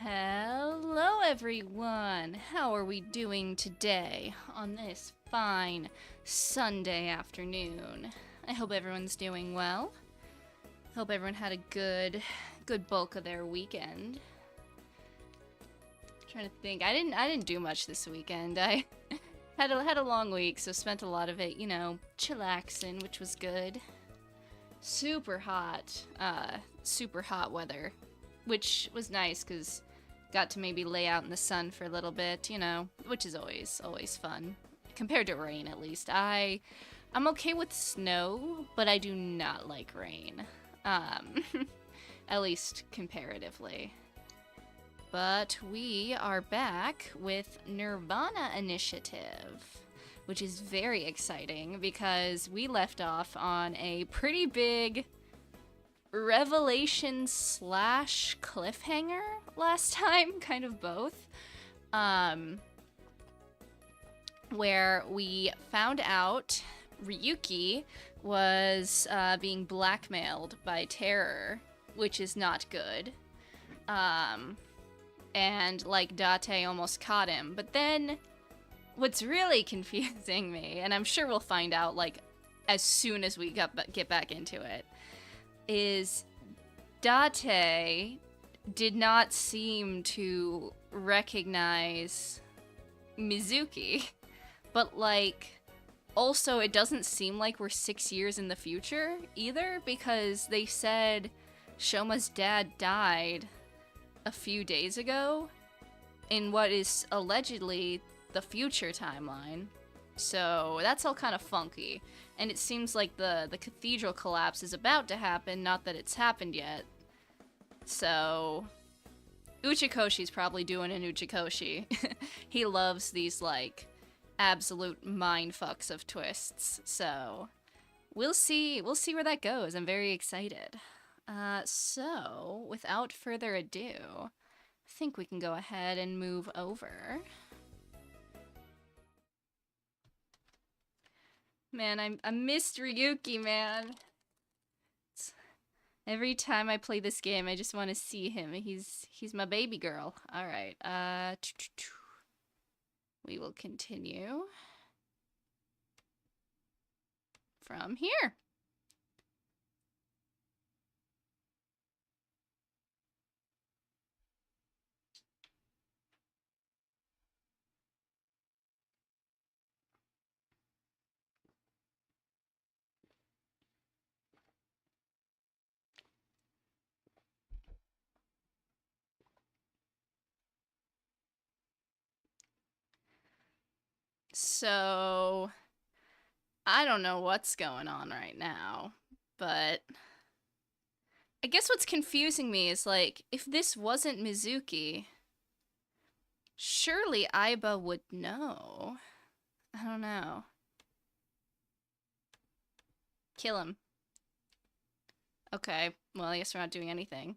Hello everyone! How are we doing today on this fine Sunday afternoon? I hope everyone's doing well. Hope everyone had a good bulk of their weekend. Trying to think. I didn't do much this weekend. I had a long week, so spent a lot of it, you know, chillaxing, which was good. Super hot weather, which was nice because got to maybe lay out in the sun for a little bit, you know, which is always fun. Compared to rain, at least. I'm okay with snow, but I do not like rain. At least comparatively. But we are back with nirvanA Initiative, which is very exciting because we left off on a pretty big revelation / cliffhanger last time, kind of both, where we found out Ryuki was being blackmailed by Terror, which is not good, and like Date almost caught him. But then what's really confusing me, and I'm sure we'll find out like as soon as we get back into it, is Date did not seem to recognize Mizuki, but like also it doesn't seem like we're 6 years in the future either, because they said Shoma's dad died a few days ago in what is allegedly the future timeline. So that's all kind of funky. And it seems like the cathedral collapse is about to happen, not that it's happened yet. So Uchikoshi's probably doing an Uchikoshi. He loves these like absolute mindfucks of twists. So we'll see where that goes. I'm very excited. So without further ado, I think we can go ahead and move over. Man, I missed Ryuki, man. Every time I play this game, I just want to see him. He's my baby girl. All right. We will continue from here. So, I don't know what's going on right now, but I guess what's confusing me is, like, if this wasn't Mizuki, surely Aiba would know. I don't know. Kill him. Okay, well, I guess we're not doing anything.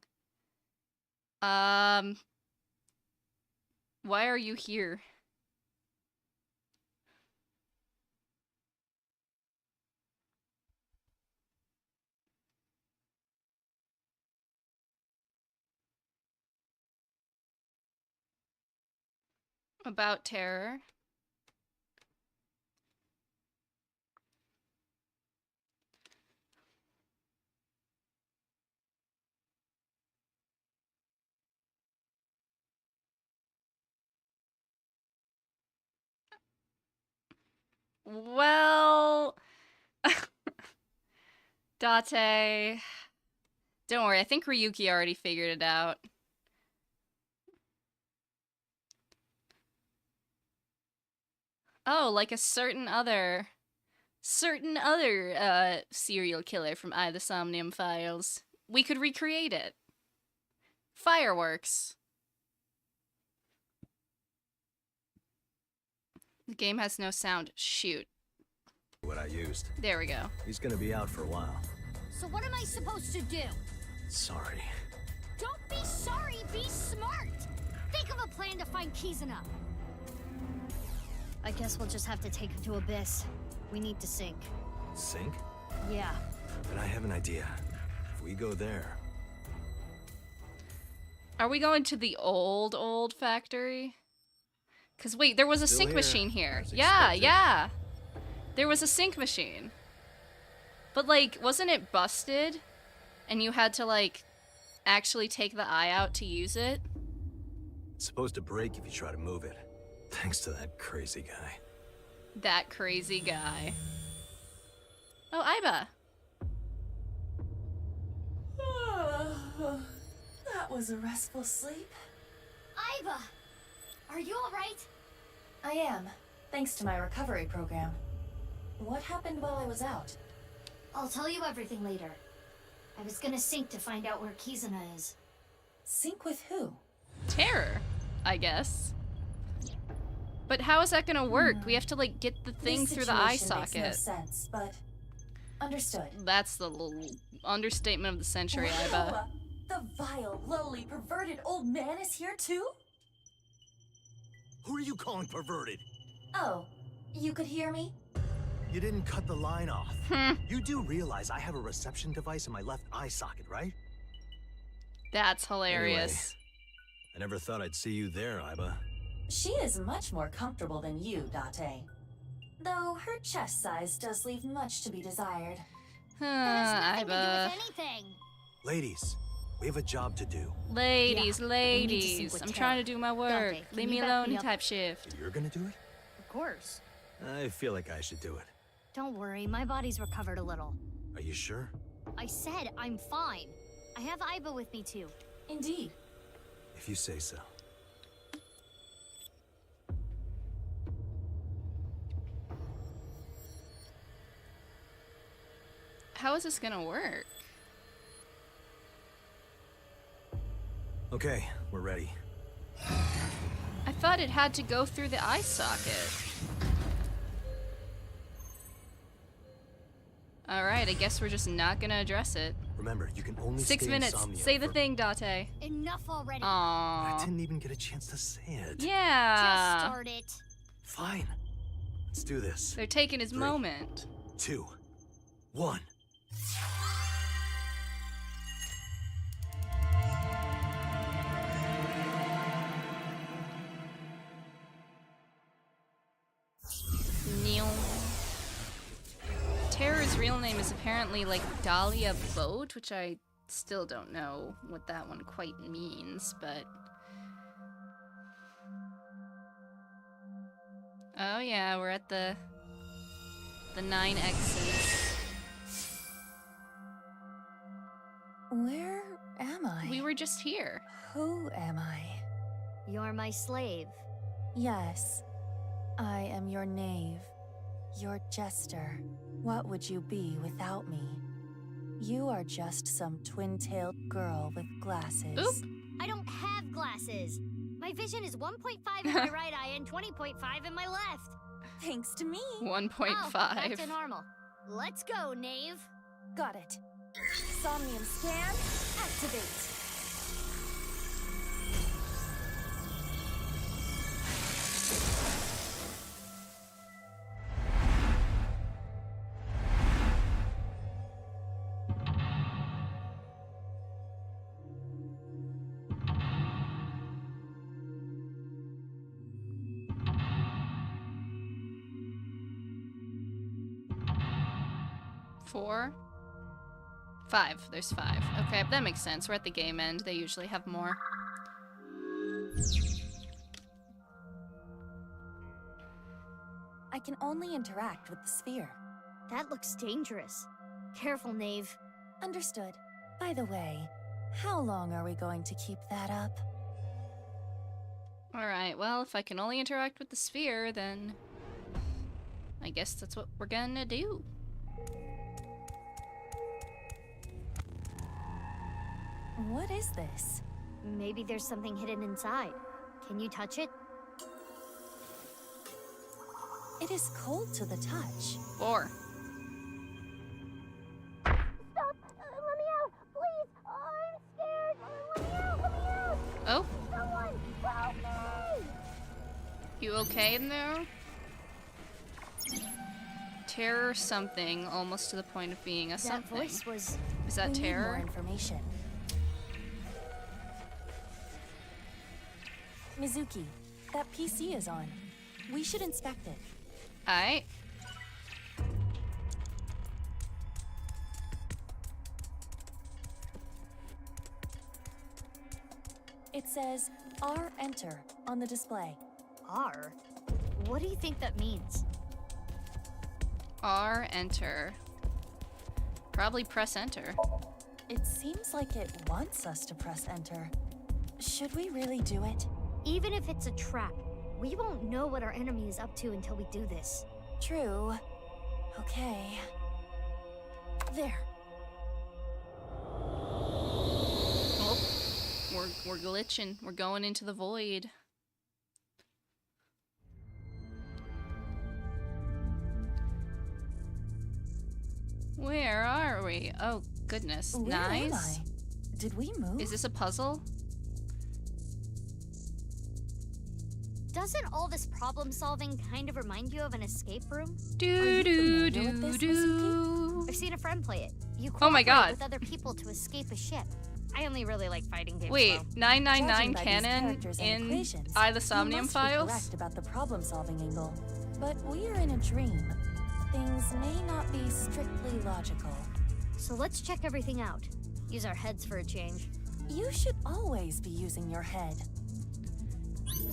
Why are you here? About Terror. Well, Date. Don't worry, I think Ryuki already figured it out. Oh, like a certain other serial killer from the Somnium Files. We could recreate it. Fireworks. The game has no sound. Shoot. What I used. There we go. He's gonna be out for a while. So what am I supposed to do? Sorry. Don't be sorry, be smart! Think of a plan to find Kizuna. I guess we'll just have to take her to Abyss. We need to sink. Sink? Yeah. But I have an idea. If we go there... Are we going to the old factory? Cause wait, there was a Still sync here, machine here. as Yeah, expected. yeah. There was a sync machine. But like, wasn't it busted? And you had to like actually take the eye out to use it? It's supposed to break if you try to move it. Thanks to that crazy guy. That crazy guy. Oh, Iba. That was a restful sleep. Iva, are you all right? I am, thanks to my recovery program. What happened while I was out? I'll tell you everything later. I was gonna sync to find out where Kizuna is. Sync with who? Terror, I guess. But how is that gonna work? We have to like get the thing This through the eye situation makes socket. no sense, but understood. That's the little understatement of the century, Iba. Wow, the vile, lowly, perverted old man is here too? Who are you calling perverted? Oh, you could hear me? You didn't cut the line off. Hmm. You do realize I have a reception device in my left eye socket, right? That's hilarious. I never thought I'd see you there, Iba. She is much more comfortable than you, Date. Though her chest size does leave much to be desired. That has nothing to do Iba. with anything. Ladies, we have a job to do. Ladies, Yeah, we need to sync ladies. with I'm Terror. trying to do my work. Dante, can Leave you me back alone, me up? type shift. You're gonna do it? Of course. I feel like I should do it. Don't worry, my body's recovered a little. Are you sure? I said I'm fine. I have Iva with me too. Indeed. If you say so. How is this gonna work? Okay, we're ready. I thought it had to go through the eye socket. Alright, I guess we're just not gonna address it. Remember, you can only 6 stay minutes. insomnia Say the for- thing, Date. Enough already. I Aww. didn't even get a chance to say it. Just Yeah. start it. Fine. Let's do this. They're taking his 3, moment. 2, 1. Neil. Terror's real name is apparently like Dahlia Boat, which I still don't know what that one quite means, but... Oh yeah, we're at the 9 X's. Where am I? We were just here. Who am I? You're my slave. Yes, I am your knave, your jester. What would you be without me? You are just some twin-tailed girl with glasses. Oop. I don't have glasses. My vision is 1.5 in my right eye and 20.5 in my left. Thanks to me. 1.5. Oh, back to normal. Let's go, knave. Got it. Somnium scan, activate. Four? 5. There's 5. Okay, that makes sense. We're at the game end. They usually have more. I can only interact with the sphere. That looks dangerous. Careful, knave. Understood. By the way, how long are we going to keep that up? Alright, well, if I can only interact with the sphere, then... I guess that's what we're gonna do. What is this? Maybe there's something hidden inside. Can you touch it? It is cold to the touch. 4. Stop! Let me out! Please! I'm scared! Let me out! Let me out! Oh, Someone help me! you okay in there? Terror something, almost to the point of being a That something. voice was... Is that We need more terror? information. Mizuki, that PC is on. We should inspect it. Alright. It says R enter on the display. R? What do you think that means? R enter. Probably press enter. It seems like it wants us to press enter. Should we really do it? Even if it's a trap, we won't know what our enemy is up to until we do this. True. Okay. There. Oh, we're glitching. We're going into the void. Where are we? Oh, goodness. Where am Nice. I? Did we move? Is this a puzzle? Doesn't all this problem solving kind of remind you of an escape room? Do do familiar with do this, do. I've seen a friend play it. You Oh my cooperate God. with other people to escape a ship. I only really like fighting games. Wait, though. 999 Judging by these canon characters and in equations, The you Somnium must be Files? correct about the problem-solving angle. But we are in a dream. Things may not be strictly logical. So let's check everything out. Use our heads for a change. You should always be using your head.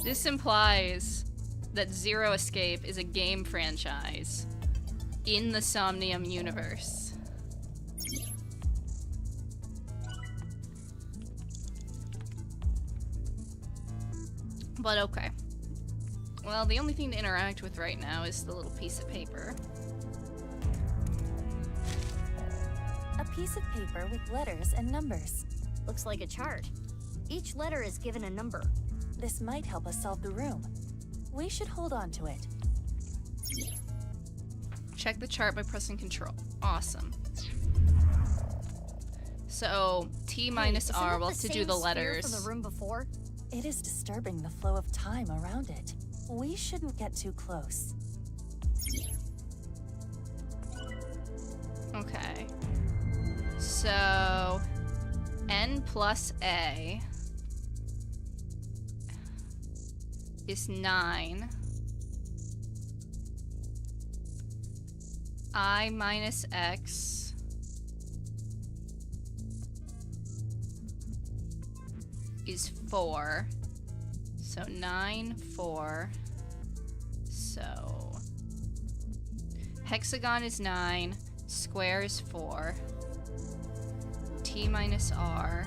This implies that Zero Escape is a game franchise in the Somnium universe. But okay. Well, the only thing to interact with right now is the little piece of paper. A piece of paper with letters and numbers. Looks like a chart. Each letter is given a number. This might help us solve the room. We should hold on to it. Check the chart by pressing Control. Awesome. So, T minus Hey, R isn't will that have to the do the same sphere letters. from the room before? It is disturbing the flow of time around it. We shouldn't get too close. Okay. So, N plus A is 9. I minus X is 4. So 9, 4. So hexagon is 9, square is 4. T minus R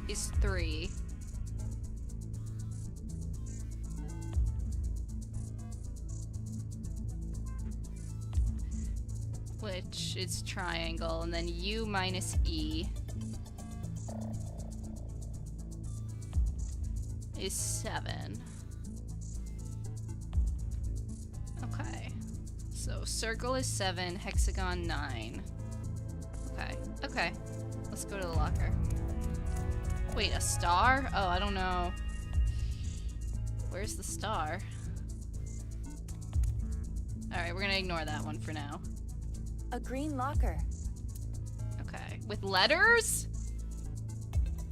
is 3. Which is triangle, and then U minus E is 7. Okay. So circle is 7, hexagon 9. Okay. Okay. Let's go to the locker. Wait, a star? Oh, I don't know. Where's the star? Alright, we're gonna ignore that one for now. A green locker. Okay. With letters?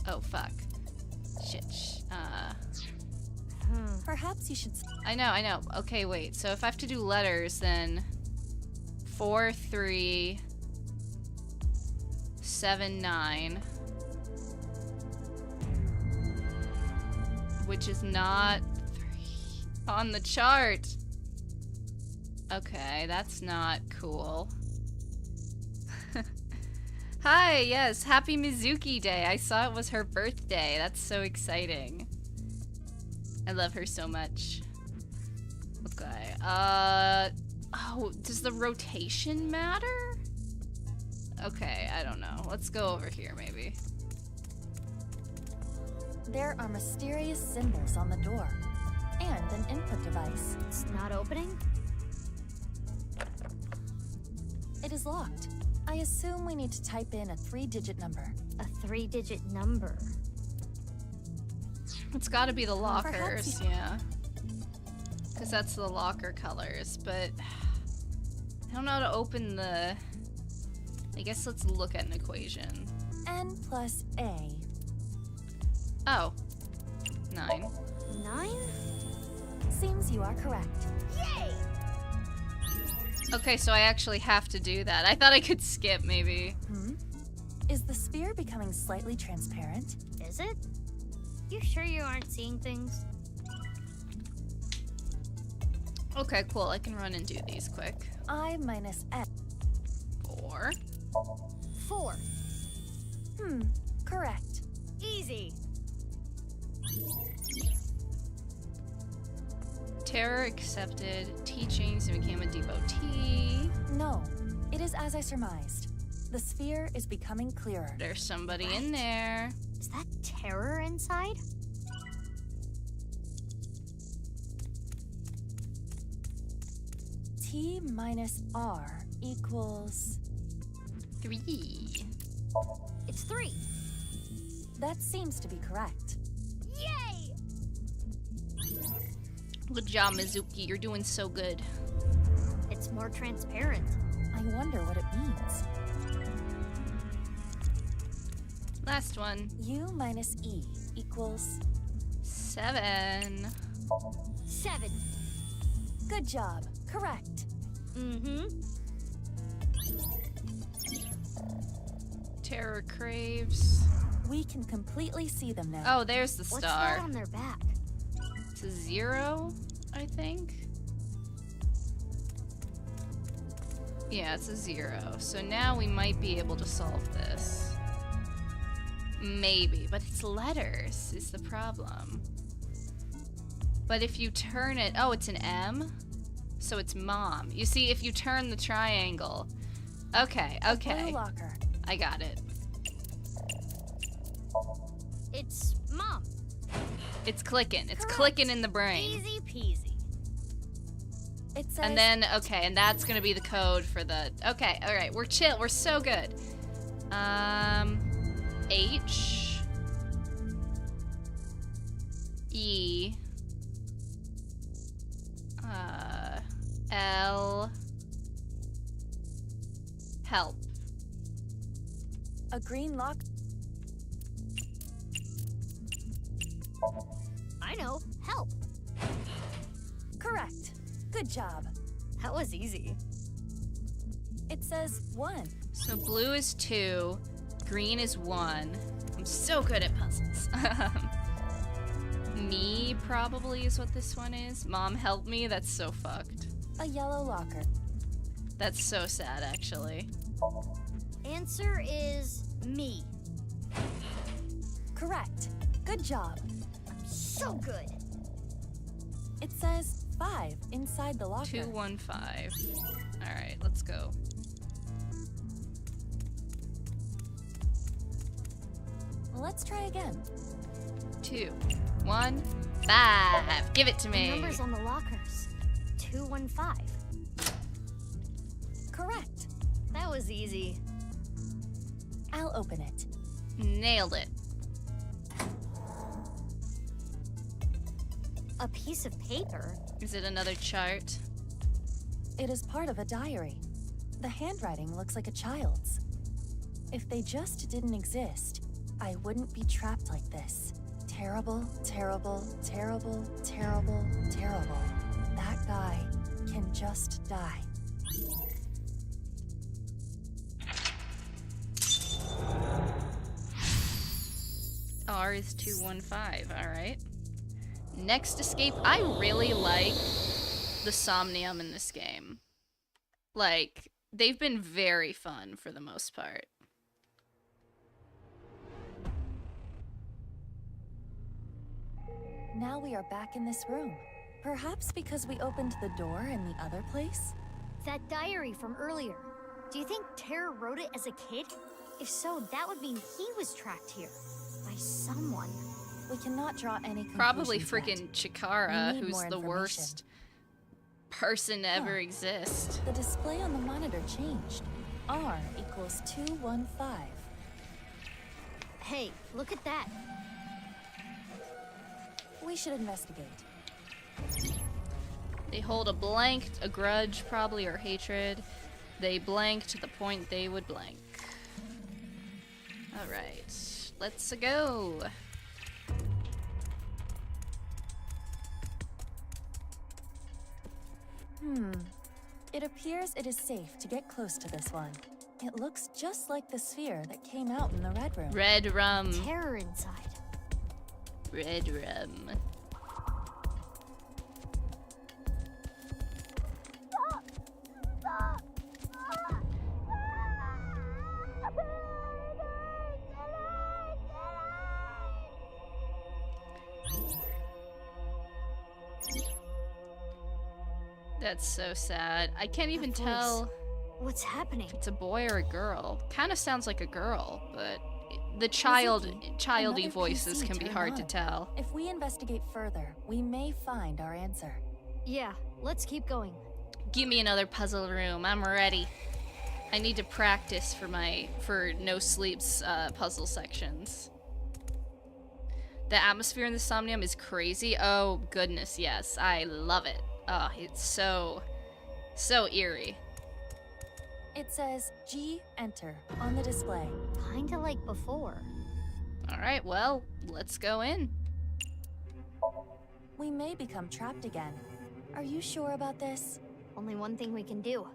Oh, fuck. Shit. Perhaps you should... I know. Okay, wait. So if I have to do letters, then 4, 3, 7, 9. Which is not 3 on the chart. Okay, that's not cool. Hi, yes, happy Mizuki Day. I saw it was her birthday. That's so exciting. I love her so much. Okay, oh, does the rotation matter? Okay, I don't know. Let's go over here, maybe. There are mysterious symbols on the door. And an input device. It's not opening? It is locked. I assume we need to type in a 3-digit number. A 3-digit number. It's gotta be the Perhaps lockers, yeah. Because that's the locker colors, but I don't know how to open the... I guess let's look at an equation. N plus A. Oh, 9. 9? Seems you are correct. Yay! Okay, so I actually have to do that. I thought I could skip, maybe. Is the sphere becoming slightly transparent? Is it? You sure you aren't seeing things? Okay, cool. I can run and do these quick. I minus X. 4. 4. Correct. Easy. Terror accepted. T changed and became a devotee. No, it is as I surmised. The sphere is becoming clearer. There's somebody in there. Is that terror inside? T minus R equals... 3. It's 3. That seems to be correct. Yay! Good job, Mizuki. You're doing so good. It's more transparent. I wonder what it means. Last one. U minus E equals... 7. 7. Good job. Correct. Mm-hmm. Terror craves. We can completely see them now. Oh, there's the What's star. that on their back? It's a 0, I think. Yeah, it's a 0. So now we might be able to solve this. Maybe, but it's letters is the problem. But if you turn it, oh, it's an M? So it's mom. You see, if you turn the triangle. Okay, okay. Blue locker. I got it. It's Mom. It's clicking. It's Correct. clicking in the brain. Easy peasy. It says... And then, okay, and that's gonna be the code for the... Okay, alright, we're chill. We're so good. H... E... L... Help. A green lock... I know. Help. Correct. Good job. That was easy. It says 1. So blue is 2, green is 1. I'm so good at puzzles. Me probably is what this one is. Mom help me? That's so fucked. A yellow locker. That's so sad, actually. Answer is me. Correct. Good job. So good. It says 5 inside the locker. 215. Alright, let's go. Let's try again. 2, 1, 5. Give it to The me. numbers on the lockers. 215. Correct. That was easy. I'll open it. Nailed it. A piece of paper? Is it another chart? It is part of a diary. The handwriting looks like a child's. If they just didn't exist, I wouldn't be trapped like this. Terrible, terrible, terrible, terrible, terrible. That guy can just die. R is 215, alright. Next escape. I really like the Somnium in this game. Like, they've been very fun for the most part. Now we are back in this room. Perhaps because we opened the door in the other place? That diary from earlier. Do you think Terror wrote it as a kid? If so, that would mean he was trapped here. By someone. We cannot draw any conclusions Probably yet. freaking Chikara, We need who's more the information. worst person to ever exist. The display on the monitor changed. R equals 215. Hey, look at that. We should investigate. They hold a blank, a grudge probably, or hatred. They blank to the point they would blank. Alright, let's go. It appears it is safe to get close to this one. It looks just like the sphere that came out in the red room. Red rum. Terror inside. Red rum. That's so sad. I can't even tell What's happening? if it's a boy or a girl. Kind of sounds like a girl, but the childy Another voices PC can be turned hard to on. tell. If we investigate further, we may find our answer. Yeah, let's keep going. Give me another puzzle room. I'm ready. I need to practice for No Sleep's puzzle sections. The atmosphere in the Somnium is crazy. Oh goodness, yes. I love it. Oh, it's so eerie. It says G enter on the display. Kinda like before. Alright, well, let's go in. We may become trapped again. Are you sure about this? Only one thing we can do.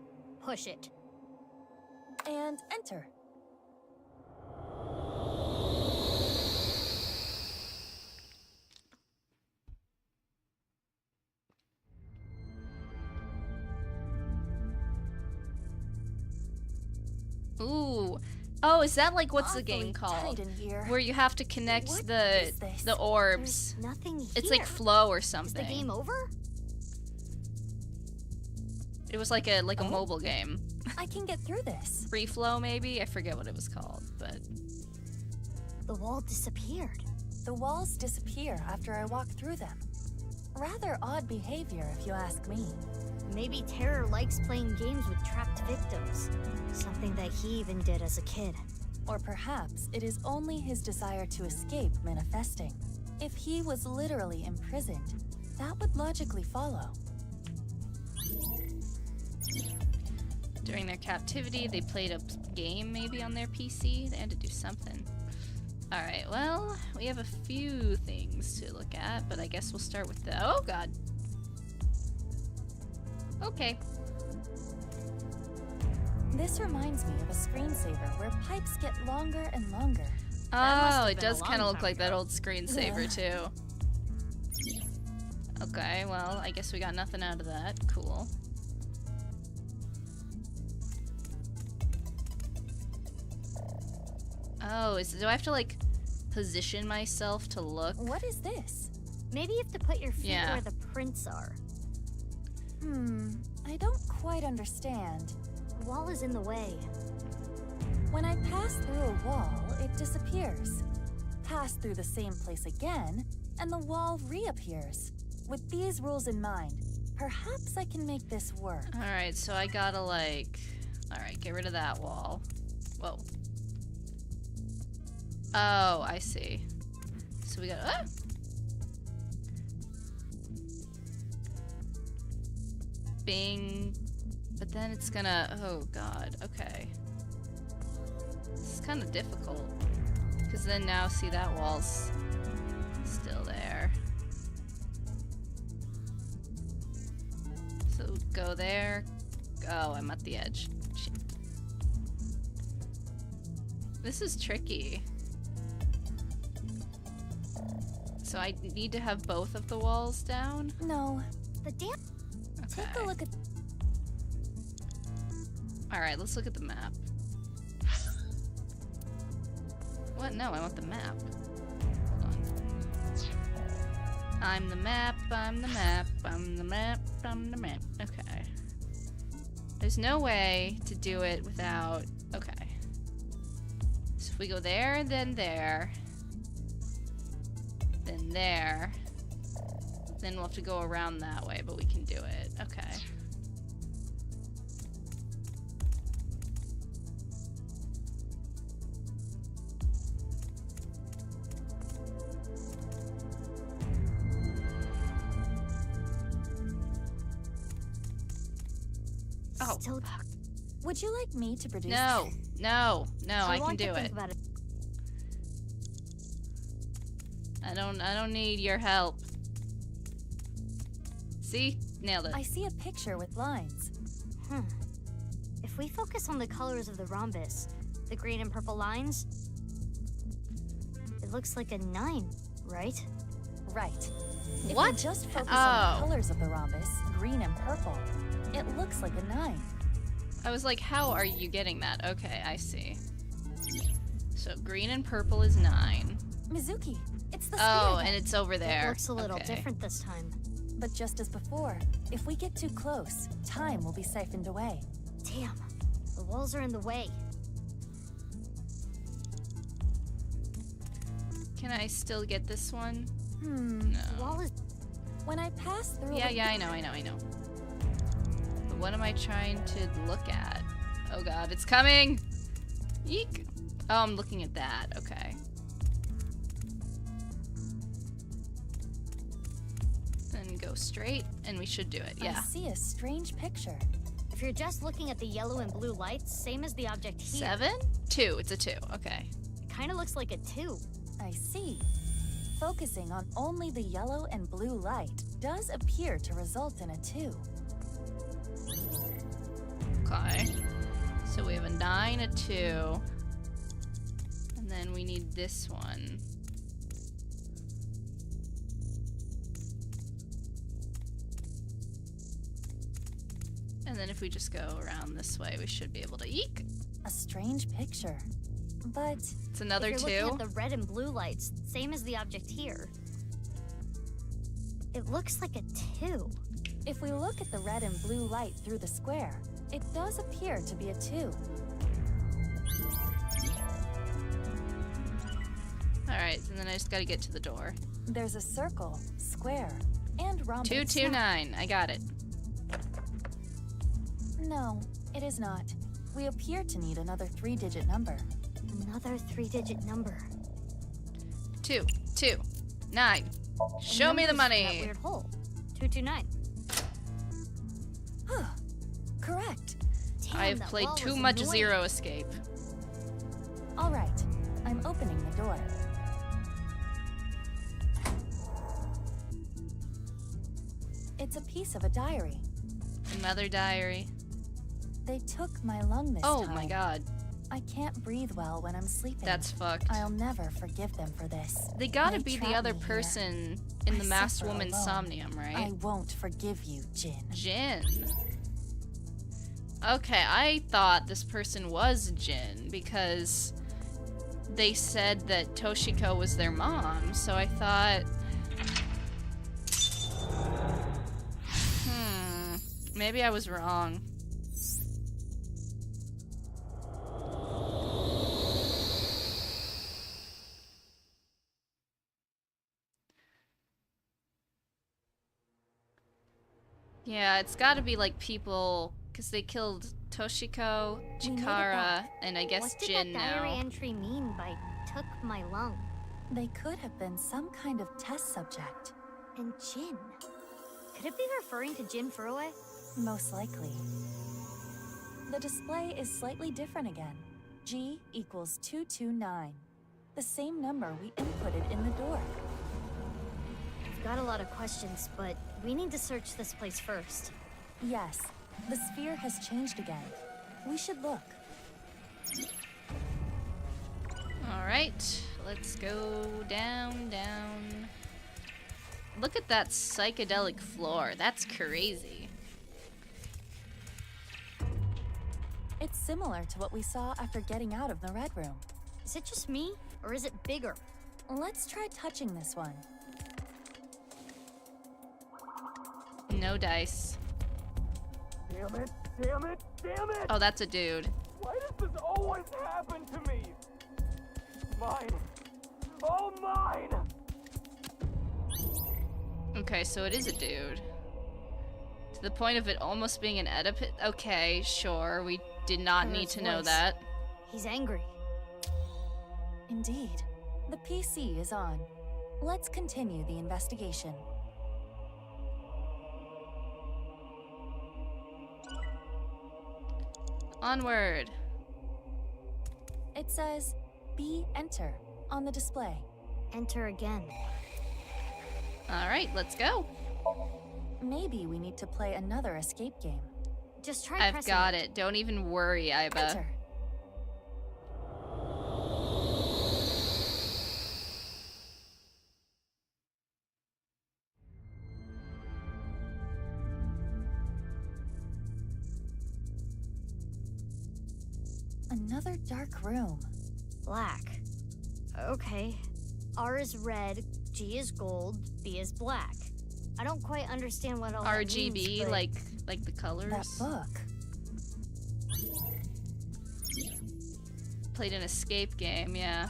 Push it. And enter. Ooh. Oh, is that like, what's the Awfully game called? tight in here. Where you have to connect What the is this? orbs. There's nothing here. It's like Flow or Is the something. game over? It was like a Oh. mobile game. I can get through this. Free Flow maybe? I forget what it was called, but The wall disappeared. The walls disappear after I walk through them. Rather odd behavior, if you ask me. Maybe Terror likes playing games with trapped victims. Something that he even did as a kid. Or perhaps it is only his desire to escape manifesting. If he was literally imprisoned, that would logically follow. during their captivity, they played a game maybe on their PC. They had to do something. Alright, well, we have a few things to look at, but I guess we'll start with the... Oh, God. Okay. This reminds me of a screensaver where pipes get longer and longer. Oh, have it been a does long kind of look time like that ago. old screensaver, too. Okay, well, I guess we got nothing out of that. Cool. Oh, do I have to, like, position myself to look? What is this? Maybe you have to put your feet Yeah. where the prints are. I don't quite understand. The wall is in the way. When I pass through a wall, it disappears. Pass through the same place again, and the wall reappears. With these rules in mind, perhaps I can make this work. Alright, so I gotta, like... Alright, get rid of that wall. Whoa. Oh, I see. So we got... Ah! Bing. But then it's gonna... Oh, God. Okay. This is kind of difficult. Because then now, see, that wall's still there. So go there. Oh, I'm at the edge. Shit. This is tricky. So I need to have both of the walls down? No, The damn. Okay. take a look at... Alright, let's look at the map. What? No, I want the map. Hold on. I'm the map, I'm the map, I'm the map, I'm the map. Okay. There's no way to do it without... Okay. So if we go there, then there, then there, then we'll have to go around that way, but we can do it. Okay. Oh, Still. fuck. Would you like me to produce... No, no, no, I can want to do think it. about it. I don't need your help. See? Nailed it. I see a picture with lines. If we focus on the colors of the rhombus, the green and purple lines, it looks like a 9, right? Right. If What? we just focus Oh. on the colors of the rhombus, green and purple, it looks like a 9. I was like, how are you getting that? Okay, I see. So green and purple is 9. Mizuki, it's the Oh, sphere and it's over there. It looks a little Okay. different this time. But just as before, if we get too close, time will be siphoned away. Damn, the walls are in the way. Can I still get this one? Hmm. No. The wall is... When I pass through Yeah, a- yeah, I know. But what am I trying to look at? Oh god, it's coming! Yeek! Oh, I'm looking at that. Okay. Then go straight, and we should do it. I Yeah. see a strange picture. If you're just looking at the yellow and blue lights, same as the object here. 7? 2. It's a 2. Okay. It kind of looks like a 2. I see. Focusing on only the yellow and blue light does appear to result in a 2. Okay. So we have a 9, a 2. And then we need this one. And then if we just go around this way, we should be able to eek. A strange picture. But It's another if 2. you're looking at the red and blue lights, same as the object here. It looks like a 2. if we look at the red and blue light through the square, it does appear to be a 2. Alright, and then I just gotta get to the door. There's a circle, square, and rhombus. 229. I got it. No, it is not. We appear to need another 3-digit number. Another 3-digit number. 2, 2, 9. Show me the Numbers from That money. weird hole. 229. Correct. Damn, I have that played wall too was much annoying. Zero Escape. All right, I'm opening the door. It's a piece of a diary. Another diary. They took my lung this Oh time. my god. I can't breathe well when I'm sleeping. That's fucked. I'll never forgive them for this. They gotta They be the trapped other me here. person in I the Masked suffer Woman's alone. Somnium, right? I won't forgive you, Jin. Jin. Okay, I thought this person was Jin because they said that Toshiko was their mom, so I thought... Maybe I was wrong. Yeah, it's gotta be like people, because they killed Toshiko, We made it Chikara, back. and I guess What did Jin that diary now. entry mean by took my lung? They could have been some kind of test subject. And Jin? Could it be referring to Jin Furue? Most likely. The display is slightly different again. G equals 229. The same number we inputted in the door. I've got a lot of questions, but we need to search this place first. Yes, the sphere has changed again. We should look. Alright, let's go down, down. Look at that psychedelic floor. That's crazy. It's similar to what we saw after getting out of the Red Room. Is it just me, or is it bigger? Let's try touching this one. No dice. Damn it, damn it, damn it! Oh, that's a dude. Why does this always happen to me? Mine. All mine! Okay, so it is a dude. To the point of it almost being an Oedipus. Okay, sure. We did not Heard need his to know voice. that. He's angry. Indeed. The PC is on. Let's continue the investigation. Onward. It says, "B enter" on the display. Enter again. Alright, let's go. Maybe we need to play another escape game. Just try I've pressing got it. Don't even worry, Iba. Enter. Another dark room. Black. Okay. R is red, G is gold, B is black. I don't quite understand what all that RGB, means, but like the colors. That book. Played an escape game, yeah.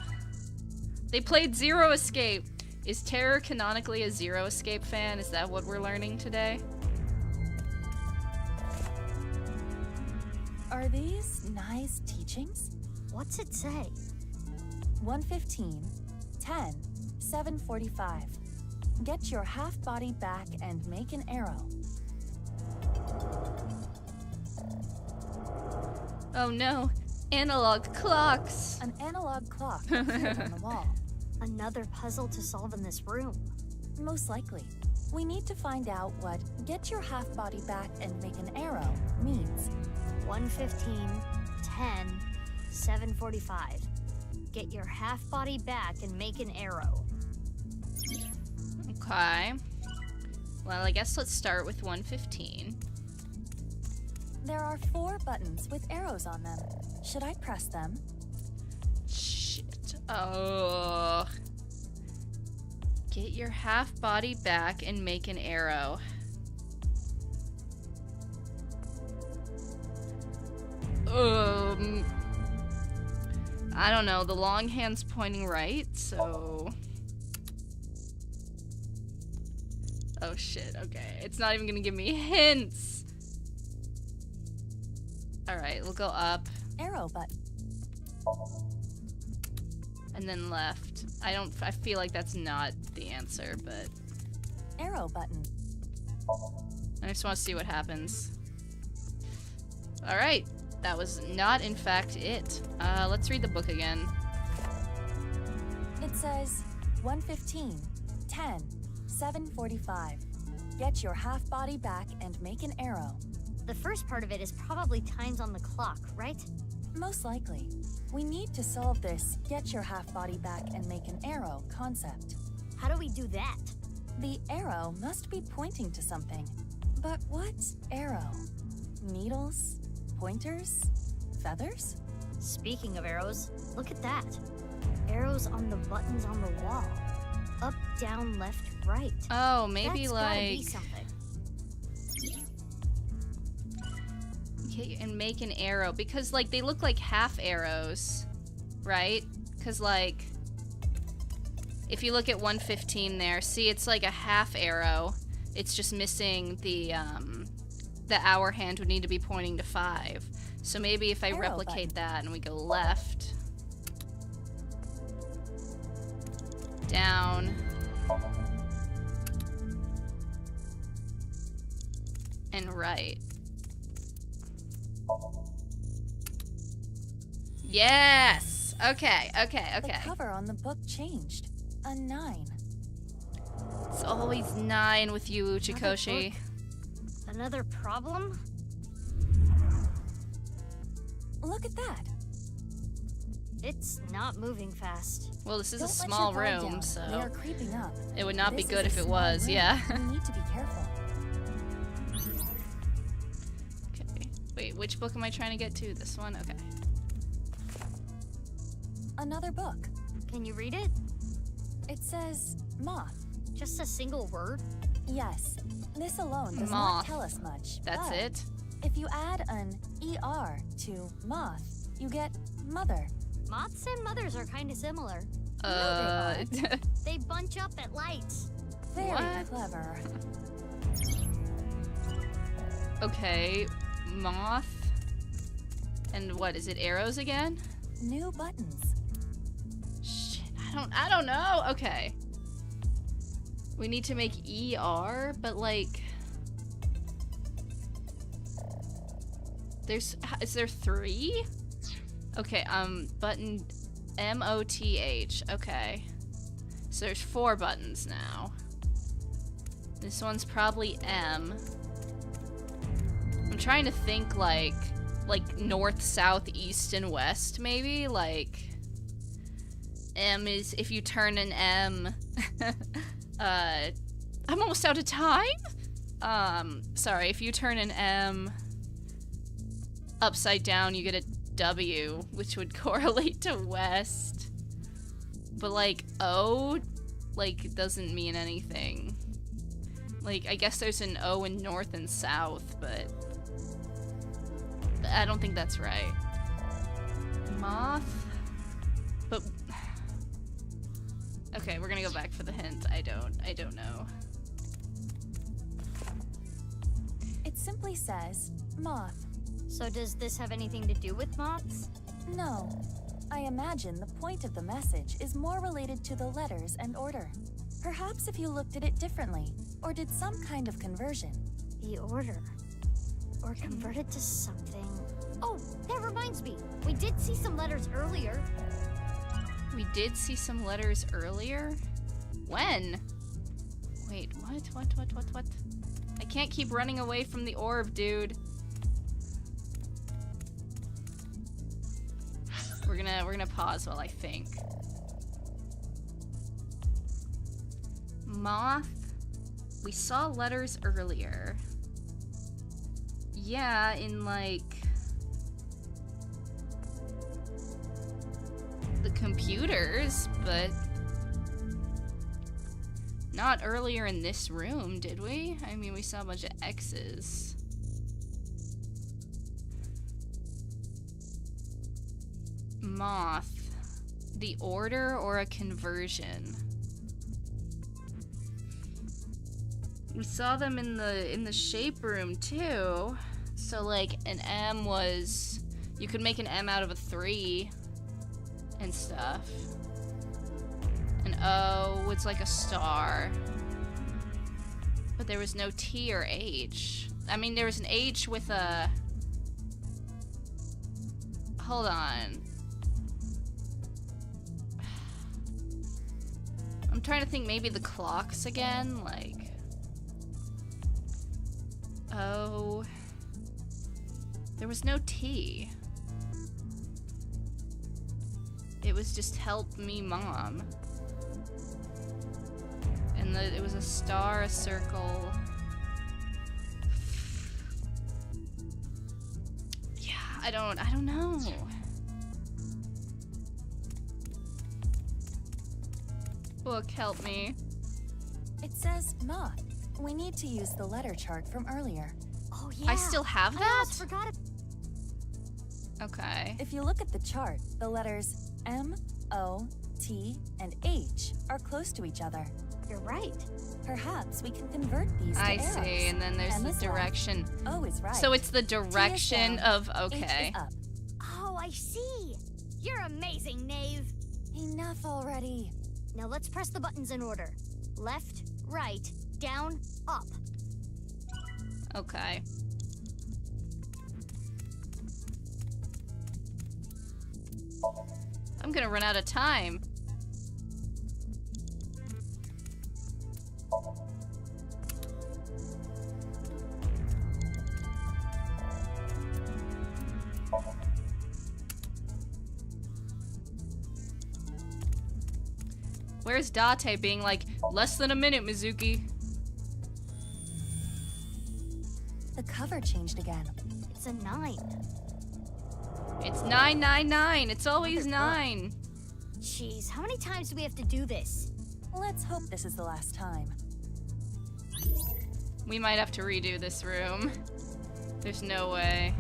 They played Zero Escape. Is Terror canonically a Zero Escape fan? Is that what we're learning today? Are these nice teachings? What's it say? 115, 10, 745. Get your half body back and make an arrow. Oh no, analog clocks. An analog clock appeared on the wall. Another puzzle to solve in this room. Most likely. We need to find out what get your half body back and make an arrow means. 115, 10, 745. Get your half body back and make an arrow. Okay. Well, I guess let's start with 115. There are 4 buttons with arrows on them. Should I press them? Shit. Oh. Get your half body back and make an arrow. I don't know. The long hand's pointing right, so... Oh shit, okay. It's not even gonna give me hints! Alright, we'll go up. Arrow button. And then left. I feel like that's not the answer, but... Arrow button. I just want to see what happens. Alright. That was not, in fact, it. Let's read the book again. It says 115, 10, 745. Get your half body back and make an arrow. The first part of it is probably times on the clock, right? Most likely. We need to solve this get your half body back and make an arrow concept. How do we do that? The arrow must be pointing to something. But what arrow? Needles? Pointers? Feathers? Speaking of arrows, look at that. Arrows on the buttons on the wall. Up, down, left, right. Oh, maybe That's gotta be like... something. Okay, and make an arrow. Because, like, they look like half arrows, right? Because, like... If you look at 115 there, see, it's like a half arrow. It's just missing the hour hand would need to be pointing to 5. So maybe if I Arrow replicate button. that and we go left, down, and right. Yes! Okay. The cover on the book changed. A 9. It's always 9 with you, Uchikoshi. Another problem? Look at that. It's not moving fast. Well, this is Don't a let small your guard room, down. so They are creeping up. it would not be This good is if a it small was, room. yeah. We need to be careful. Okay. Wait, which book am I trying to get to? This one? Okay. Another book. Can you read it? It says moth. Just a single word? Yes. This alone does Moth. not tell us much. That's but it? If you add an ER to moth, you get mother. Moths and mothers are kind of similar. They bunch up at lights. Very What? clever. Okay. Moth. And what, is it arrows again? New buttons. Shit, I don't know. Okay. We need to make ER, but like... Is there 3? Okay, button MOTH. Okay. So there's 4 buttons now. This one's probably M. I'm trying to think like north, south, east, and west, maybe? Like, M is if you turn an M. I'm almost out of time? Sorry, if you turn an M upside down, you get a W, which would correlate to west. But, like, O, like, it doesn't mean anything. Like, I guess there's an O in north and south, but I don't think that's right. Moth? But... Okay, we're gonna go back for the hint. I don't know. It simply says moth. So does this have anything to do with moths? No. I imagine the point of the message is more related to the letters and order. Perhaps if you looked at it differently, or did some kind of conversion. The order. Or convert it to something. Oh, that reminds me. We did see some letters earlier. We did see some letters earlier? When? Wait, what? I can't keep running away from the orb, dude. We're gonna pause while I think. Moth. We saw letters earlier. Yeah, in like the computers, but not earlier in this room, did we? I mean, we saw a bunch of X's. Moth. The order or a conversion? We saw them in the shape room too. So like an M was, you could make an M out of a 3 and stuff. An O was like a star. But there was no T or H. I mean, there was an H with a... Hold on. I'm trying to think maybe the clocks again, like... O... There was no T. It was just help me mom. And it was a star, a circle. Yeah, I don't know. Book, help me. It says moth. We need to use the letter chart from earlier. Oh yeah. I still have I that? almost forgot. Okay. If you look at the chart, the letters M, O, T, and H are close to each other. You're right. Perhaps we can convert these to I arrows. see, and then there's M the is left, direction. O is right. So it's the direction down, of, H okay. is up. Oh, I see. You're amazing, Knave. Enough already. Now let's press the buttons in order. Left, right, down, up. Okay. I'm gonna run out of time. Where's Date being like, less than a minute, Mizuki? The cover changed again. It's a 9. It's 999. It's always 9. Jeez, how many times do we have to do this? Let's hope this is the last time. We might have to redo this room. There's no way.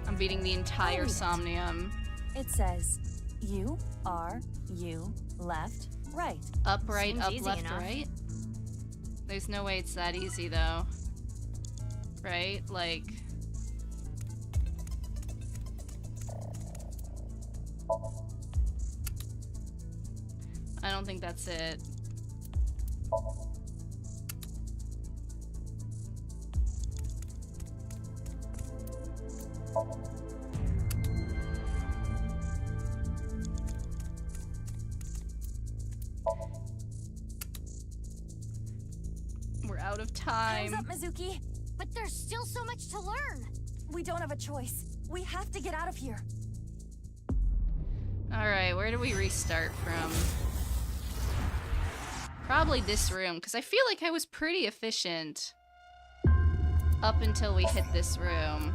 I'm beating the entire Wait. Somnium. It says U, R, U, left, right. Up, right, Seems up, easy left, enough. right. There's no way it's that easy, though. Right? Like... I don't think that's it. of time. Hands up, Mizuki. But there's still so much to learn. We don't have a choice. We have to get out of here. Alright, where do we restart from? Probably this room, because I feel like I was pretty efficient up until we hit this room.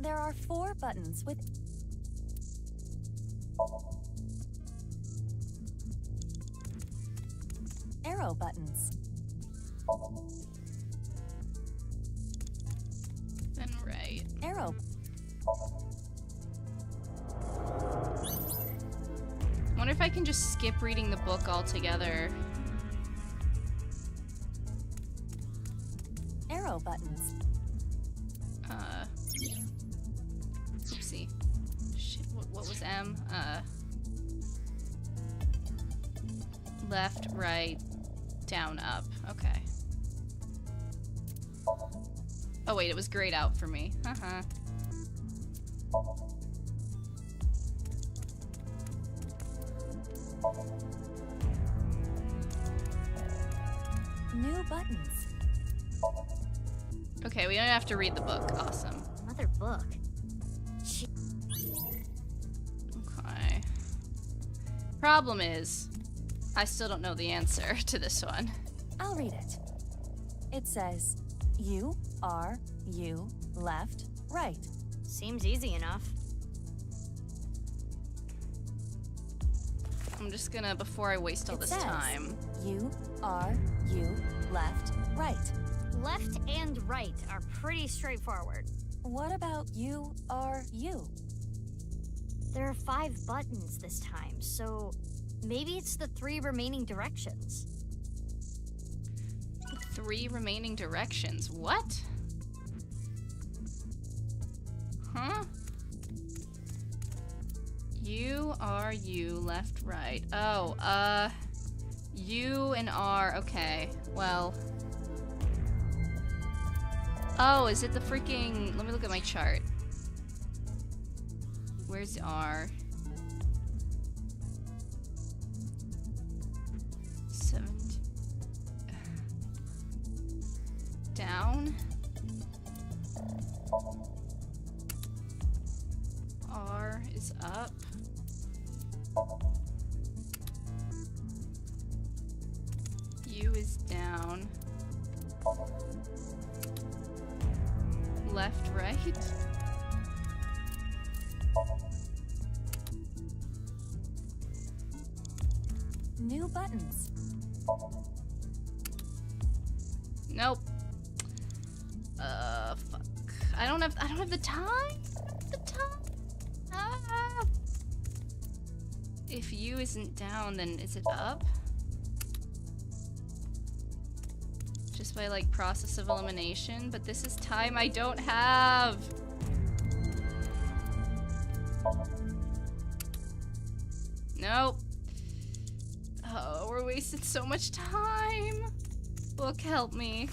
There are 4 buttons with arrow buttons. Then right. Arrow. I wonder if I can just skip reading the book altogether. Arrow buttons. Oopsie. Shit, what was M? Left, right, down, up. Okay. Oh wait, it was grayed out for me. Uh-huh. New buttons. Okay, we don't have to read the book. Awesome. Another book. Okay. Problem is, I still don't know the answer to this one. I'll read it. It says, U, R, U, left, right. Seems easy enough. I'm just gonna, before I waste all It this says, time. U, R, U, left, right. Left and right are pretty straightforward. What about U, R, U? There are 5 buttons this time, so maybe it's the 3 remaining directions. 3 remaining directions. What? Huh? U, R, U, left, right. Oh, U and R. Okay, well. Oh, is it the freaking... Let me look at my chart. Where's R? 17. Down. R is up. U is down. Left, right. New buttons. Nope. Fuck. I don't have the time. Ah. If U isn't down, then is it up? Just by like process of elimination, but this is time I don't have. Nope. Oh, we're wasting so much time. Book, help me.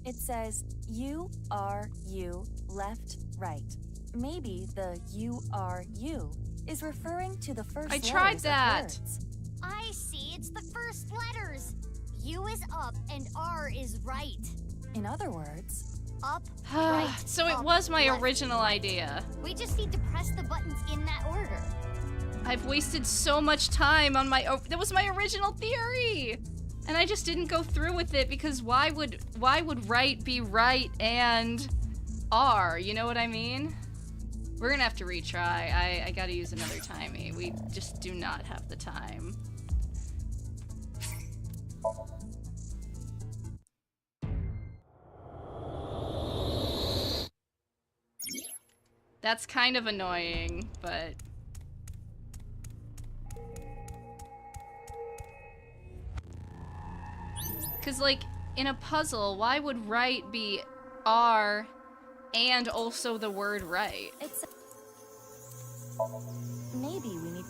It says U, R, U, left, right. Maybe the U, R, U is referring to the first I letters tried of that. words. I see, it's the first letters. U is up and R is right. In other words, Up, right, So it up, was my left. original idea. We just need to press the buttons in that order. I've wasted so much time on my... that was my original theory! And I just didn't go through with it because why would right be right and R? You know what I mean? We're gonna have to retry. I gotta use another timey. We just do not have the time. That's kind of annoying, but... Because, like, in a puzzle, why would right be R and also the word right? It's... Maybe we need...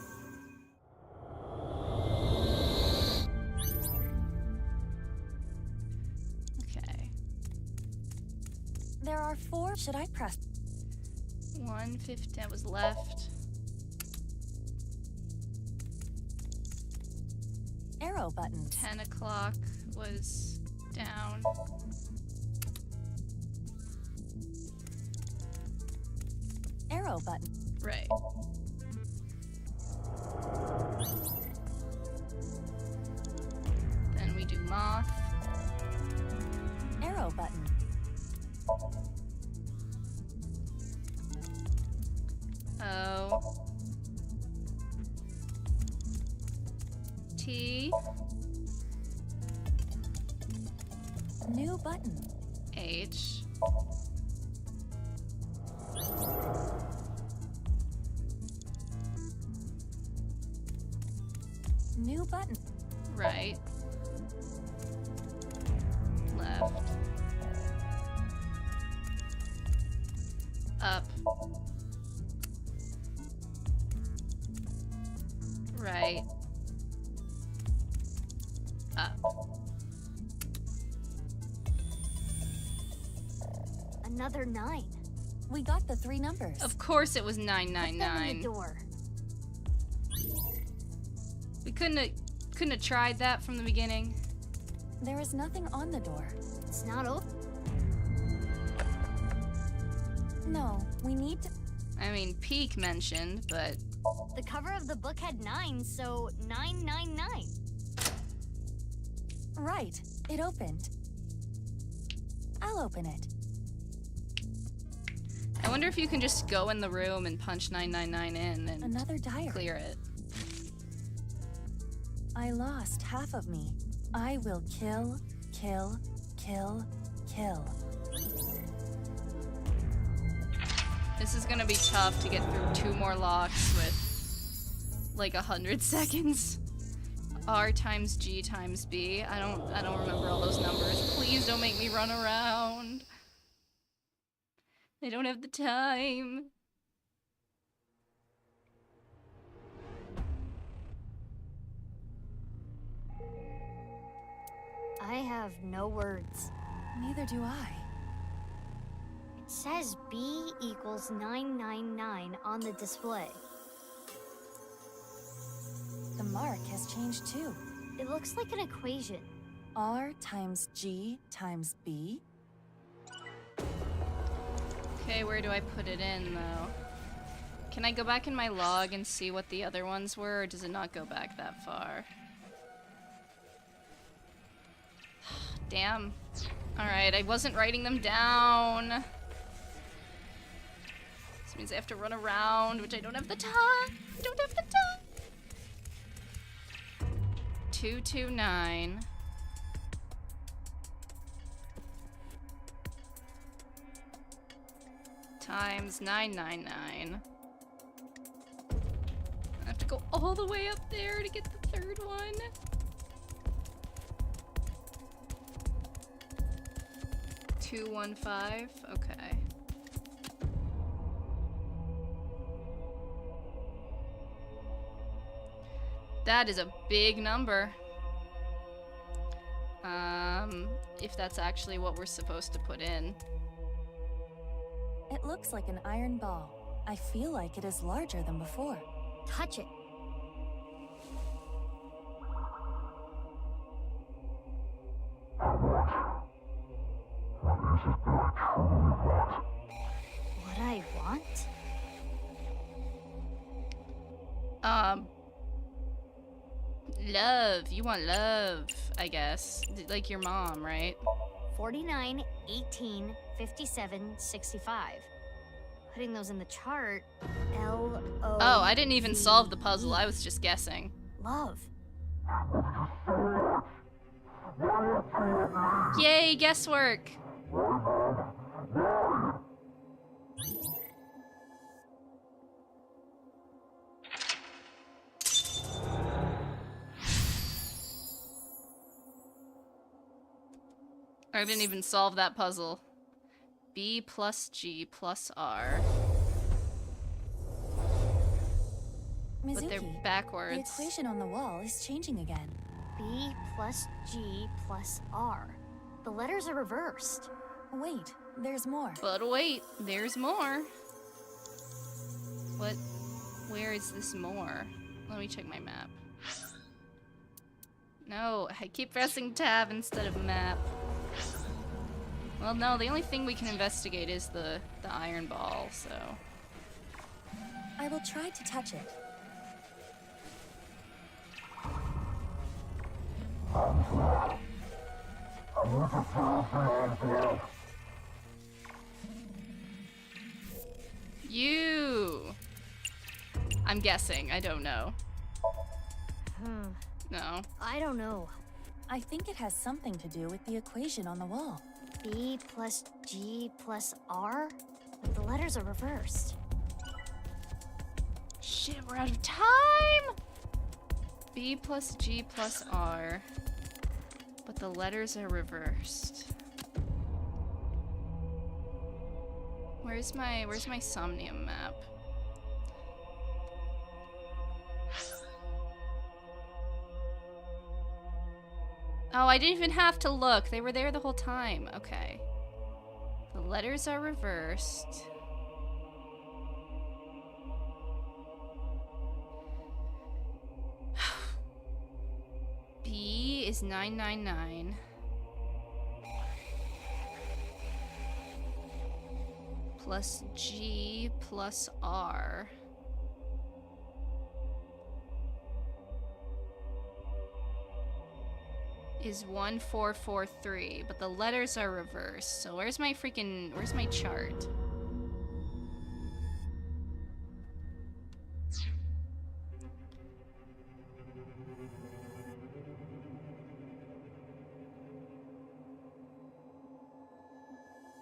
Okay. There are 4... Should I press... 150, that was left. Arrow buttons. 10 o'clock was down. Arrow button. Right. Then we do moth. Arrow button. O. T. New button. H. New button. Right. Left. Up. Right. Up. Another 9. We got the 3 numbers. Of course it was Put them in 999. the door. We couldn't have tried that from the beginning. There is nothing on the door. It's not open. No, we need to... I mean, Peak mentioned, but The cover of the book had 9, so 999. Right. It opened. I'll open it. I wonder if you can just go in the room and punch 999 in and Another diary. clear it. I lost half of me. I will kill, kill, kill, kill. This is gonna be tough to get through 2 more locks with like 100 seconds. R times G times B. I don't remember all those numbers. Please don't make me run around. I don't have the time. I have no words. Neither do I. It says B equals 999 on the display. The mark has changed too. It looks like an equation. R times G times B. Okay, where do I put it in though? Can I go back in my log and see what the other ones were, or does it not go back that far? Damn. Alright, I wasn't writing them down. This means I have to run around, which I don't have the time. I don't have the time. 229. Times 999. I have to go all the way up there to get the third one. $215. Okay. That is a big number. If that's actually what we're supposed to put in. It looks like an iron ball. I feel like it is larger than before. Touch it. What I want? Love. You want love, I guess. Like your mom, right? 49, 18, 57, 65. Putting those in the chart. L-O. Oh, I didn't even solve the puzzle. I was just guessing. Love. Yay, guesswork! I didn't even solve that puzzle. B plus G plus R. But they're Mizuki, backwards. the equation on the wall is changing again. B plus G plus R. The letters are reversed. Wait, there's more. But wait, there's more. What? Where is this more? Let me check my map. No, I keep pressing tab instead of map. Well, no, the only thing we can investigate is the iron ball, so... I will try to touch it. You! I'm guessing, I don't know. No. I don't know. I think it has something to do with the equation on the wall. B plus G plus R? But the letters are reversed. Shit, we're out of time! B plus G plus R. But the letters are reversed. Where's my Somnium map? Oh, I didn't even have to look. They were there the whole time. Okay. The letters are reversed. B is 999. Plus G plus R. Is 1443, but the letters are reversed. So where's my chart?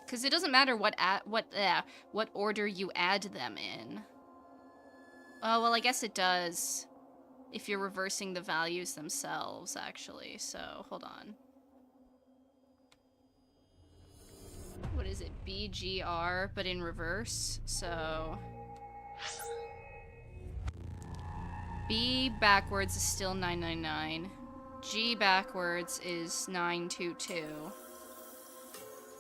Because it doesn't matter what order you add them in. Oh, well, I guess it does. If you're reversing the values themselves, actually. So, hold on. What is it? BGR, but in reverse. So... B backwards is still 999. G backwards is 922.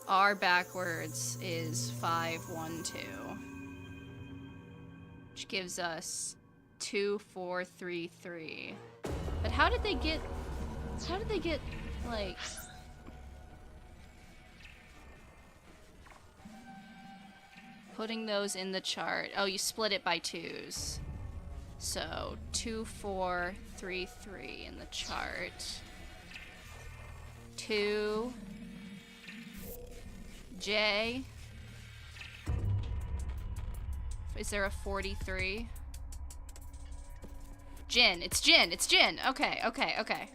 R backwards is 512. Which gives us 2433. But how did they get, like... Putting those in the chart. Oh, you split it by twos. So, 2433 in the chart. 2... J. Is there a 43? Jin. It's Jin. It's Jin. Okay, okay, okay.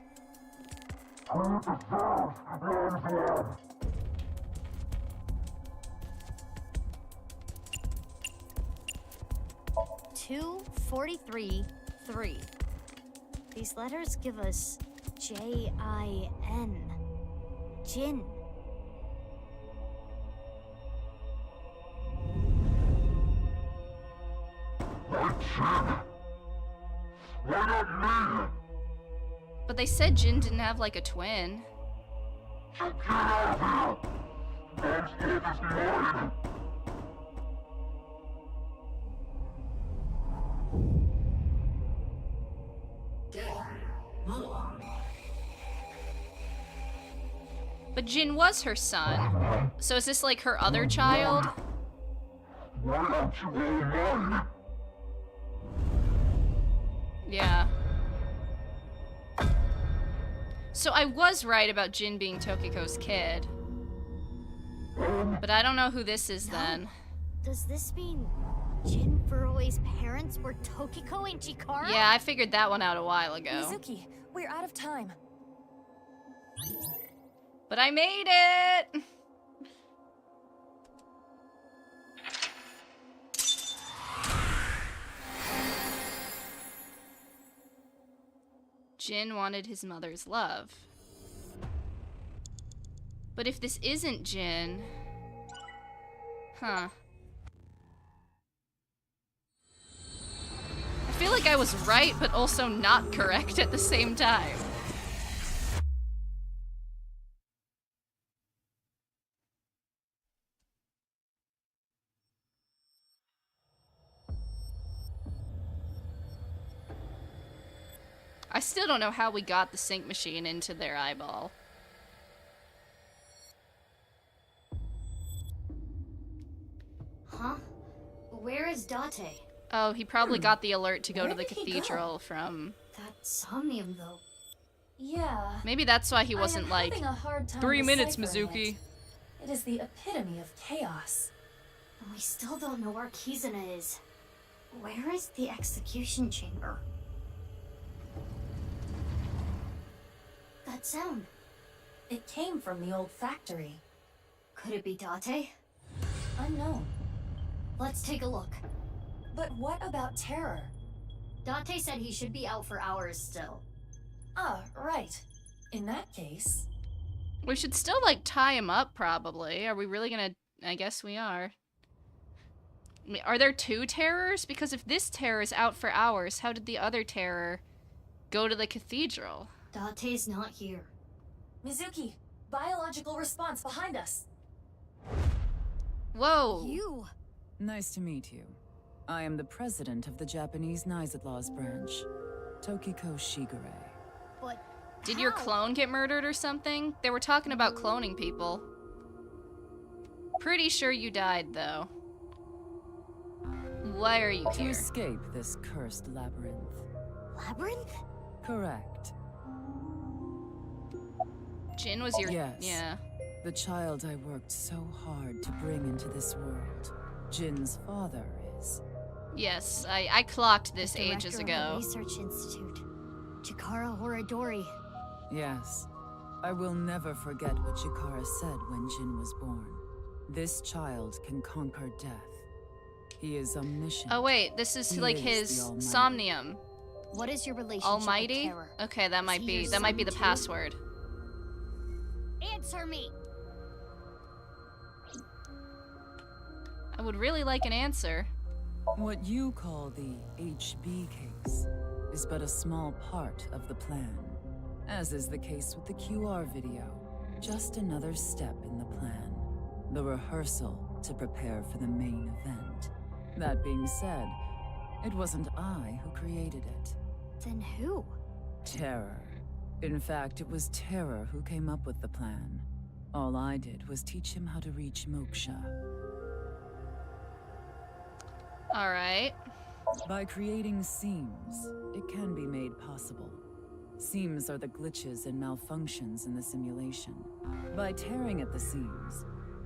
Two 43 3. These letters give us J-I-N. Jin. But they said Jin didn't have like a twin. But Jin was her son. So is this like her other child? Yeah. So I was right about Jin being Tokiko's kid. But I don't know who this is then. Does this mean Jin Furue's parents were Tokiko and Chikara? Yeah, I figured that one out a while ago. Mizuki, we're out of time. But I made it! Jin wanted his mother's love. But if this isn't Jin... Huh. I feel like I was right, but also not correct at the same time. I still don't know how we got the sync machine into their eyeball. Huh? Where is Date? Oh, he probably got the alert to go Where to the did he cathedral go? from... That Somnium, though. Yeah. Maybe that's why he wasn't I am like... having a hard time 3 minutes, deciphering Mizuki. It is the epitome of chaos. We still don't know where Kizuna is. Where is the execution chamber? That sound. It came from the old factory. Could it be Date? Unknown. Let's take a look. But what about Terror? Date said he should be out for hours still. Ah, right. In that case... We should still, like, tie him up, probably. Are we really gonna... I guess we are. I mean, are there 2 terrors? Because if this terror is out for hours, how did the other terror go to the cathedral? Date's not here. Mizuki, biological response behind us. Whoa! You! Nice to meet you. I am the president of the Japanese Laws branch, Tokiko Shigure. But Did your how? clone get murdered or something? They were talking about cloning people. Pretty sure you died, though. Why are you To here? escape this cursed labyrinth. Labyrinth? Correct. Jin was your... Yes. Yeah. The child I worked so hard to bring into this world. Jin's father is. Yes, I clocked this The ages director of ago. the Research Institute. Chikara Horadori. Yes. I will never forget what Chikara said when Jin was born. This child can conquer death. He is omniscient. Oh wait, this is He like is his the Almighty. Somnium. What is your relationship Almighty? with Terror? Okay, that might he be your that might be son the too? password. Answer me! I would really like an answer. What you call the HB case is but a small part of the plan. As is the case with the QR video. Just another step in the plan. The rehearsal to prepare for the main event. That being said, it wasn't I who created it. Then who? Terror. In fact, it was Terror who came up with the plan. All I did was teach him how to reach Moksha. Alright. By creating seams, it can be made possible. Seams are the glitches and malfunctions in the simulation. By tearing at the seams,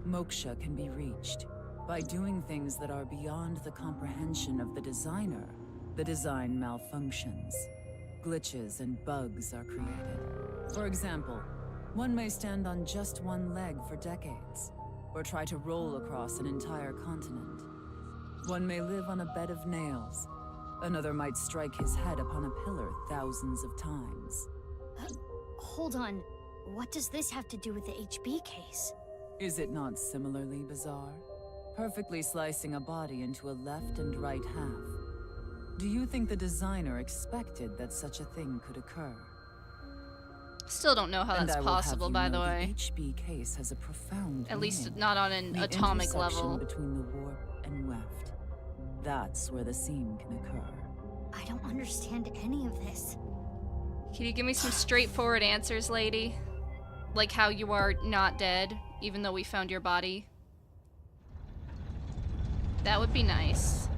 Moksha can be reached. By doing things that are beyond the comprehension of the designer, the design malfunctions. Glitches and bugs are created. For example, one may stand on just one leg for decades, or try to roll across an entire continent. One may live on a bed of nails. Another might strike his head upon a pillar thousands of times. Hold on. What does this have to do with the HB case? Is it not similarly bizarre? Perfectly slicing a body into a left and right half. Do you think the designer expected that such a thing could occur? Still don't know how And that's I will have possible, you by the know way. HB case has a profound At least meaning. not on an The atomic intersection level. between the warp and weft. That's where the seam can occur. I don't understand any of this. Can you give me some straightforward answers, lady? Like how you are not dead, even though we found your body? That would be nice.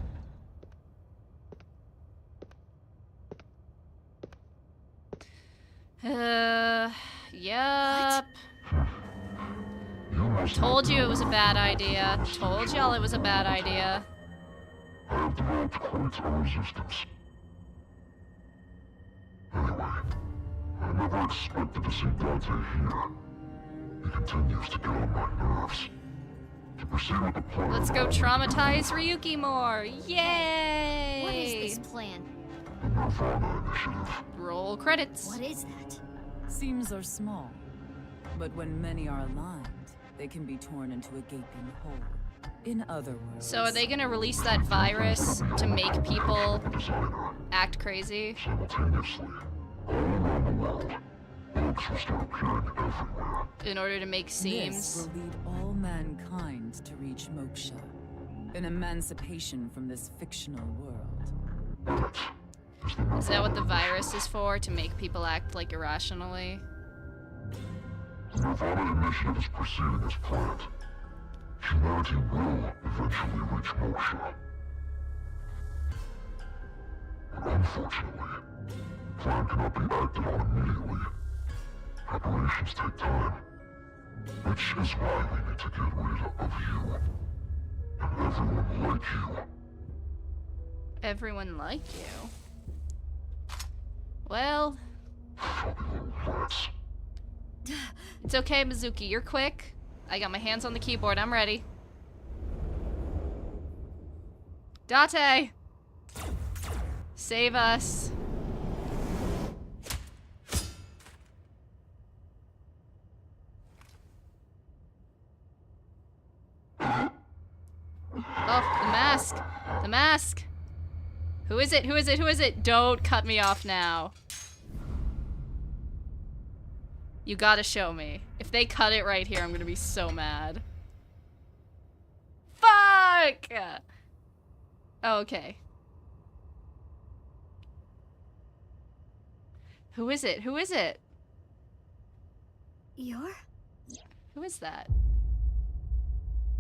Yup. Told you it was a bad idea. Told y'all it was a bad idea. I have developed quite a resistance. Anyway, I never expected to see Dante here. He continues to get on my nerves. To proceed with the plan... Let's go traumatize Ryuki more. What Yay! is this plan? The nirvanA initiative. Roll credits. What is that? Seams are small. But when many are aligned, they can be torn into a gaping hole. In other words... So are they gonna release that virus to make people act crazy? Simultaneously, all around the world, bugs will start appearing everywhere. In order to make This seams? will lead all mankind to reach moksha, an emancipation from this fictional world. Is that what the virus is for? To make people act like irrationally? The nirvanA initiative is proceeding as planned. Humanity will eventually reach moksha. But unfortunately, the plan cannot be acted on immediately. Preparations take time. Which is why we need to get rid of you. And everyone like you. Everyone like you? Well... Filthy little rats. It's okay, Mizuki, you're quick. I got my hands on the keyboard, I'm ready. Date! Save us. Oh, the mask! The mask! Who is it? Who is it? Who is it? Don't cut me off now. You gotta show me. If they cut it right here, I'm gonna be so mad. Fuck! Oh, okay. Who is it? Who is it? You're Who is that?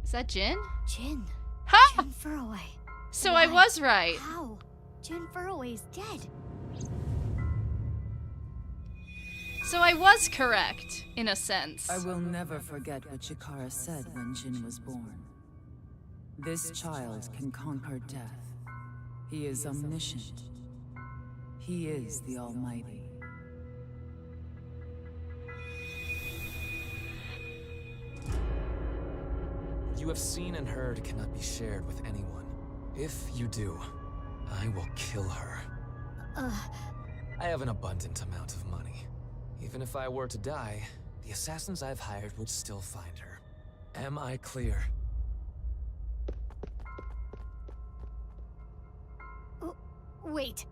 Is that Jin? Jin. Ha! Jin Furroway. So I Why? was right. How? Jin Furroway's dead. So I was correct, in a sense. I will never forget what Chikara said when Jin was born. This child can conquer death. He is omniscient. He is the Almighty. What you have seen and heard cannot be shared with anyone. If you do, I will kill her. I have an abundant amount of money. Even if I were to die, the assassins I've hired would still find her. Am I clear? Wait.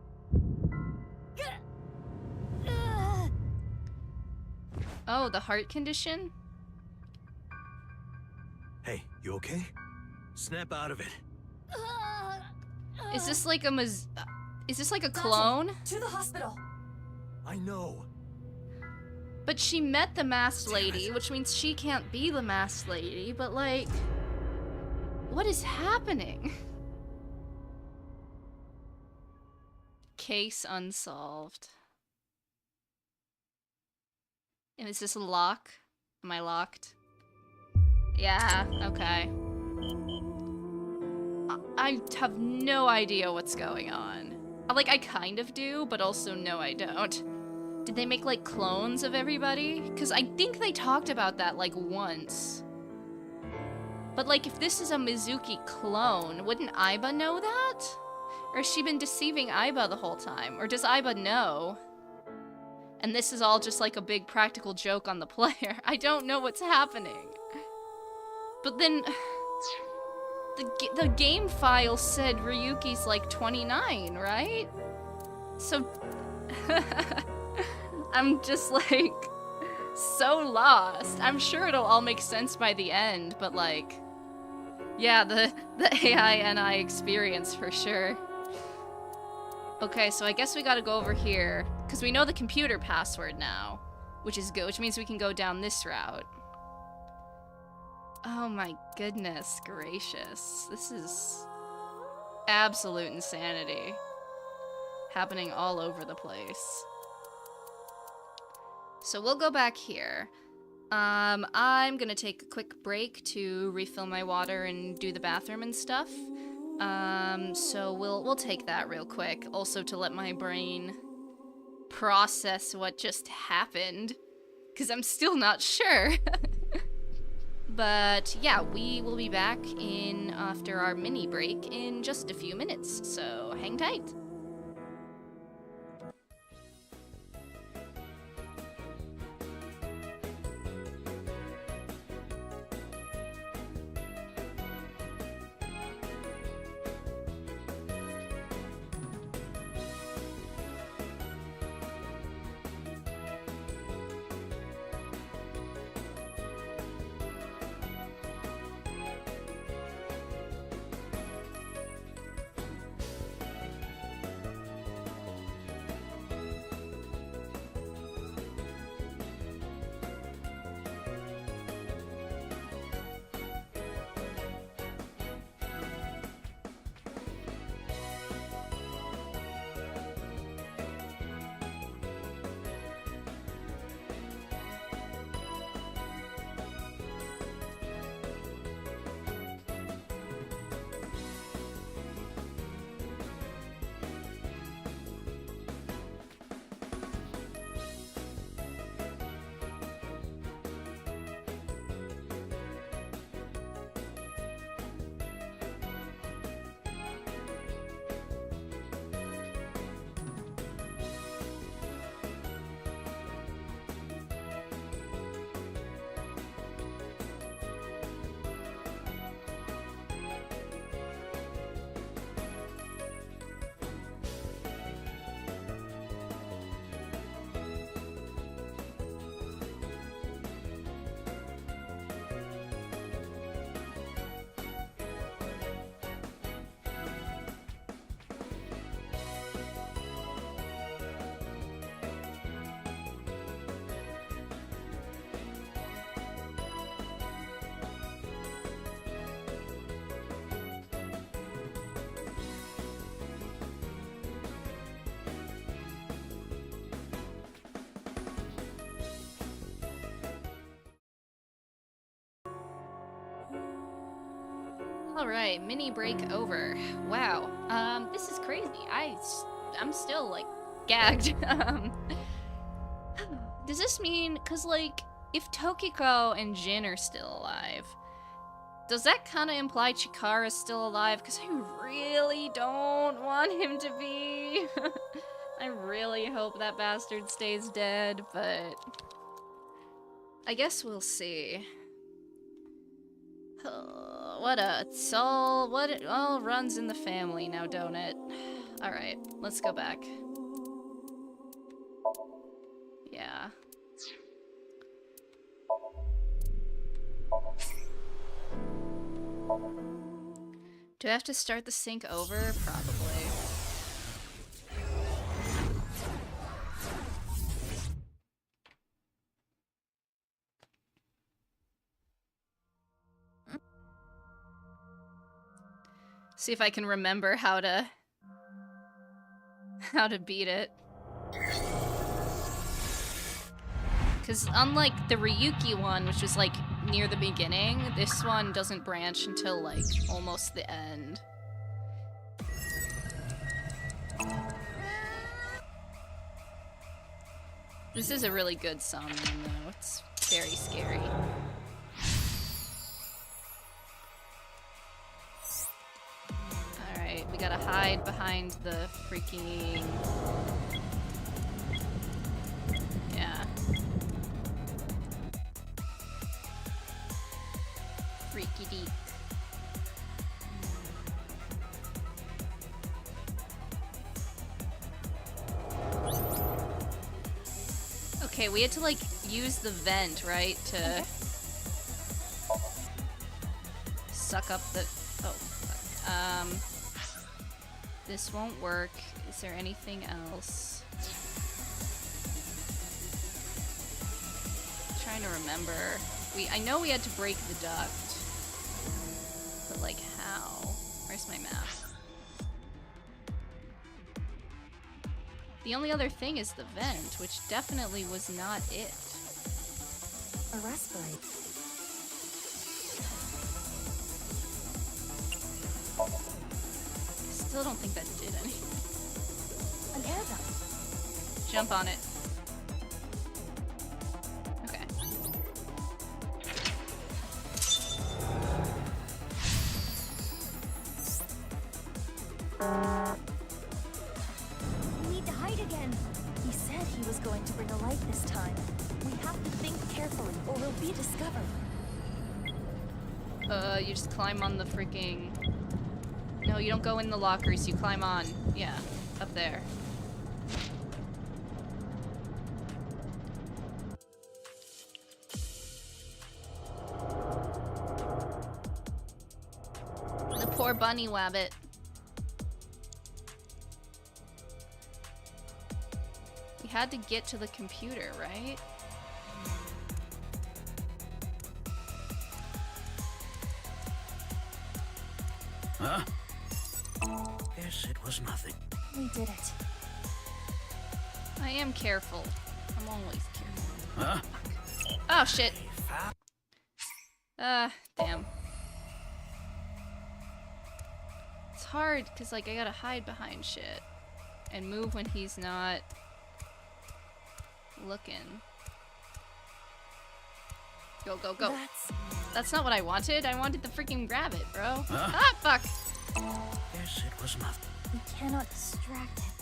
Oh, the heart condition? Hey, you okay? Snap out of it. Is this like a is this like a clone? To the hospital. I know. But she met the masked lady, which means she can't be the masked lady, but like... What is happening? Case unsolved. And is this a lock? Am I locked? Yeah, okay. I have no idea what's going on. Like, I kind of do, but also no, I don't. Did they make, like, clones of everybody? Because I think they talked about that, like, once. But, like, if this is a Mizuki clone, wouldn't Aiba know that? Or has she been deceiving Aiba the whole time? Or does Aiba know? And this is all just, like, a big practical joke on the player. I don't know what's happening. But then... The game file said Ryuki's, like, 29, right? So... I'm just like so lost. I'm sure it'll all make sense by the end, but like, yeah, the AI-NI experience for sure. Okay, so I guess we gotta go over here because we know the computer password now, which is good, which means we can go down this route. Oh my goodness gracious. This is absolute insanity happening all over the place. So we'll go back here. I'm gonna take a quick break to refill my water and do the bathroom and stuff. So we'll take that real quick. Also to let my brain process what just happened, because I'm still not sure. But yeah, we will be back in after our mini break in just a few minutes, so hang tight. Alright, mini break over. Wow. This is crazy. I'm still, like, gagged. Does this mean... Because, like, if Tokiko and Jin are still alive, does that kind of imply Chikara's still alive? Because I really don't want him to be. I really hope that bastard stays dead, but... I guess we'll see. It all runs in the family now, don't it? Alright, let's go back. Yeah. Do I have to start the sync over? Probably. See if I can remember how to beat it. Because unlike the Ryuki one, which was like near the beginning, this one doesn't branch until like almost the end. This is a really good Somnium though. It's very scary. Alright, we gotta hide behind the freaking... Yeah. Freaky deep. Okay, we had to like use the vent, right? To suck up the... Oh, fuck. This won't work. Is there anything else? I'm trying to remember. I know we had to break the duct. But like how? Where's my map? The only other thing is the vent, which definitely was not it. A respirator. Still don't think that did anything. An air duct. Jump on it. Okay. We need to hide again. He said he was going to bring a light this time. We have to think carefully or we'll be discovered. You just climb on the freaking... No, you don't go in the lockers, you climb on. Yeah, up there. The poor bunny wabbit. We had to get to the computer, right? Huh? Guess it was nothing. We did it. I am careful. I'm always careful. Huh? Oh, shit. Damn. It's hard, because, like, I gotta hide behind shit. And move when he's not looking. Go, go, go. That's not what I wanted. I wanted to freaking grab it, bro. Huh? Ah, fuck. Guess it was nothing. We cannot distract him.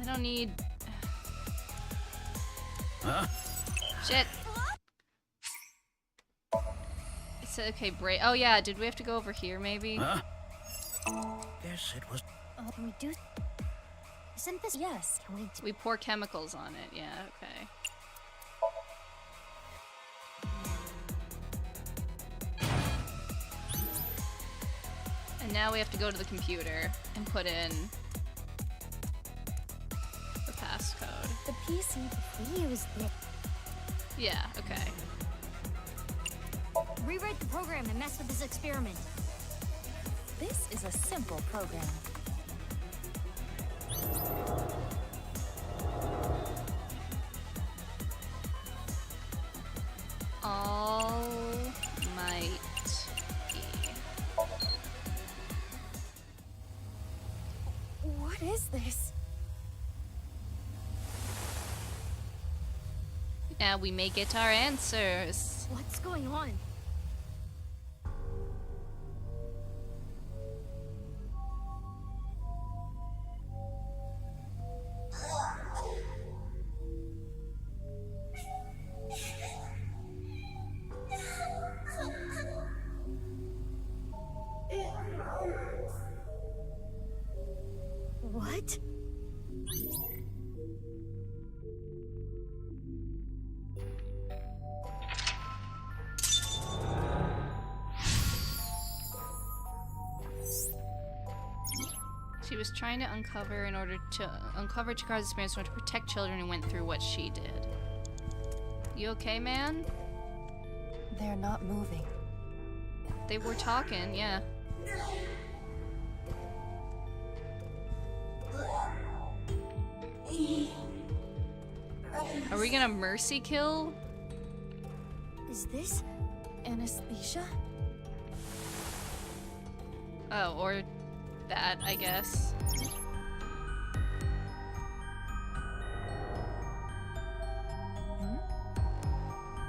I don't need... Huh? Shit. It's okay, break. Oh, yeah. Did we have to go over here, maybe? Huh? Guess it was... Can we do... Isn't this... Yes. Can we... We pour chemicals on it. Yeah, okay. And now we have to go to the computer and put in the passcode. The PC. We use it. Yeah, okay. Rewrite the program and mess with this experiment. This is a simple program. All might be. What is this? Now we may get our answers. What's going on? What? She was trying to uncover Chikara's experience in order to protect children and went through what she did. You okay, man? They're not moving. They were talking, yeah. Are we gonna mercy kill? Is this Anesthesia? Oh, or that, I guess.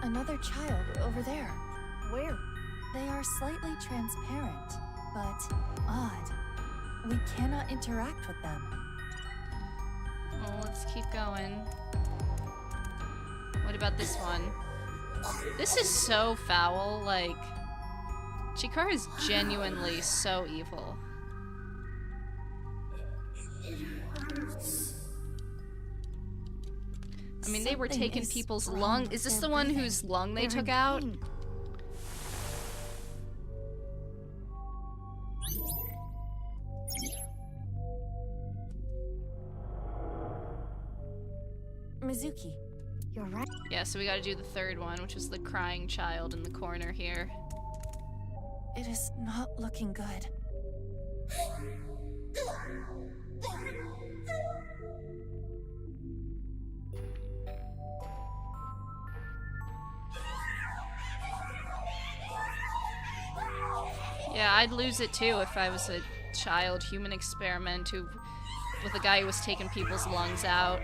Another child over there. where? They are slightly transparent, but odd. We cannot interact with them. Well, let's keep going. What about this one? This is so foul, like... Chikara is genuinely so evil. I mean, they were taking people's lung. Is this the one whose lung they took out? Mizuki. You're right. Yeah, so we gotta do the third one, which was the crying child in the corner here. It is not looking good. Yeah, I'd lose it too if I was a child human experiment with a guy who was taking people's lungs out.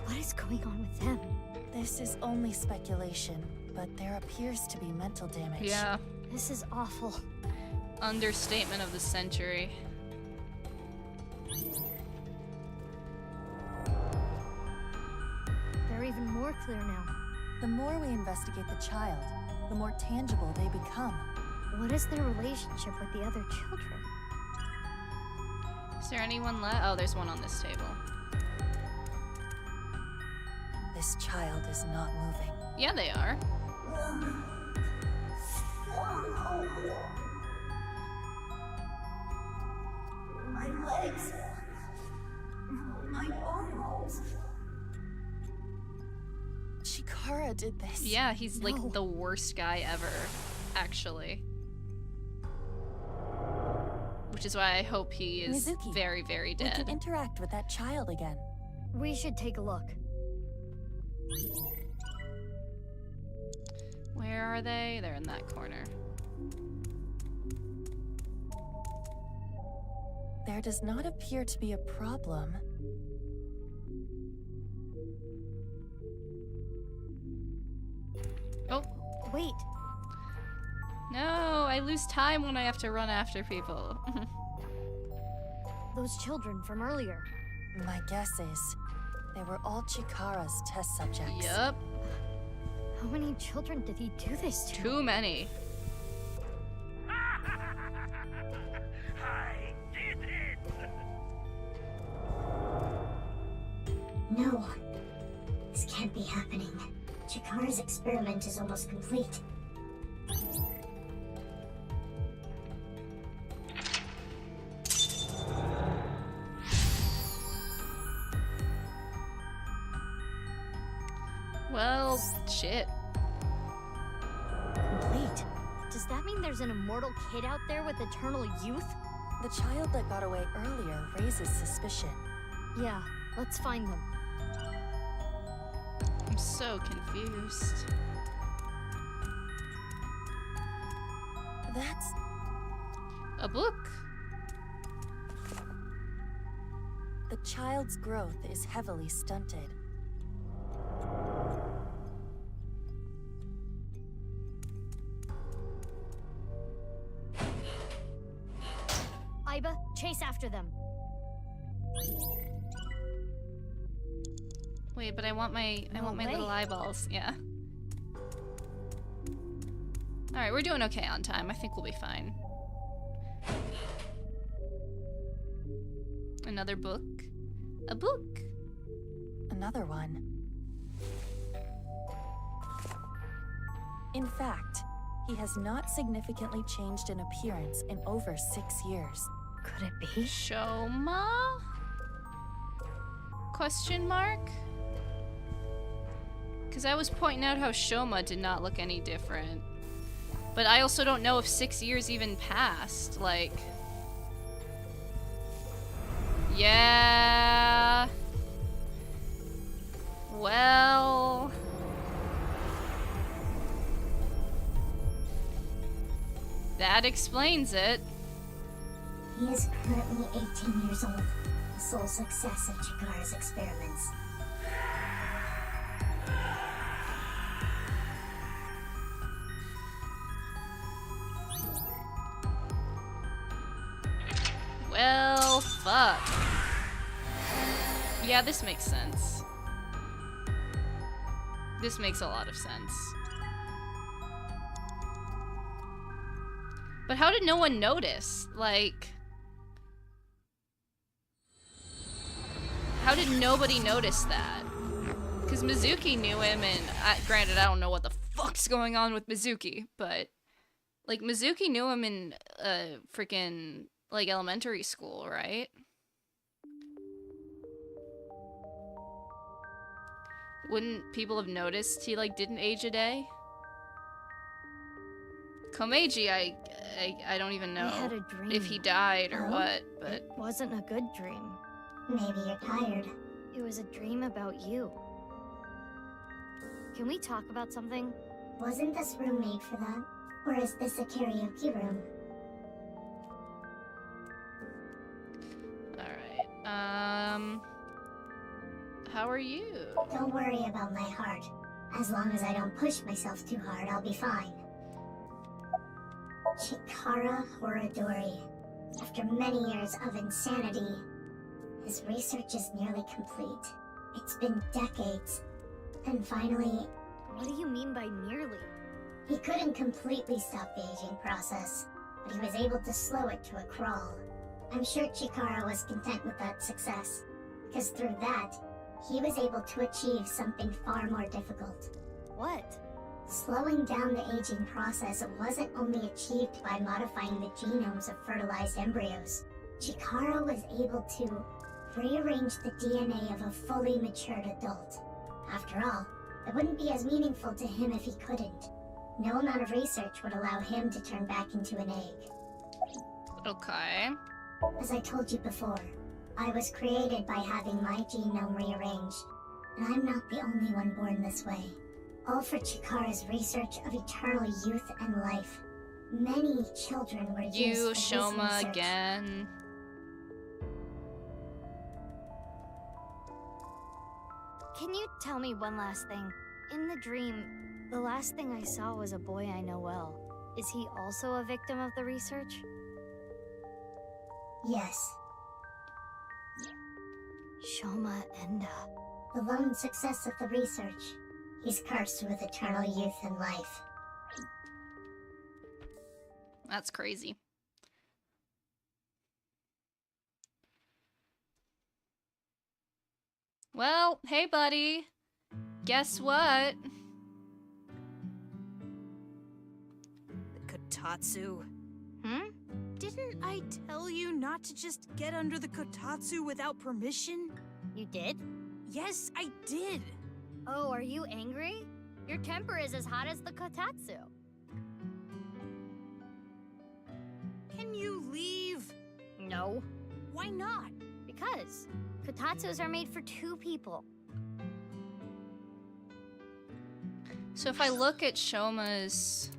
What is going on with them? This is only speculation, but there appears to be mental damage. Yeah. This is awful. Understatement of the century. They're even more clear now. The more we investigate the child, the more tangible they become. What is their relationship with the other children? Is there anyone left? Oh, there's one on this table. This child is not moving. Yeah, they are. My legs. My bones. Chikara did this. Yeah, he's like the worst guy ever, actually. Which is why I hope he is Mizuki, very, very We dead. can interact with that child again. We should take a look. Where are they? They're in that corner. There does not appear to be a problem. Oh. Wait. No, I lose time when I have to run after people. Those children from earlier. My guess is they were all Chikara's test subjects. Yup. How many children did he do this to? Too many. I did it! No. This can't be happening. Chikara's experiment is almost complete. Well, shit. Complete. Does that mean there's an immortal kid out there with eternal youth? The child that got away earlier raises suspicion. Yeah, let's find them. I'm so confused. That's a book. The child's growth is heavily stunted. Iba, chase after them. Wait, but I want my little eyeballs. Yeah. All right, we're doing okay on time. I think we'll be fine. Another book. A book. Another one. In fact, he has not significantly changed in appearance in over 6 years. Could it be? Shoma? Question mark? Because I was pointing out how Shoma did not look any different. But I also don't know if 6 years even passed. Like... Yeah... Well... That explains it. He is currently 18 years old, the sole success of Chikara's experiments. Well, fuck. Yeah, this makes sense. This makes a lot of sense. But how did no one notice? Like... How did nobody notice that? Because Mizuki knew him, and granted, I don't know what the fuck's going on with Mizuki, but... Like, Mizuki knew him in freaking, like, elementary school, right? Wouldn't people have noticed he, like, didn't age a day? Komeiji, I don't even know had a dream. if he died or what, but... It wasn't a good dream. Maybe you're tired. It was a dream about you. Can we talk about something? Wasn't this room made for that? Or is this a karaoke room? Alright, how are you? Don't worry about my heart. As long as I don't push myself too hard, I'll be fine. Chikara Horadori. After many years of insanity, his research is nearly complete. It's been decades. And finally... What do you mean by nearly? He couldn't completely stop the aging process, but he was able to slow it to a crawl. I'm sure Chikara was content with that success, because through that, he was able to achieve something far more difficult. What? Slowing down the aging process wasn't only achieved by modifying the genomes of fertilized embryos. Chikara was able to rearrange the DNA of a fully matured adult. After all, it wouldn't be as meaningful to him if he couldn't. No amount of research would allow him to turn back into an egg. Okay. As I told you before, I was created by having my genome rearranged, and I'm not the only one born this way. All for Chikara's research of eternal youth and life. Many children were used You, for his Shoma, research. again. Can you tell me one last thing? In the dream, the last thing I saw was a boy I know well. Is he also a victim of the research? Yes. Shoma Enda. The lone success of the research. He's cursed with eternal youth and life. That's crazy. Well, hey buddy. Guess what? The Kotatsu. Hmm? Didn't I tell you not to just get under the Kotatsu without permission? You did? Yes, I did. Oh, are you angry? Your temper is as hot as the Kotatsu. Can you leave? No. Why not? Because Kotatsus are made for two people. So if I look at Shoma's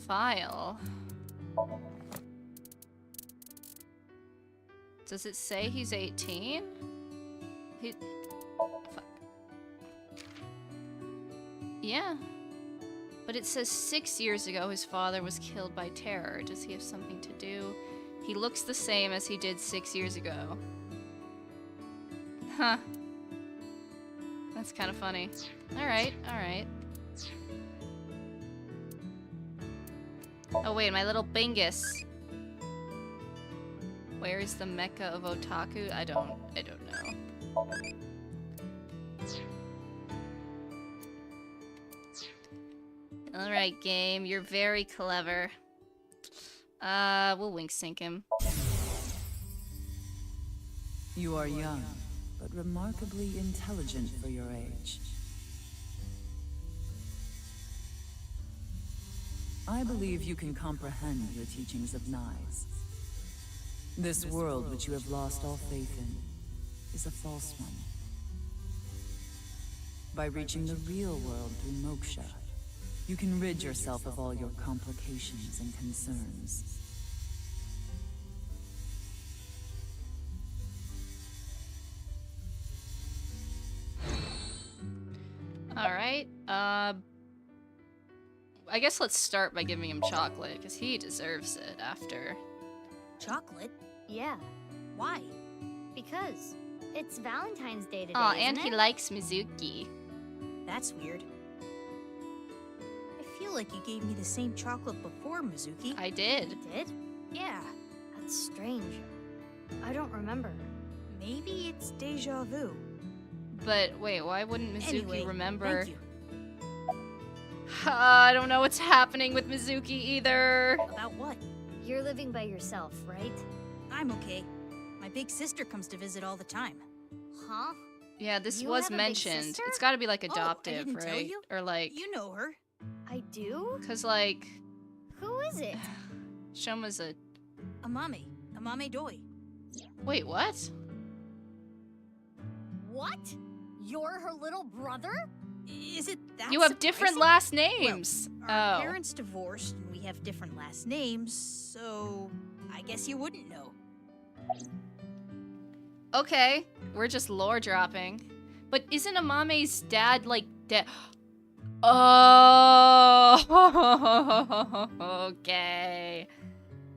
file, does it say he's 18? Fuck. Yeah. But it says 6 years ago his father was killed by terror. Does he have something to do? He looks the same as he did 6 years ago. Huh. That's kind of funny. Alright, alright. Oh wait, my little Bingus. Where is the Mecca of Otaku? I don't know. Alright, game. You're very clever. We'll wink sync him. You are young, but remarkably intelligent for your age. I believe you can comprehend the teachings of Knives. This world which you have lost all faith in is a false one. By reaching the real world through moksha, you can rid yourself of all your complications and concerns. Alright, I guess let's start by giving him chocolate, because he deserves it after. Chocolate? Yeah, Why? because it's Valentine's Day today. Aw, and isn't he it? likes Mizuki. That's weird. I feel like you gave me the same chocolate before, Mizuki. I did. You did? Yeah. That's strange. I don't remember. Maybe it's deja vu. But wait, why wouldn't Mizuki Anyway, remember? Thank you. I don't know what's happening with Mizuki either. About what? You're living by yourself, right? I'm okay. My big sister comes to visit all the time. Huh? Yeah, this You was have a big mentioned. sister? It's got to be like Oh, I adoptive, didn't tell right? you? Or like, You know her. I do? cause like Who is it? Shoma's a. Amame Doi. Wait, what? What? You're her little brother? Is it that You have different surprising? last names. Our Oh. parents divorced and we have different last names, so I guess you wouldn't know. Okay, we're just lore dropping. But isn't Amame's dad like dead? Oh, okay.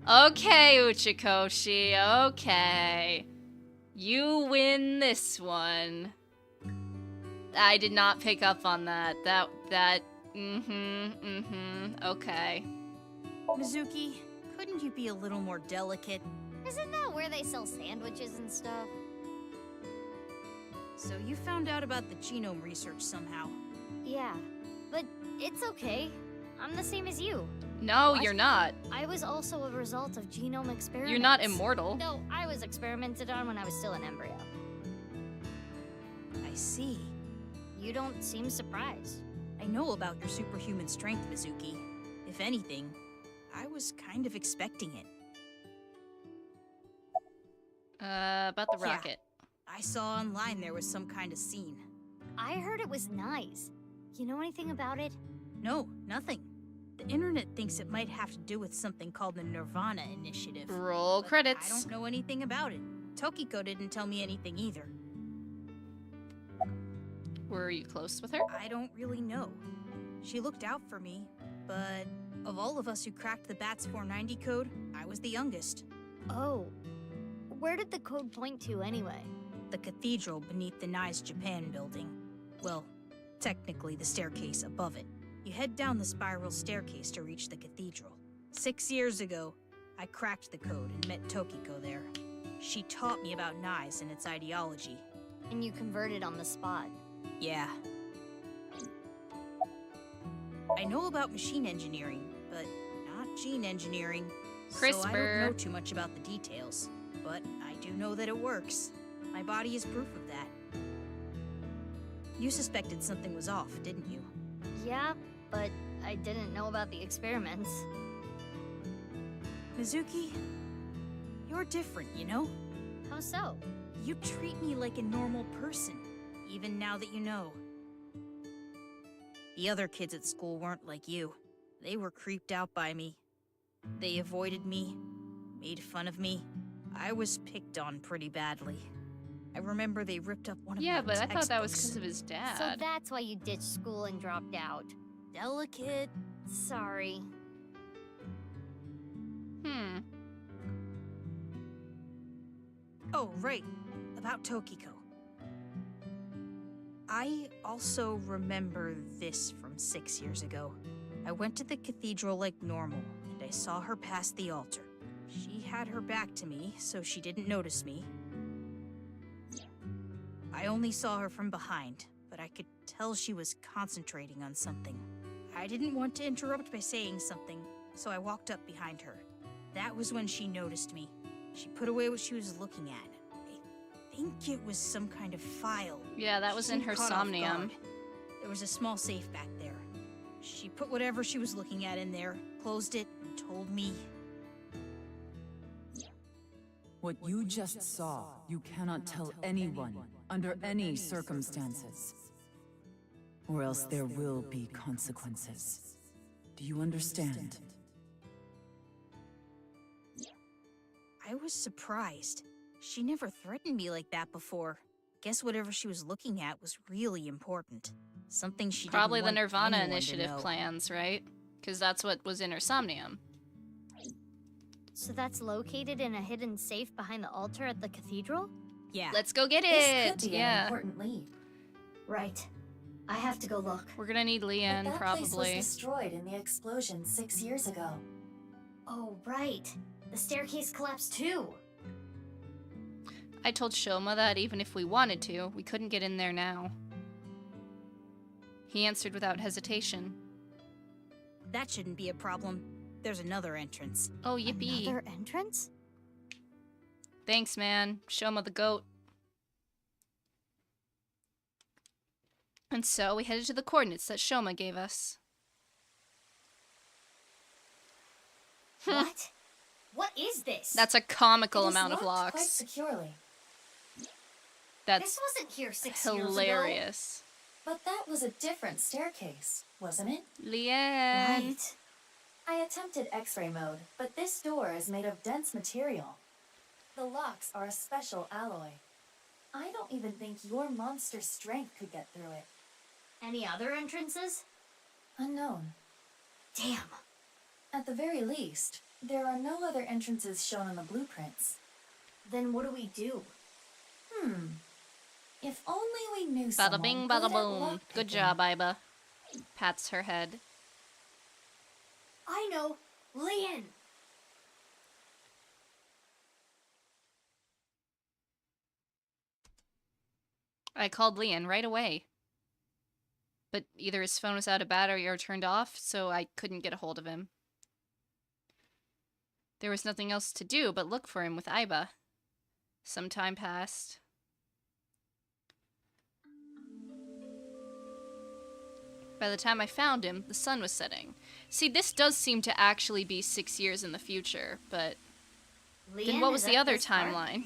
Okay, Uchikoshi, okay. You win this one. I did not pick up on that. Okay. Mizuki, couldn't you be a little more delicate? Isn't that where they sell sandwiches and stuff? So you found out about the genome research somehow. Yeah, but it's okay. I'm the same as you. No, What? you're not. I was also a result of genome experiments. You're not immortal. No, I was experimented on when I was still an embryo. I see. You don't seem surprised. I know about your superhuman strength, Mizuki. If anything, I was kind of expecting it. About the Yeah. rocket. I saw online there was some kind of scene. I heard it was nice. You know anything about it? No, nothing. The internet thinks it might have to do with something called the nirvanA initiative. Roll but credits. I don't know anything about it. Tokiko didn't tell me anything either. Were you close with her? I don't really know. She looked out for me, but of all of us who cracked the BATS 490 code, I was the youngest. Oh. Where did the code point to anyway? The cathedral beneath the Nice Japan building. Well, technically the staircase above it. You head down the spiral staircase to reach the cathedral. 6 years ago, I cracked the code and met Tokiko there. She taught me about Nice and its ideology. And you converted on the spot. Yeah. I know about machine engineering, but not gene engineering. So I don't CRISPR. know too much about the details, but I do know that it works. My body is proof of that. You suspected something was off, didn't you? Yeah, but I didn't know about the experiments. Mizuki, you're different, you know? How so? You treat me like a normal person, even now that you know. The other kids at school weren't like you. They were creeped out by me. They avoided me, made fun of me. I was picked on pretty badly. I remember they ripped up one of my Yeah, but I thought that was textbooks. because of his dad. So that's why you ditched school and dropped out. Delicate. Sorry. Oh, right. About Tokiko. I also remember this from 6 years ago. I went to the cathedral like normal, and I saw her past the altar. She had her back to me, so she didn't notice me. I only saw her from behind, but I could tell she was concentrating on something. I didn't want to interrupt by saying something, so I walked up behind her. That was when she noticed me. She put away what she was looking at. I think it was some kind of file. Yeah, that was in her Somnium. There was a small safe back there. She put whatever she was looking at in there, closed it, and told me. What you just saw, you cannot tell anyone, under any circumstances. Or else there will be consequences. Do you understand? I was surprised. She never threatened me like that before. Guess whatever she was looking at was really important. Something she Probably the didn't want nirvanA anyone to initiative know. plans, right? Because that's what was in her Somnium. So that's located in a hidden safe behind the altar at the cathedral? Yeah. Let's go get This it! could be an Yeah. important lead. Right. I have to go look. We're gonna need Leanne, But that place was probably. destroyed in the explosion 6 years ago. Oh, right. The staircase collapsed too. I told Shoma that even if we wanted to, we couldn't get in there now. He answered without hesitation. That shouldn't be a problem. There's another entrance. Oh, yippee. Another entrance? Thanks, man. Shoma the goat. And so we headed to the coordinates that Shoma gave us. What? What is this? That's a comical It is amount of locked quite locks. securely. This That's wasn't here 6 years ago. hilarious. But that was a different staircase, wasn't it? Leanne. Right. I attempted X-ray mode, but this door is made of dense material. The locks are a special alloy. I don't even think your monster strength could get through it. Any other entrances? Unknown. Damn. At the very least, there are no other entrances shown on the blueprints. Then what do we do? If only we knew Bada someone bing, good bada at boom. lockpicking. Good job, Iba. Pats her head. I know. Leanne. I called Leanne right away. But either his phone was out of battery or turned off, so I couldn't get a hold of him. There was nothing else to do but look for him with Iba. Some time passed. By the time I found him, the sun was setting. See, this does seem to actually be 6 years in the future, but then Leanne what was is the at other this part? timeline?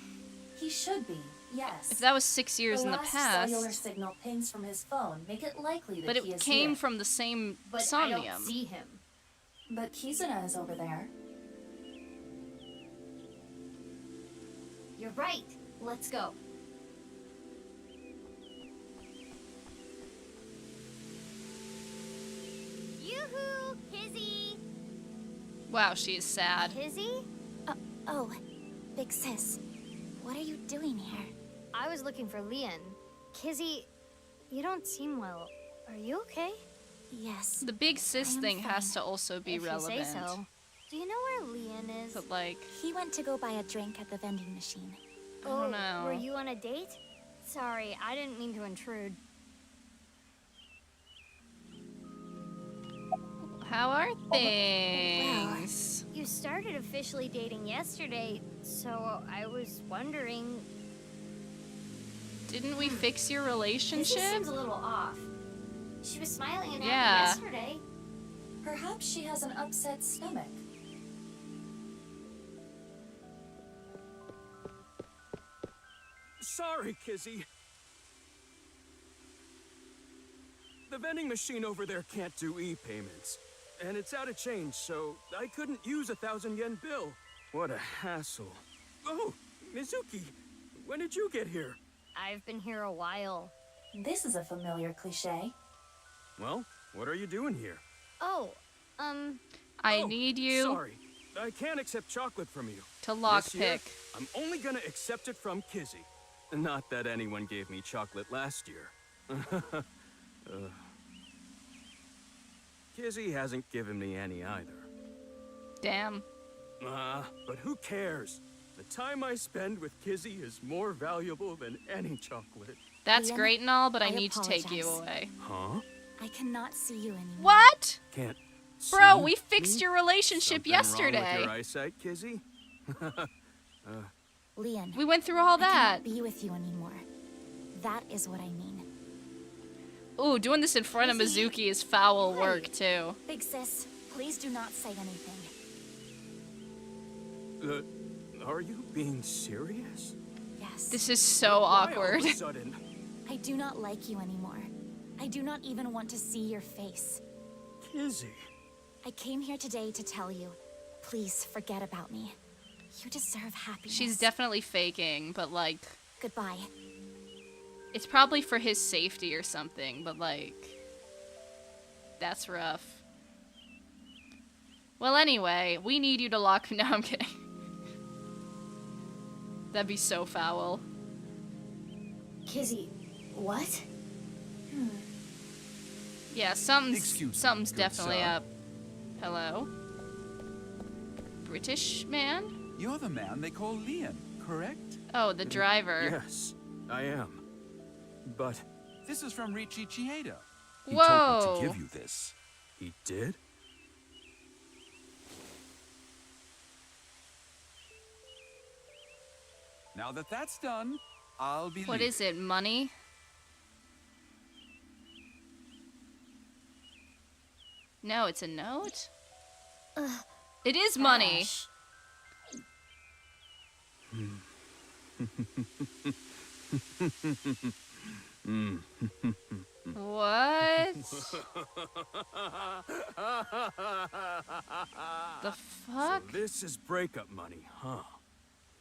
He should be, yes. If that was 6 years in the last past, cellular signal pings from his phone make it likely that but he it is came here. from the same But I Somnium. don't see him. But Kizuna is over there. You're right. Let's go. Yoo-hoo! Kizzy! Wow, she is sad. Kizzy? Oh, big sis. What are you doing here? I was looking for Leanne. Kizzy, you don't seem well. Are you okay? Yes. The big sis I am thing has fine. to also be If relevant. you say so. Do you know where Leanne is? But like, He went to go buy a drink at the vending machine. I don't know. Were you on a date? Sorry, I didn't mean to intrude. How are things? You started officially dating yesterday, so I was wondering... Didn't we fix your This relationship? seems a little off. She was smiling and happy Yeah. yesterday. Perhaps she has an upset stomach. Sorry, Kizzy. the vending machine over there can't do e-payments. And it's out of change, so I couldn't use a 1,000-yen bill. What a hassle. Oh, Mizuki, when did you get here? I've been here a while. This is a familiar cliche. Well, what are you doing here? Oh, I need you Sorry, I can't accept chocolate from you. to This year, lockpick. I'm only gonna accept it from Kizzy. Not that anyone gave me chocolate last year. Kizzy hasn't given me any either. Damn. But who cares? The time I spend with Kizzy is more valuable than any chocolate. That's Liam, great and all, but I I need to take you apologize. away. Huh? I cannot see you anymore. What? Can't Bro, see we fixed me? your relationship Something wrong yesterday. with your eyesight, Kizzy? Leon, We went through all I that. cannot be with you anymore. That is what I mean. Ooh, doing this in front of Mizuki is foul work, too. Big sis, please do not say anything. Are you being serious? Yes. This is so Why awkward. all of a sudden? I do not like you anymore. I do not even want to see your face. Kizzy. I came here today to tell you, please forget about me. You deserve happiness. She's definitely faking, but like, Goodbye. it's probably for his safety or something, but like, that's rough. Well, anyway, we need you to lock. No, I'm kidding. That'd be so foul. Kizzy, what? Yeah, something's Excuse me, something's good definitely sir. up. Hello? British man? You're the man they call Leon, correct? Oh, the driver. Yes, I am. But This is from Riichi Chiedo. He Whoa. told me to give you this. he did? Now that that's done, I'll be What leaving. is it, money? No, it's a note? It is money. What? The fuck? So this is breakup money, huh?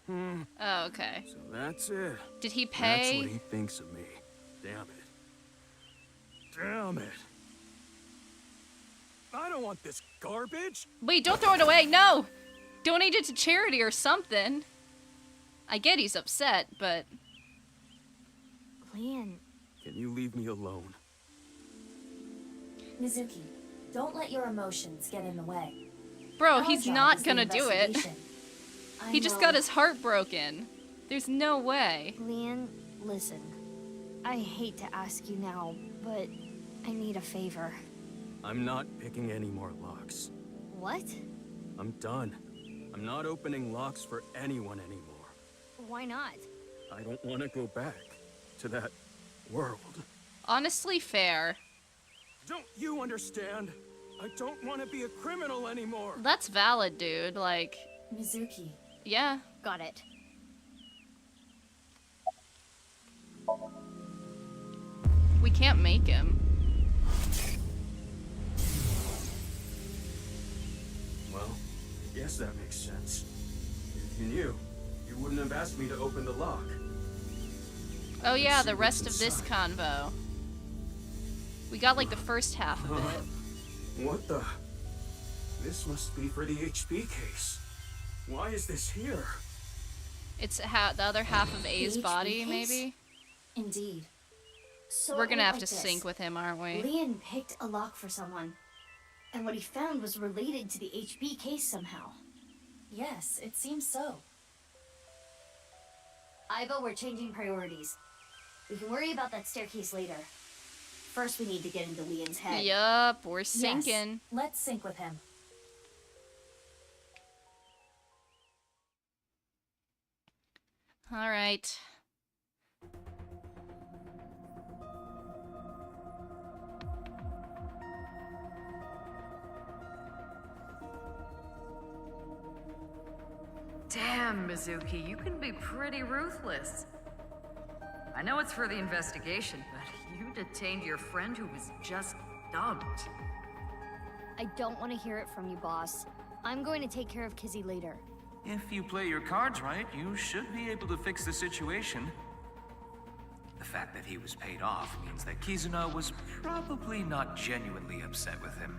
Oh, okay. So that's it. Did he That's pay? what he thinks of me. Damn it. Damn it. I don't want this garbage. Wait, don't throw it away. No! Donate it to charity or something. I get he's upset, but... Leon, Can you leave me alone? Mizuki, don't let your emotions get in the way. Bro, Our he's job not is the gonna do it. investigation. I He just know- got his heart broken. There's no way. Leon, listen. I hate to ask you now, but I need a favor. I'm not picking any more locks. What? I'm done. I'm not opening locks for anyone anymore. Why not? I don't want to go back to that world. Honestly, fair. Don't you understand? I don't want to be a criminal anymore. That's valid, dude. Like, Mizuki, yeah. Got it. We can't make him. Well, I guess that makes sense. If you knew, you wouldn't have asked me to open the lock. Oh yeah, see the what's rest of this inside. convo. We got like the first half of it. What the? This must be for the HP case. Why is this here? It's the other half of A's HP body, case? maybe? Indeed. So We're it gonna went have like to this. sync with him, aren't we? Leon picked a lock for someone, and what he found was related to the HB case somehow. yes, it seems so. Iva, we're changing priorities. We can worry about that staircase later. First, we need to get into Leon's head. Yup, we're Yes, sinking. let's sync with him. Alright. Damn, Mizuki, you can be pretty ruthless. I know it's for the investigation, but you detained your friend who was just dumped. I don't want to hear it from you, boss. I'm going to take care of Kizzy later. If you play your cards right, you should be able to fix the situation. The fact that he was paid off means that Kizuna was probably not genuinely upset with him.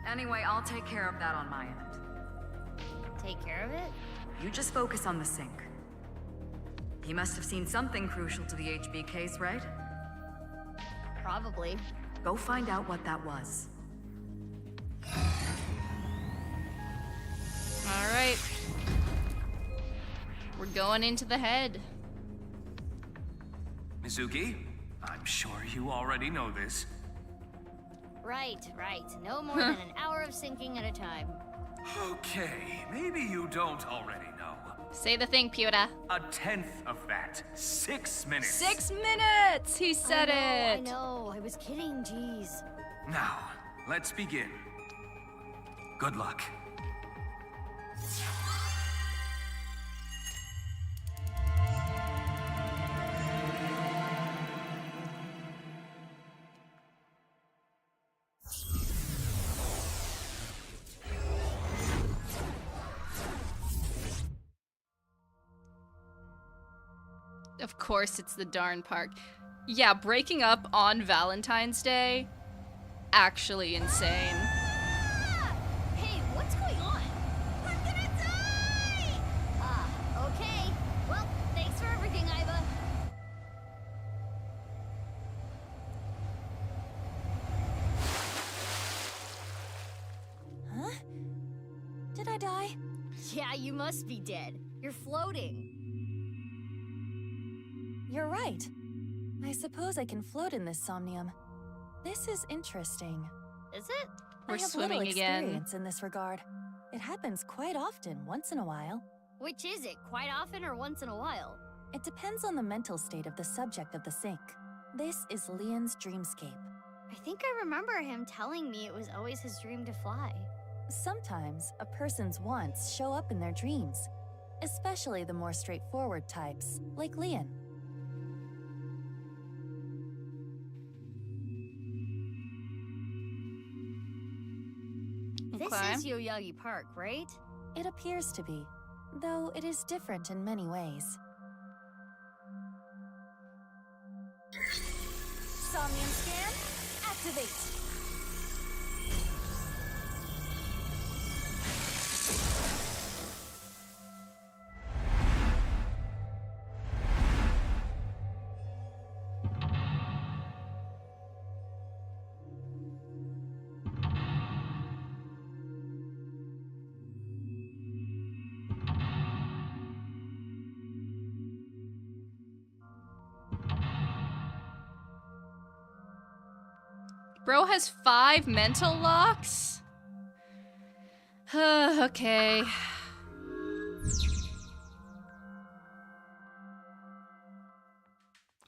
Anyway, I'll take care of that on my end. Take care of it? You just focus on the sink. He must have seen something crucial to the HB case, right? Probably. Go find out what that was. Alright. We're going into the head. Mizuki, I'm sure you already know this. Right. No more than an hour of sinking at a time. Okay, maybe you don't already know. Say the thing, Pewda. 1/10 of that. 6 minutes. 6 minutes! He said I know. I was kidding, jeez. Now, let's begin. Good luck. Of course it's the darn park. Yeah, breaking up on Valentine's Day, actually insane. Hey, what's going on? We're gonna die! Okay. Well, thanks for everything, Iva. Huh? Did I die? Yeah, you must be dead. You're floating. You're right. I suppose I can float in this somnium. This is interesting. Is it? We're I have swimming little again. experience in this regard. It happens quite often, once in a while. Which is it? Quite often or once in a while? It depends on the mental state of the subject of the sink. This is Leon's dreamscape. I think I remember him telling me it was always his dream to fly. Sometimes a person's wants show up in their dreams, especially the more straightforward types, like Leon. This Okay. is Yoyagi Park, right? It appears to be, though it is different in many ways. Somnium scan, activate! Bro has 5 mental locks? Okay.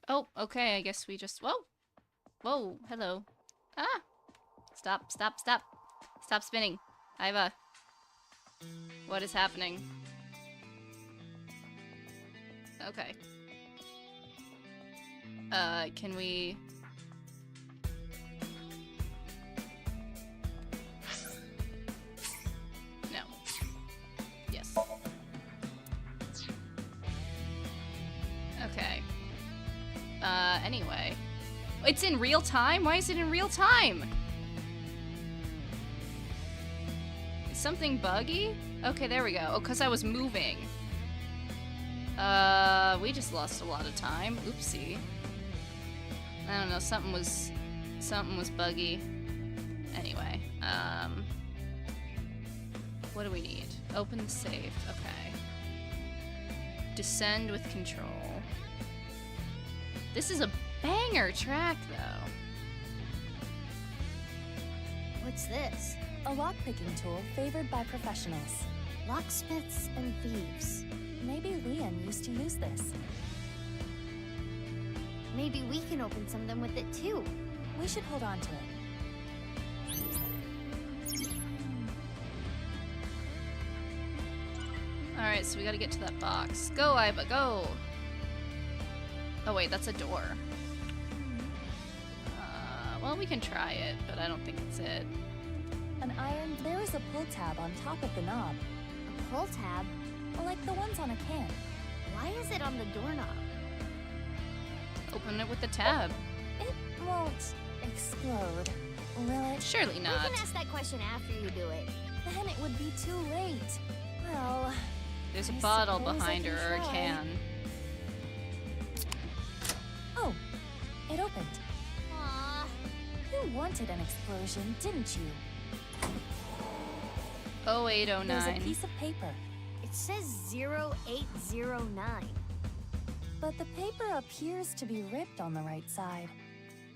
Oh, okay, I guess we just... Whoa! Whoa, hello. Ah! Stop, stop, stop. Stop spinning. Iva. What is happening? Okay. Can we... No. Yes. Okay. Anyway. It's in real time? Why is it in real time? Is something buggy? Okay, there we go. Oh, because I was moving. We just lost a lot of time. Oopsie. I don't know, something was buggy. Anyway, what do we need? Open the safe, okay. Descend with control. This is a banger track, though. What's this? A lockpicking tool favored by professionals. Locksmiths and thieves. Maybe Leon used to use this. Maybe we can open some of them with it too. We should hold on to it. Alright, so we gotta get to that box. Go, Iva, go! Oh wait, that's a door. Well, we can try it, but I don't think it's it. An iron. There is a pull tab on top of the knob. A pull tab? Like the ones on a can. Why is it on the doorknob? Open it with the tab. It won't explode, will it? Surely not. We can ask that question after you do it. Then it would be too late. Well, there's a I bottle suppose behind I her, can or a try. can. Oh, it opened. Aww. You wanted an explosion, didn't you? 0809. There's a piece of paper. It says 0809. But the paper appears to be ripped on the right side.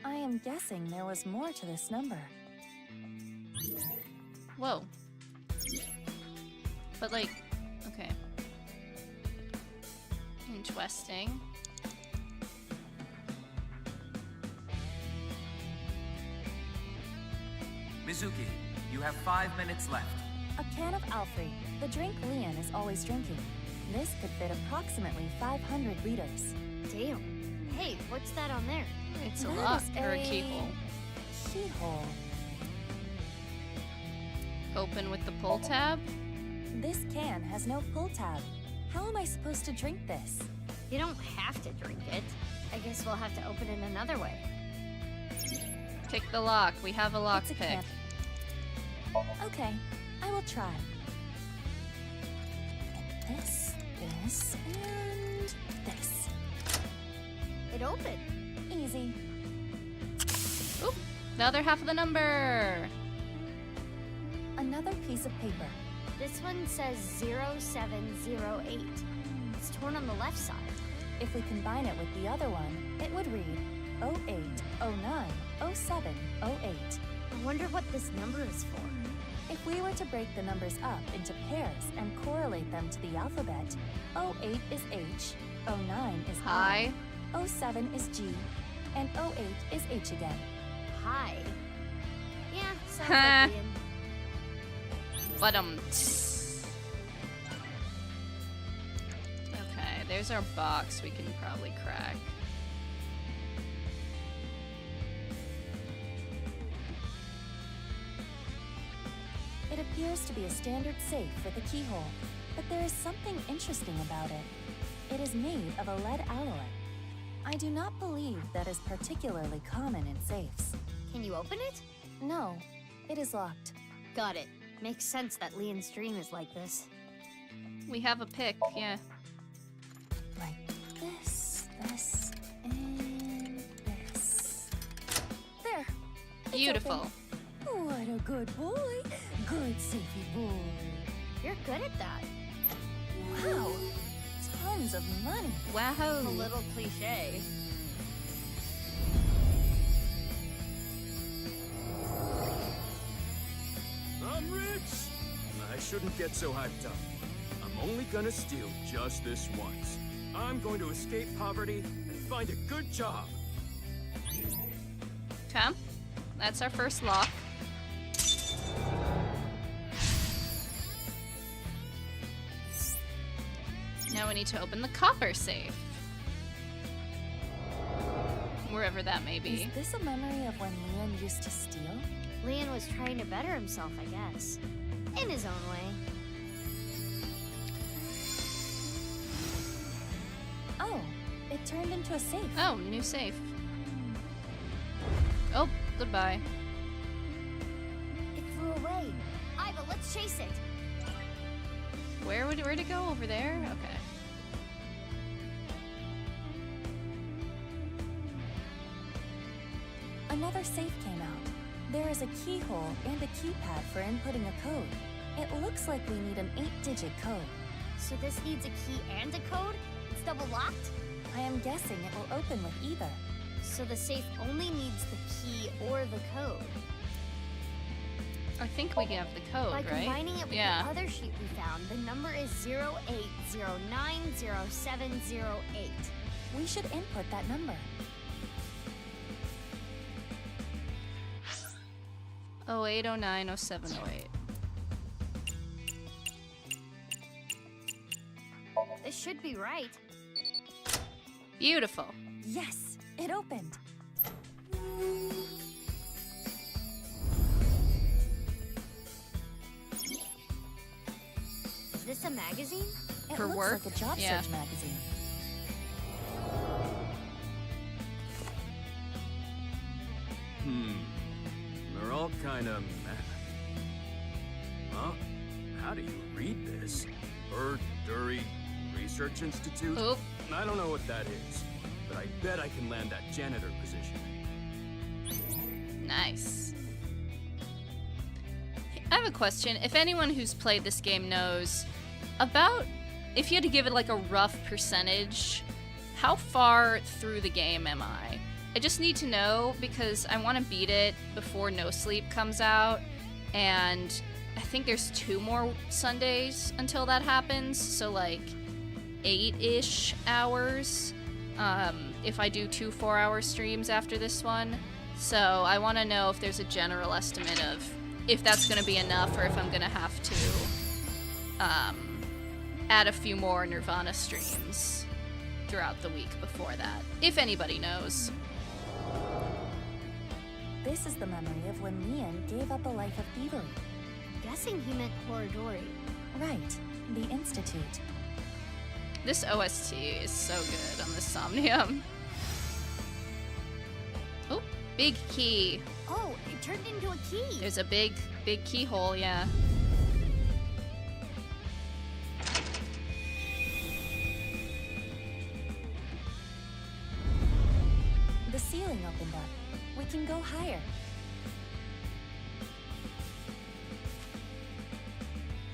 I am guessing there was more to this number. Whoa. But like, okay. Interesting. Mizuki, you have 5 minutes left. A can of Alfrey, the drink Leon is always drinking. This could fit approximately 500 liters. Damn. Hey, what's that on there? It's a That lock is or a keyhole. Keyhole. Open with the pull tab. This can has no pull tab. How am I supposed to drink this? You don't have to drink it. I guess we'll have to open it another way. Pick the lock. We have a lock It's a pick. can. Okay, I will try. This, and this. It opened. Easy. Oop, the other half of the number. Another piece of paper. This one says 0708. It's torn on the left side. If we combine it with the other one, it would read 08, 09, 07, 08. I wonder what this number is for. If we were to break the numbers up into pairs and correlate them to the alphabet, 08 is H, 09 is I, 07 is G, and 08 is H again. Hi. Yeah, sounds like Ian. But okay, there's our box we can probably crack. It appears to be a standard safe with a keyhole, but there is something interesting about it. It is made of a lead alloy. I do not believe that is particularly common in safes. Can you open it? No, it is locked. Got it. Makes sense that Leon's dream is like this. We have a pick, yeah. Like this, and this. There. It's Beautiful. open. What a good boy. Good safety boy. You're good at that. Wow. Tons of money. Wow. A little cliche. I'm rich! I shouldn't get so hyped up. I'm only gonna steal just this once. I'm going to escape poverty and find a good job. Okay, that's our first lock. Now we need to open the copper safe. Wherever that may be. Is this a memory of when Leon used to steal? Leon was trying to better himself, I guess. In his own way. Oh, it turned into a safe. Oh, new safe. Oh, goodbye. It flew away. Iva, let's chase it. Where'd it go? Over there? Okay. Another safe came out. There is a keyhole and a keypad for inputting a code. It looks like we need an 8-digit code. So this needs a key and a code? It's double locked? I am guessing it will open with either. So the safe only needs the key or the code. I think we have the code, By right? combining it with the other sheet we found, the number is 08090708. We should input that number. 08090708. This should be right. Beautiful. Yes, it opened. Is this a magazine? It For looks work? like a job Yeah. search magazine. They're all kind of meh. Huh? How do you read this? Dury Research Institute? Oop. I don't know what that is, but I bet I can land that janitor position. Nice. I have a question. If anyone who's played this game knows about, if you had to give it like a rough percentage, how far through the game am I? I just need to know because I want to beat it before No Sleep comes out, and I think there's 2 more Sundays until that happens, so like 8-ish hours if I do 2 4-hour streams after this one. So I want to know if there's a general estimate of if that's going to be enough or if I'm going to have to add a few more nirvanA streams throughout the week before that, if anybody knows. This is the memory of when Leon gave up a life of thievery. Guessing he meant Corridori. Right, the Institute. This OST is so good on the Somnium. Oh, big key. Oh, it turned into a key. There's a big keyhole, yeah. The ceiling opened up. We can go higher.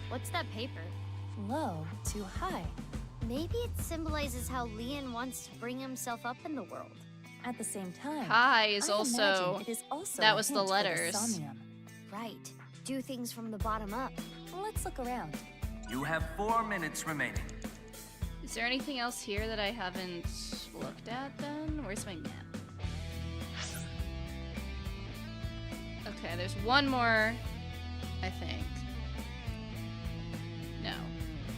What's that paper? Low to high. Maybe it symbolizes how Leon wants to bring himself up in the world. At the same time, High is I also, imagine it is also that a was the hint for letters. Somnium. Right. Do things from the bottom up. Let's look around. You have 4 minutes remaining. Is there anything else here that I haven't looked at then? Where's my map? Okay, there's one more, I think. No,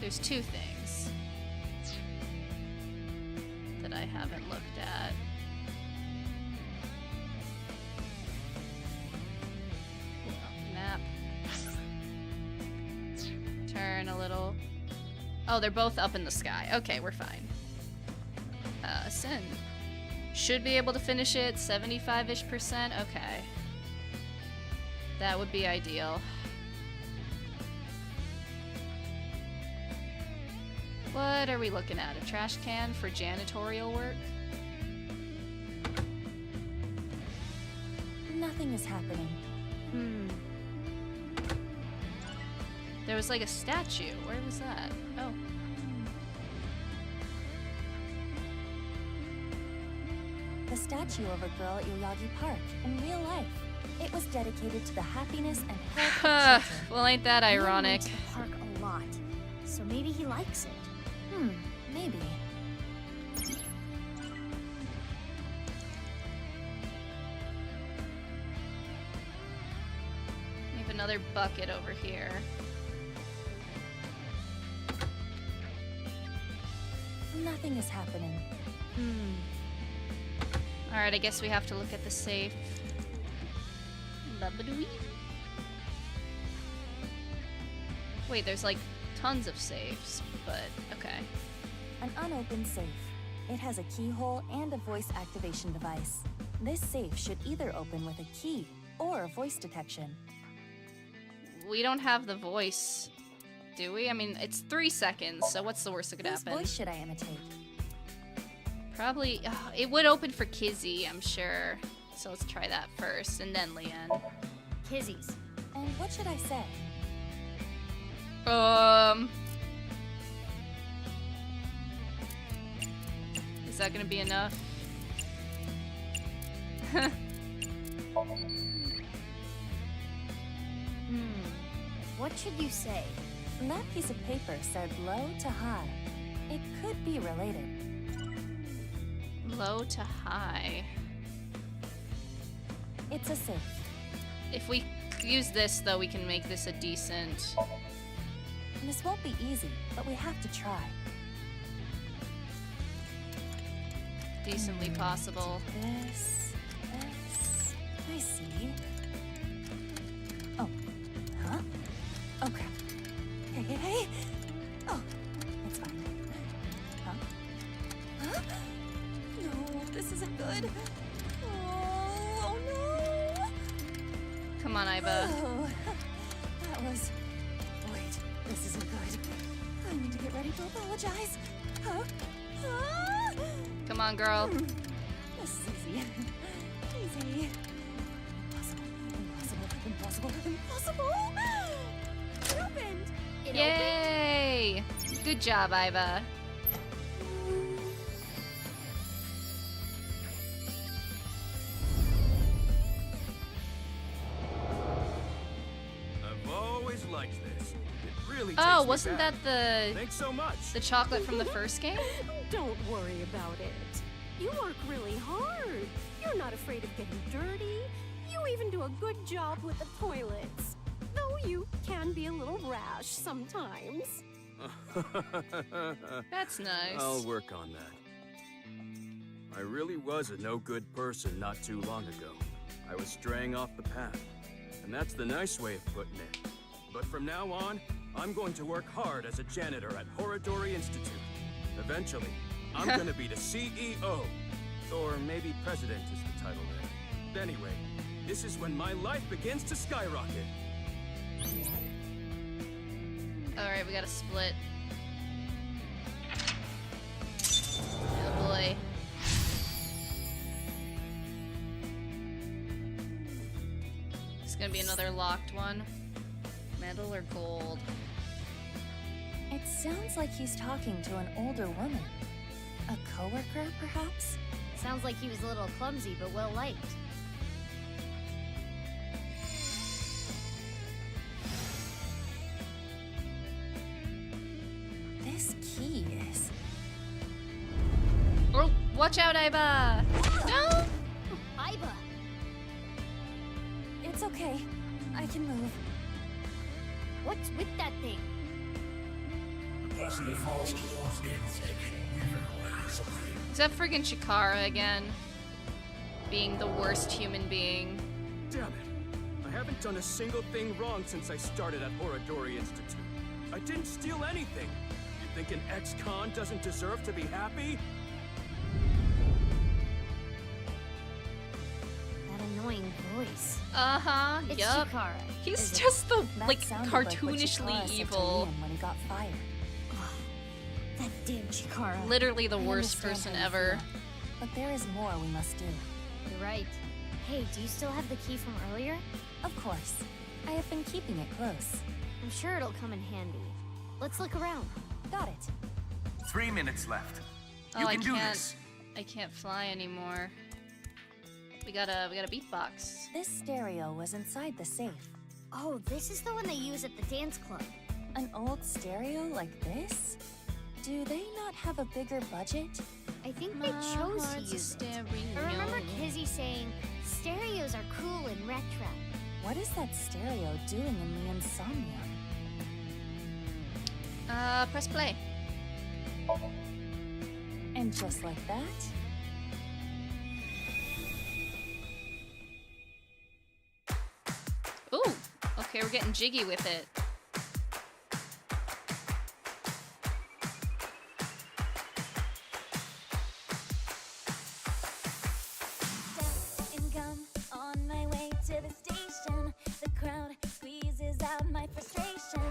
there's 2 things that I haven't looked at. Map. Turn a little. Oh, they're both up in the sky. Okay, we're fine. Ascend. Should be able to finish it 75-ish%. Okay. That would be ideal. What are we looking at? A trash can for janitorial work? Nothing is happening. There was like a statue. Where was that? Oh. The statue of a girl at Yoyagi Park in real life. It was dedicated to the happiness and health of children. Well, ain't that Leon ironic? went to the park a lot, so maybe he likes it. Maybe. We have another bucket over here. Nothing is happening. Alright, I guess we have to look at the safe. Babadooey. Wait, there's like tons of safes, but okay. An unopened safe. It has a keyhole and a voice activation device. This safe should either open with a key or a voice detection. We don't have the voice, do we? I mean, it's 3 seconds, so what's the worst that could Whose happen? voice should I imitate? Probably, it would open for Kizzy, I'm sure. So let's try that first, and then Leanne. Kizzy's. And what should I say? Is that gonna be enough? What should you say? That piece of paper said low to high. It could be related. Low to high. It's a safe. If we use this, though, we can make this a decent... This won't be easy, but we have to try. decently possible. This. I see. Oh. Huh? Oh, crap. Hey. Oh, it's fine. Huh? Huh? No, this isn't good. Oh no! Come on, Iba. Oh, that was... Wait, this isn't good. I need to get ready to apologize. Huh? Come on, girl. This is easy. Easy. Impossible. It opened. Yay! Good job, Iba. I've always liked this. It really Oh, takes wasn't me back. that Thanks so much. the chocolate from the first game? Don't worry about it. You work really hard. You're not afraid of getting dirty. You even do a good job with the toilets. Though you can be a little rash sometimes. That's nice. I'll work on that. I really was a no-good person not too long ago. I was straying off the path. And that's the nice way of putting it. But from now on, I'm going to work hard as a janitor at Horadori Institute. Eventually, I'm gonna be the CEO. Or maybe president is the title there. Anyway, this is when my life begins to skyrocket. Alright, we gotta split. Oh boy. It's gonna be another locked one. Metal or gold? It sounds like he's talking to an older woman. A coworker, perhaps? Sounds like he was a little clumsy, but well liked. This key is... Oh, watch out, Iba! No! Iba! It's okay. I can move. What's with that thing? Is that friggin' Chikara again? Being the worst human being. Damn it. I haven't done a single thing wrong since I started at Horadori Institute. I didn't steal anything. You think an ex-con doesn't deserve to be happy? That annoying voice. Uh-huh, It's yup. Chikara. He's Is it? just the, That like, sounded like what cartoonishly Chikara said to evil. Liam when he got fired. That damn Chikara. Literally the I worst understand person how you ever. feel, but there is more we must do. You're right. Hey, do you still have the key from earlier? Of course. I have been keeping it close. I'm sure it'll come in handy. Let's look around. Got it. 3 minutes left. Oh, You I can do can't. this. I can't fly anymore. We got a beatbox. This stereo was inside the safe. Oh, this is the one they use at the dance club. An old stereo like this? Do they not have a bigger budget? I think they chose to use it. I remember Kizzy saying, stereos are cool and retro. What is that stereo doing in the Insomnium? Press play. And just like that... Ooh, okay, we're getting jiggy with it. and gum on my way to the station. The crowd squeezes out my frustration.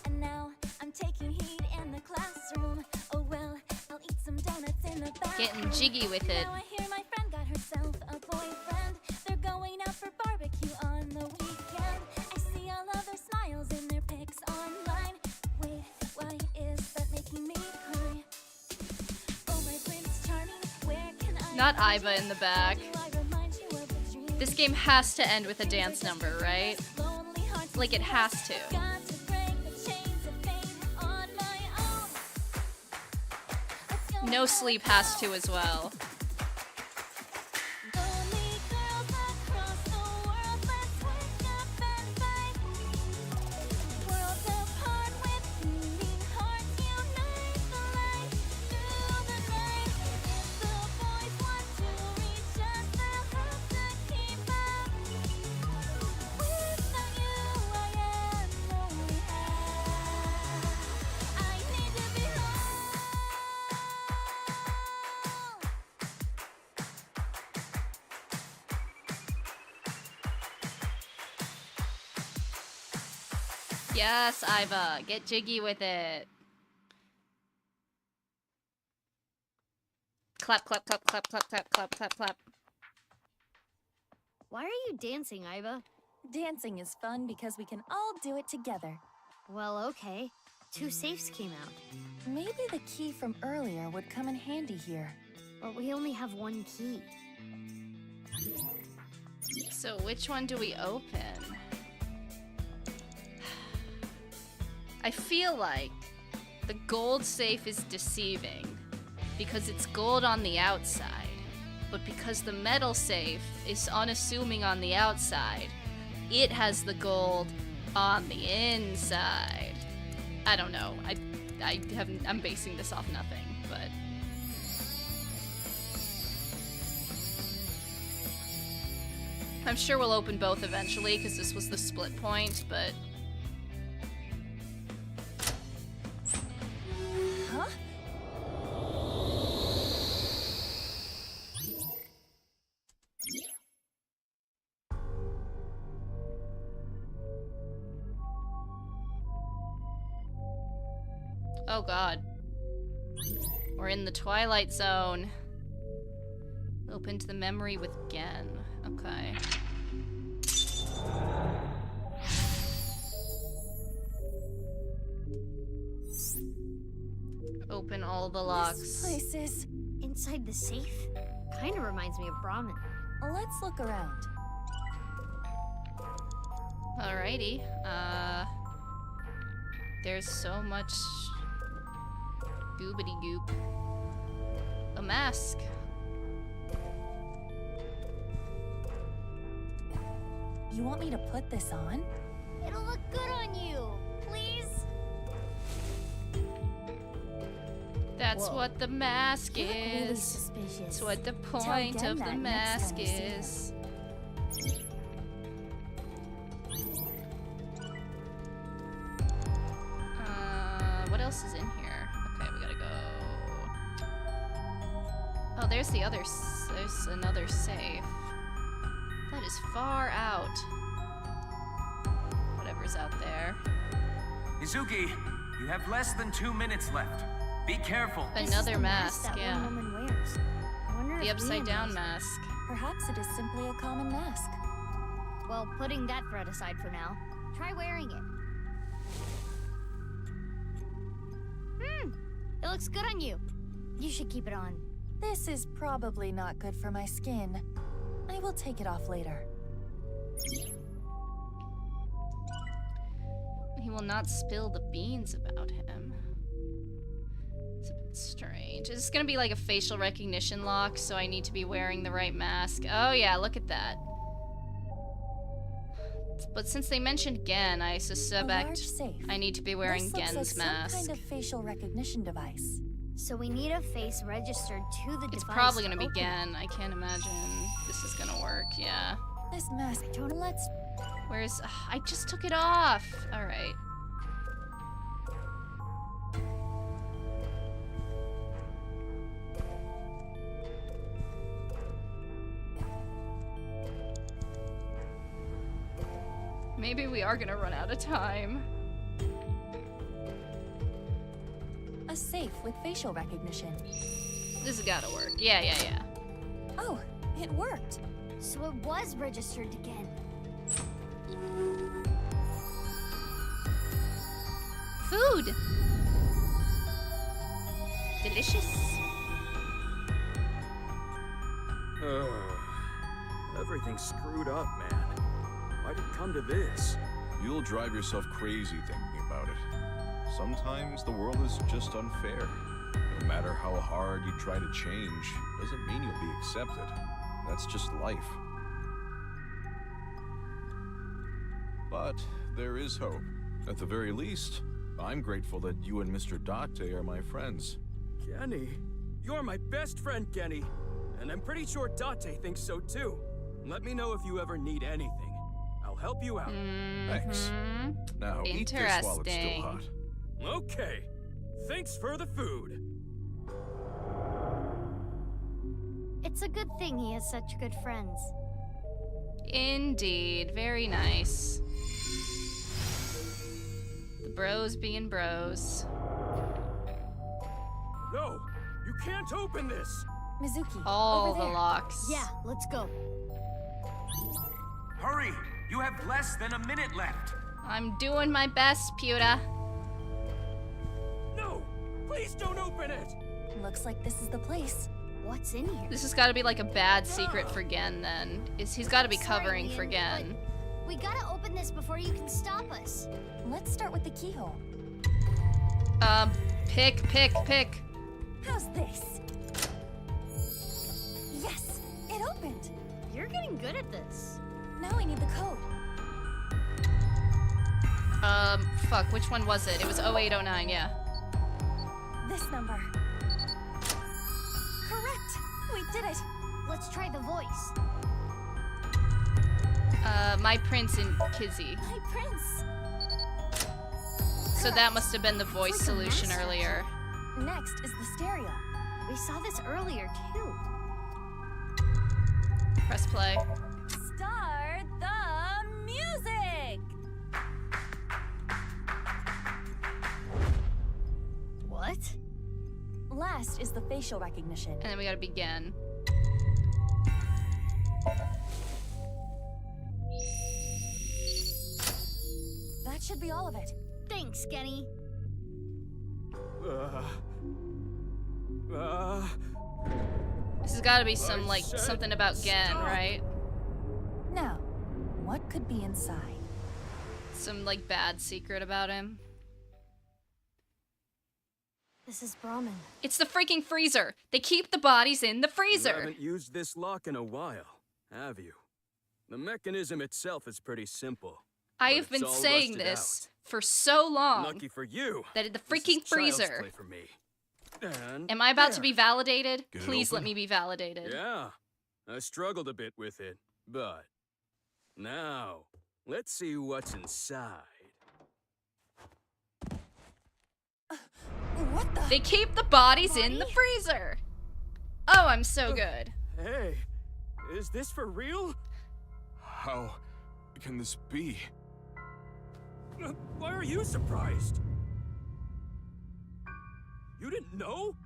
And now I'm taking heat in the classroom. Oh well, I'll eat some donuts in the bathroom. Getting jiggy with it. Now I hear my friend got herself a boyfriend. They're going out for barbecue on the weekend. I see all of their smiles in their pics online. Wait, why is that making me cry? Oh my Prince Charming, where can I... Not Iba in the back. This game has to end with a dance number, right? Like, it has to. No Sleep has to as well. Yes, Iva, get jiggy with it. Clap, clap, clap, clap, clap, clap, clap, clap, clap. Why are you dancing, Iva? Dancing is fun because we can all do it together. Well, okay. 2 safes came out. Maybe the key from earlier would come in handy here. But we only have 1 key. So which one do we open? I feel like the gold safe is deceiving because it's gold on the outside, but because the metal safe is unassuming on the outside, it has the gold on the inside. I don't know. I'm basing this off nothing, but I'm sure we'll open both eventually because this was the split point, but huh? oh god. We're in the Twilight Zone. Open to the memory with Gen. Okay. Open all the locks. This place is inside the safe. Kind of reminds me of Brahmin. Let's look around. Alrighty. There's so much goobity goop. A mask. You want me to put this on? It'll look good on you. Please? That's Whoa. what the mask You look really is. suspicious. That's what the Tell point Gen of the that next mask time you see her. is. What else is in here? Okay, we gotta go. Oh, there's the other. There's another safe. That is far out. Whatever's out there. Izuki, you have less than 2 minutes left. Be careful. Another mask, that yeah. one woman wears. I wonder The if upside Leon down knows. mask. Perhaps it is simply a common mask. Well, putting that threat aside for now, try wearing it. It looks good on you. You should keep it on. This is probably not good for my skin. I will take it off later. He will not spill the beans about him. It's a bit strange. Is this gonna be like a facial recognition lock, so I need to be wearing the right mask? Oh yeah, look at that. But since they mentioned Gen, I suspect I need to be wearing This looks Gen's like some mask. kind of facial recognition device. So we need a face registered to the device. It's probably to gonna be open it. Gen. I can't imagine this is gonna work, yeah. This mask, let's... Where's... I just took it off! Alright. Maybe we are gonna run out of time. A safe with facial recognition. This has gotta work. Yeah, yeah, yeah. Oh, it worked. So it was registered again. Food! Delicious. Everything's screwed up, man. Why'd it come to this? You'll drive yourself crazy thinking about it. Sometimes the world is just unfair. No matter how hard you try to change, doesn't mean you'll be accepted. That's just life. But there is hope. At the very least, I'm grateful that you and Mr. Date are my friends. Kenny? You're my best friend, Kenny. And I'm pretty sure Date thinks so too. Let me know if you ever need anything. I'll help you out. Thanks. Now eat this while it's still hot. Okay. Thanks for the food. It's a good thing he has such good friends. Indeed. Very nice. Bros being bros. No! You can't open this! Mizuki, All over the there. locks. Yeah, let's go. Hurry! You have less than a minute left. I'm doing my best, Pewta. No! Please don't open it! Looks like this is the place. What's in here? This has got to be like a bad secret for Gen then. He's got to be covering for Gen. We gotta open this before you can stop us. Let's start with the keyhole. Pick. How's this? Yes, it opened. You're getting good at this. Now I need the code. Fuck, which one was it? It was 0809, yeah. This number. Correct. We did it. Let's try the voice. My Prince and Kizzy. My prince. So that must have been the voice solution earlier. Next is the stereo. We saw this earlier, too. Press play. Start the music! What? Last is the facial recognition. And then we gotta begin. That should be all of it. Thanks, Genny. This has gotta be some, like, something about Gen, right? Now, what could be inside? Some, like, bad secret about him. This is Brahmin. It's the freaking freezer! They keep the bodies in the You freezer! haven't used this lock in a while, have you? The mechanism itself is pretty simple. I but have it's been all saying rusted this for so long. Lucky for you. That the This freaking is child's freezer. play for me. And Am I about to there. be validated? Get it Please let open? me be validated. Yeah, I struggled a bit with it, but now let's see what's inside. What the? They keep the bodies in the freezer! Oh, I'm so good. Hey, is this for real? How can this be? Why are you surprised? You didn't know?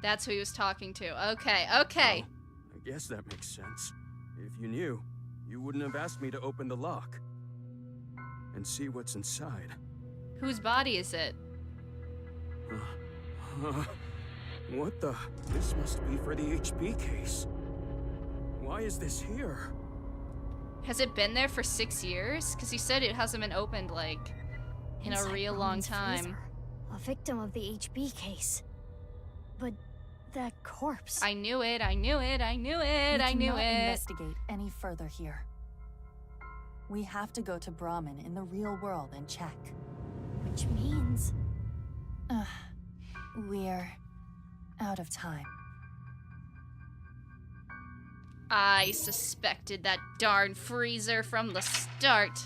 That's who he was talking to. Okay. Well, I guess that makes sense. If you knew, you wouldn't have asked me to open the lock and see what's inside. Whose body is it? What the? This must be for the HP case. Why is this here? Has it been there for 6 years? Because he said it hasn't been opened, like, in Inside a real long Brahmin's time. freezer. A victim of the HB case. But that corpse. I knew it, I knew it, I knew it, We I knew cannot it. investigate any further here. We have to go to Brahmin in the real world and check. Which means... We're out of time. I suspected that darn freezer from the start.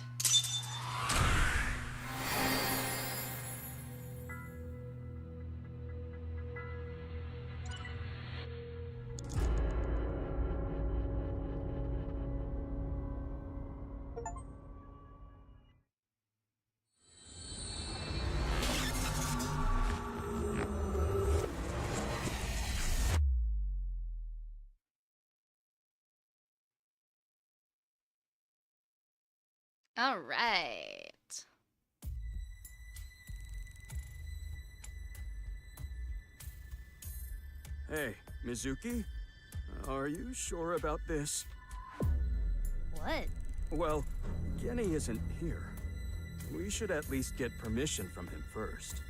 All right. Hey, Mizuki? Are you sure about this? What? Well, Genny isn't here. We should at least get permission from him first.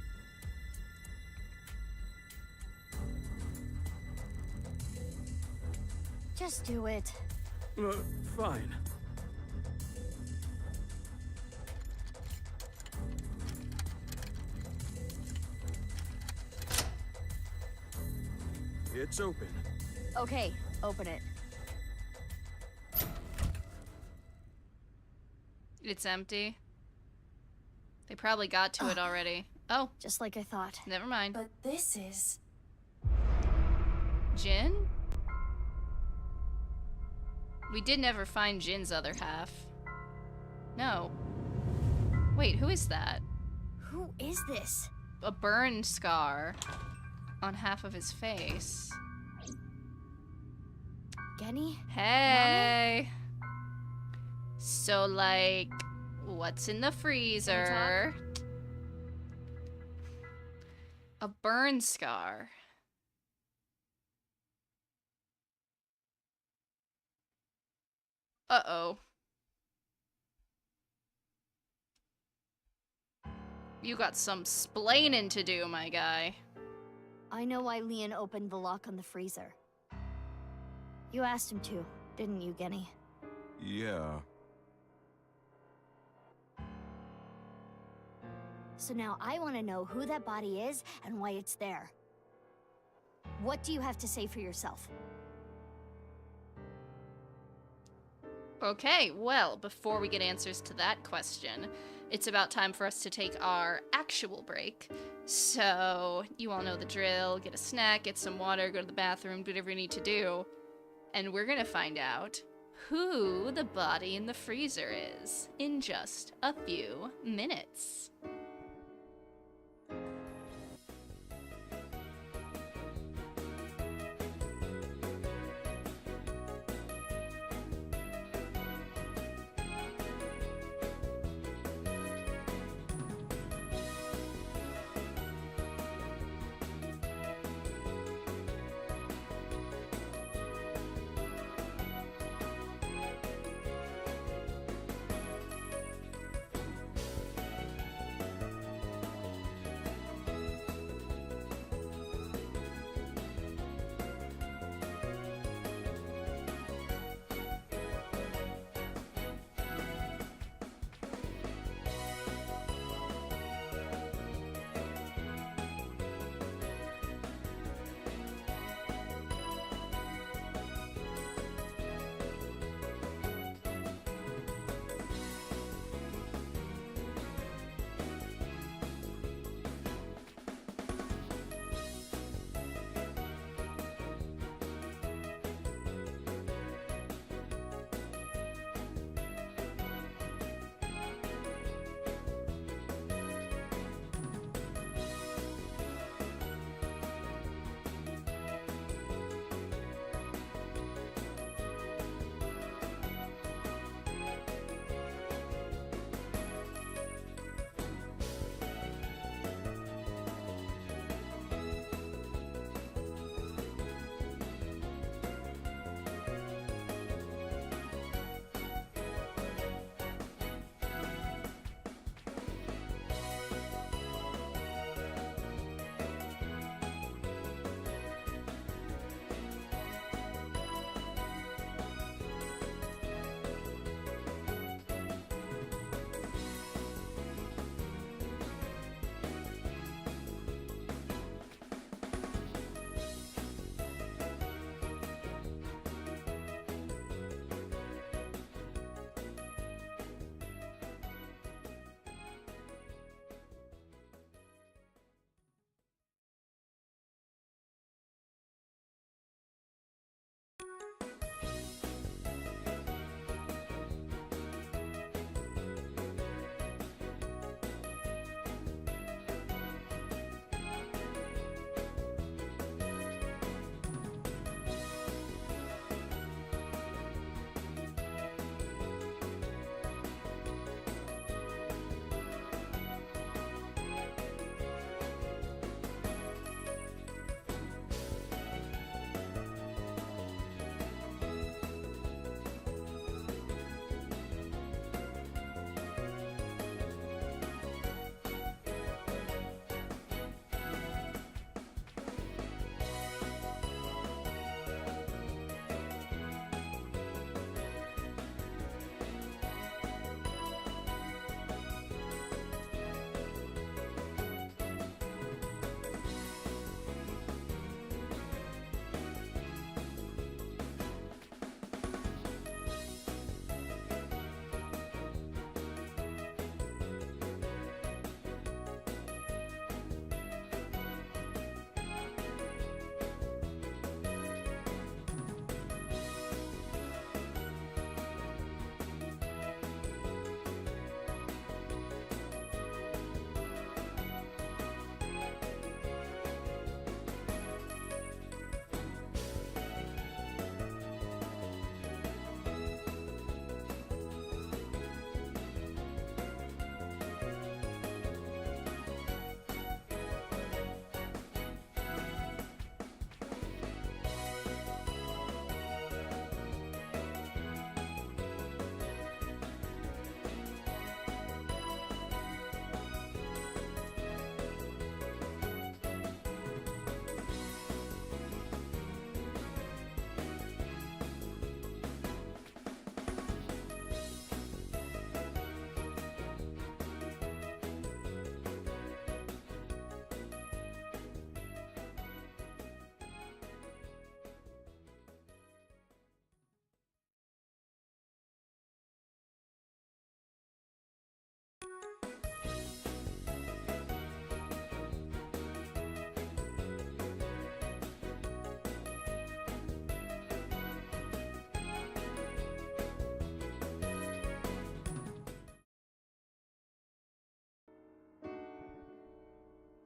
Just do it. Fine. It's open. Okay, open it. It's empty. They probably got to it already. Oh. Just like I thought. Never mind. But this is... Jin? We did never find Jin's other half. No. Wait, who is that? Who is this? A burn scar on half of his face. Genny? Hey! So, like, what's in the freezer? A burn scar. Uh-oh. You got some splaining to do, my guy. I know why Leon opened the lock on the freezer. You asked him to, didn't you, Genny? Yeah. So now I want to know who that body is and why it's there. What do you have to say for yourself? Okay, well, before we get answers to that question, it's about time for us to take our actual break. So, you all know the drill. Get a snack, get some water, go to the bathroom, do whatever you need to do. And we're gonna find out who the body in the freezer is in just a few minutes.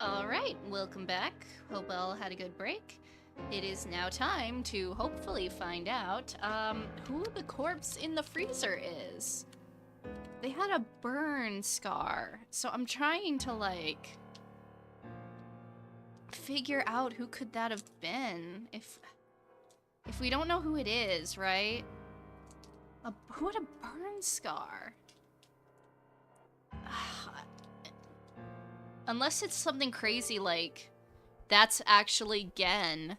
Alright, welcome back. Hope all had a good break. It is now time to hopefully find out who the corpse in the freezer is. They had a burn scar, so I'm trying to, like, figure out who could that have been. If we don't know who it is, right? Who had a burn scar? Unless it's something crazy like, that's actually Gen,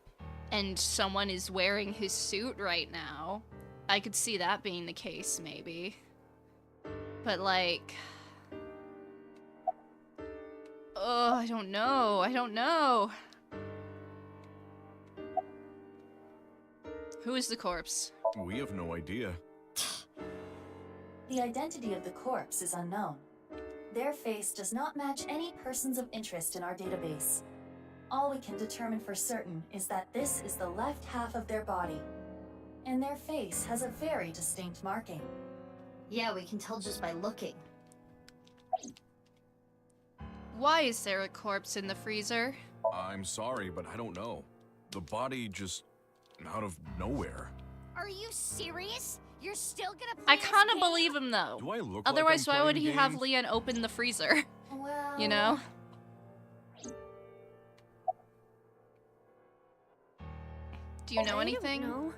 and someone is wearing his suit right now. I could see that being the case, maybe. But, like... oh, I don't know. I don't know. Who is the corpse? We have no idea. The identity of the corpse is unknown. Their face does not match any persons of interest in our database. All we can determine for certain is that this is the left half of their body, and their face has a very distinct marking. Yeah, we can tell just by looking. Why is there a corpse in the freezer? I'm sorry, but I don't know. The body just out of nowhere. Are you serious? You're still gonna play I kind of believe him, though. Do I look Otherwise, like I'm why would playing he have games? Leon open the freezer? Well... You know? Do you know anything? No,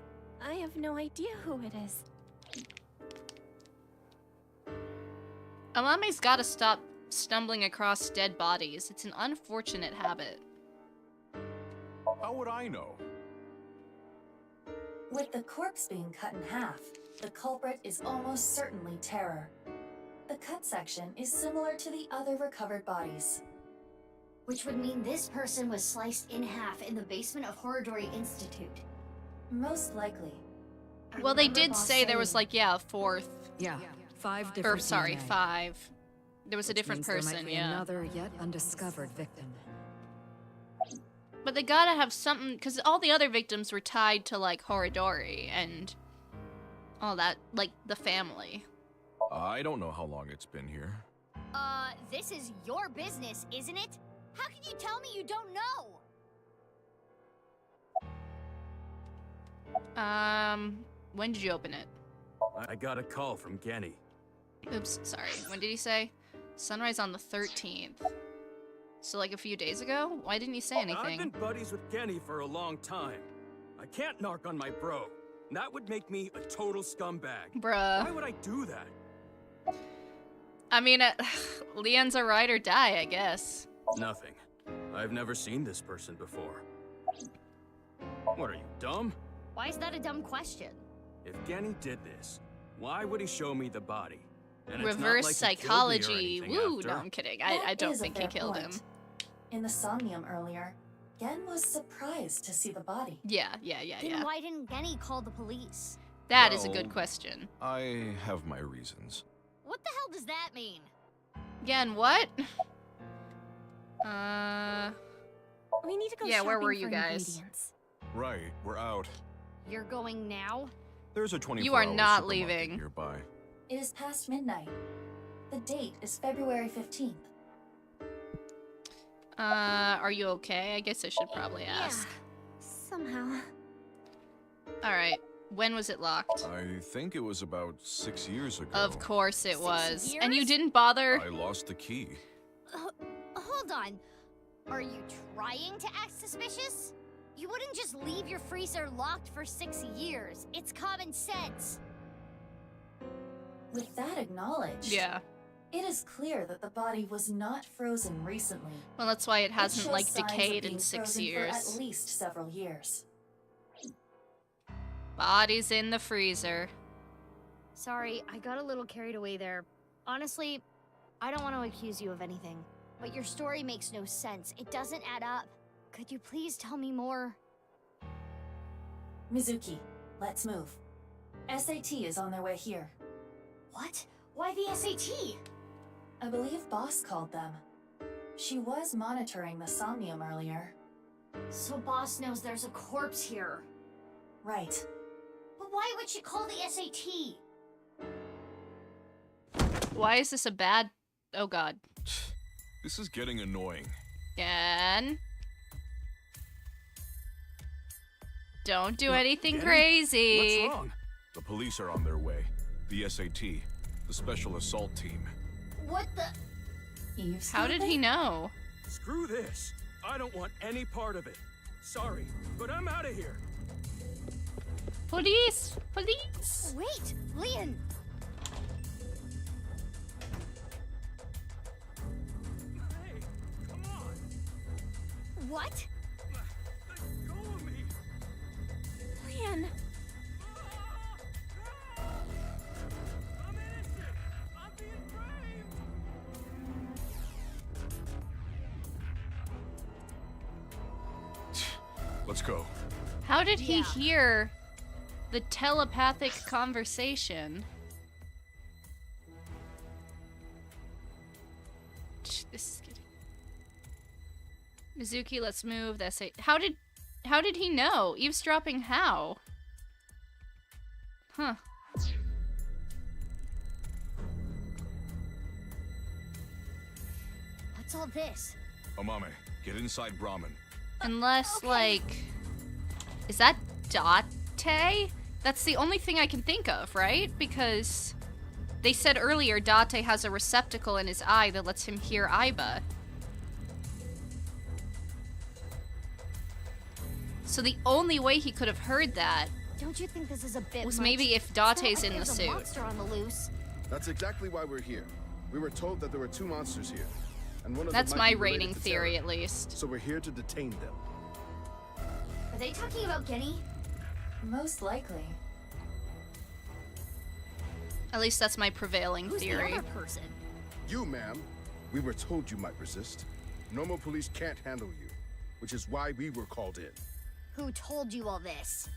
I have no idea who it is. Amame's gotta stop stumbling across dead bodies. It's an unfortunate habit. How would I know? With the corpse being cut in half, the culprit is almost certainly Terror. The cut section is similar to the other recovered bodies. Which would mean this person was sliced in half in the basement of Horridori Institute. Most likely. Well, they did say there was, like, yeah, a fourth. Yeah, 5 different Or, sorry, DNA. 5. There was a different Means there person, might be yeah. another yet undiscovered victim. But they gotta have something, because all the other victims were tied to, like, Horridori and all that, like, the family. I don't know how long it's been here. This is your business, isn't it? How can you tell me you don't know? When did you open it? I got a call from Genny. Oops, sorry. When did he say? Sunrise on the 13th. So, like, a few days ago? Why didn't you say I've anything? been buddies with Genny for a long time. I can't narc on my bro. That would make me a total scumbag. Bruh. Why would I do that? I mean, Leon's a ride or die, I guess. Nothing. I've never seen this person before. What are you, dumb? Why is that a dumb question? If Genny did this, why would he show me the body? And it's not Reverse like he killed me or psychology. anything Woo, after. no, I'm kidding. I don't is a think he fair killed point. him. In the Somnium earlier, Gen was surprised to see the body. Yeah. Then why didn't Genny call the police? That is a Well, good question. I have my reasons. What the hell does that mean? Again, what? We need to go Yeah, shopping where were for you guys? ingredients. Right, we're out. You're going now? There's a 24 You are hour not supermarket leaving. nearby. It is past midnight. The date is February 15th. Are you okay? I guess I should probably ask. Somehow. Alright, when was it locked? I think it was about 6 years ago. Of course it 6 was. And you years? didn't bother? I lost the key. Hold on. Are you trying to act suspicious? You wouldn't just leave your freezer locked for 6 years. It's common sense. With that acknowledged, Yeah. it is clear that the body was not frozen recently. Well, that's why it It hasn't, shows like, signs of decayed in being 6 frozen years. For at least several years. Body's in the freezer. Sorry, I got a little carried away there. Honestly, I don't want to accuse you of anything, but your story makes no sense. It doesn't add up. Could you please tell me more? Mizuki, let's move. SAT is on their way here. What? Why the SAT? I believe Boss called them. She was monitoring the Somnium earlier. So Boss knows there's a corpse here. Right. But why would she call the SAT? Why is this a bad... Oh god. This is getting annoying. Again. Don't do anything crazy. What's wrong? The police are on their way. The SAT, the Special Assault Team. What the? How did he know? Screw this. I don't want any part of it. Sorry, but I'm out of here. Police! Police! Wait, Leon! Hey, come on. What? Let go of me. Leon! I'm innocent. I'm being framed. Let's go. How did he hear the telepathic conversation? This is getting... Mizuki, let's move. That's it. How did he know? Eavesdropping how? Huh. What's all this? Amame, get inside Brahmin. Unless, like... Is that Date? That's the only thing I can think of, right? Because they said earlier Date has a receptacle in his eye that lets him hear Aiba. So the only way he could have heard that Don't you think this is a bit was much? maybe if It's not Date's like in the there's a suit. monster on the loose. That's exactly why we're here. We were told that there were 2 monsters here, and one of That's them my might be related rating to theory, Terra. at least. So we're here to detain them. Are they talking about Genny? Most likely. At least that's my prevailing Who's theory. the other person? You, ma'am. We were told you might resist. Normal police can't handle you, which is why we were called in. Who told you all this?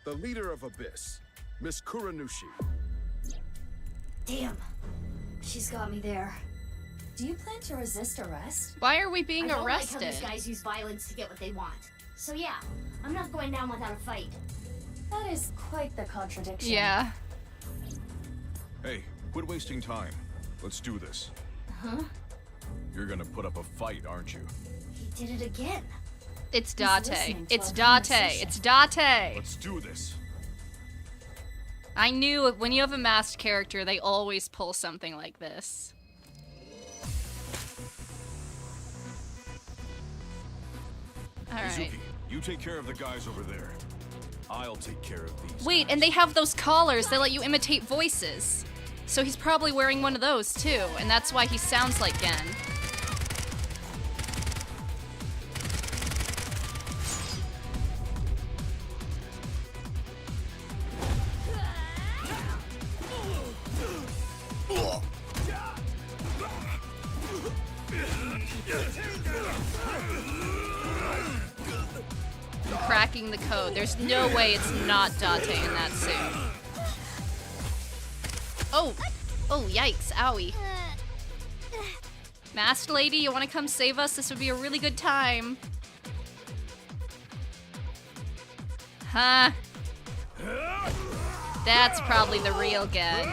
The leader of Abyss, Miss Kuranushi. Damn. She's got me there. Do you plan to resist arrest? Why are we being I don't arrested? like how these guys use violence to get what they want. So yeah, I'm not going down without a fight. That is quite the contradiction. Yeah. Hey, quit wasting time. Let's do this. Huh? You're gonna put up a fight, aren't you? He did it again. It's He's Date. listening to It's our Date. conversation. It's Date. Let's do this. I knew when you have a masked character, they always pull something like this. Alright. Mizuki, you take care of the guys over there. I'll take care of these. Wait, and they have those collars that let you imitate voices. So he's probably wearing one of those too, and that's why he sounds like Gen. I'm cracking the code. There's no way it's not Date in that suit. Oh! Oh, yikes. Owie. Masked lady, you want to come save us? This would be a really good time. Huh? That's probably the real Gen.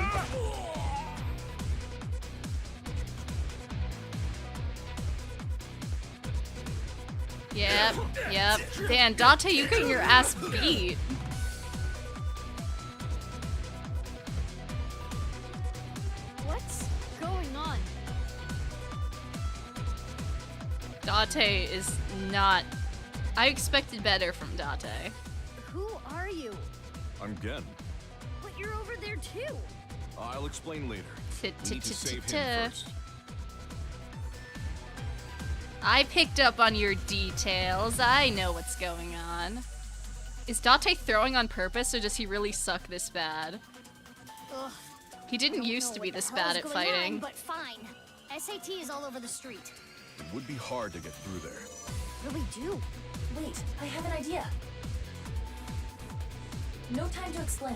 Yep, yep. Dan, Date, you getting your ass beat. What's going on? Date is not... I expected better from Date. Who are you? I'm Gen. But you're over there too. I'll explain later. We need to save him first. I picked up on your details. I know what's going on. Is Date throwing on purpose, or does he really suck this bad? Ugh. He didn't used to be this bad at fighting. But fine. SAT is all over the street. It would be hard to get through there. What do we do? Wait, I have an idea. No time to explain.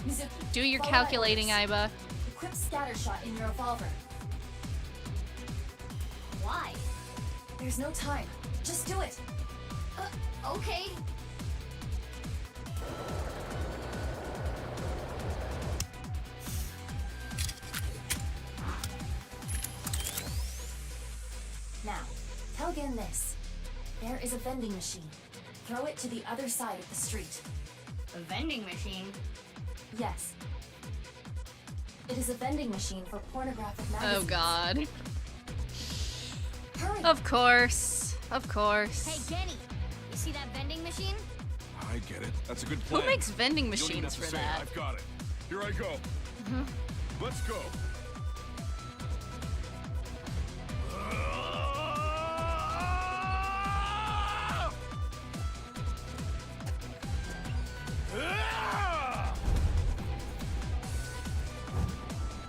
Mizuki, Do your follow calculating, my orders. Aiba. Equip scattershot in your revolver. Why? There's no time. Just do it. Okay. Now, tell Plug in this. There is a vending machine. Throw it to the other side of the street. A vending machine? Yes. It is a vending machine for pornographic magazines. Oh god. Hurry. Of course. Of course. Hey, Kenny, you see that vending machine? I get it. That's a good plan. Who makes vending You don't even machines have to for say it. that? I've got it. Here I go. Let's go.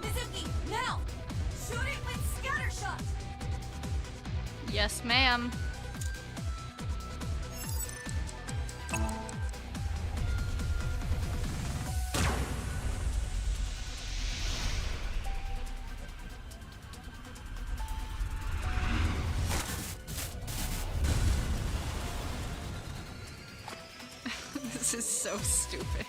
Mizuki, now! Shoot it with scattershot! Yes, ma'am. This is so stupid.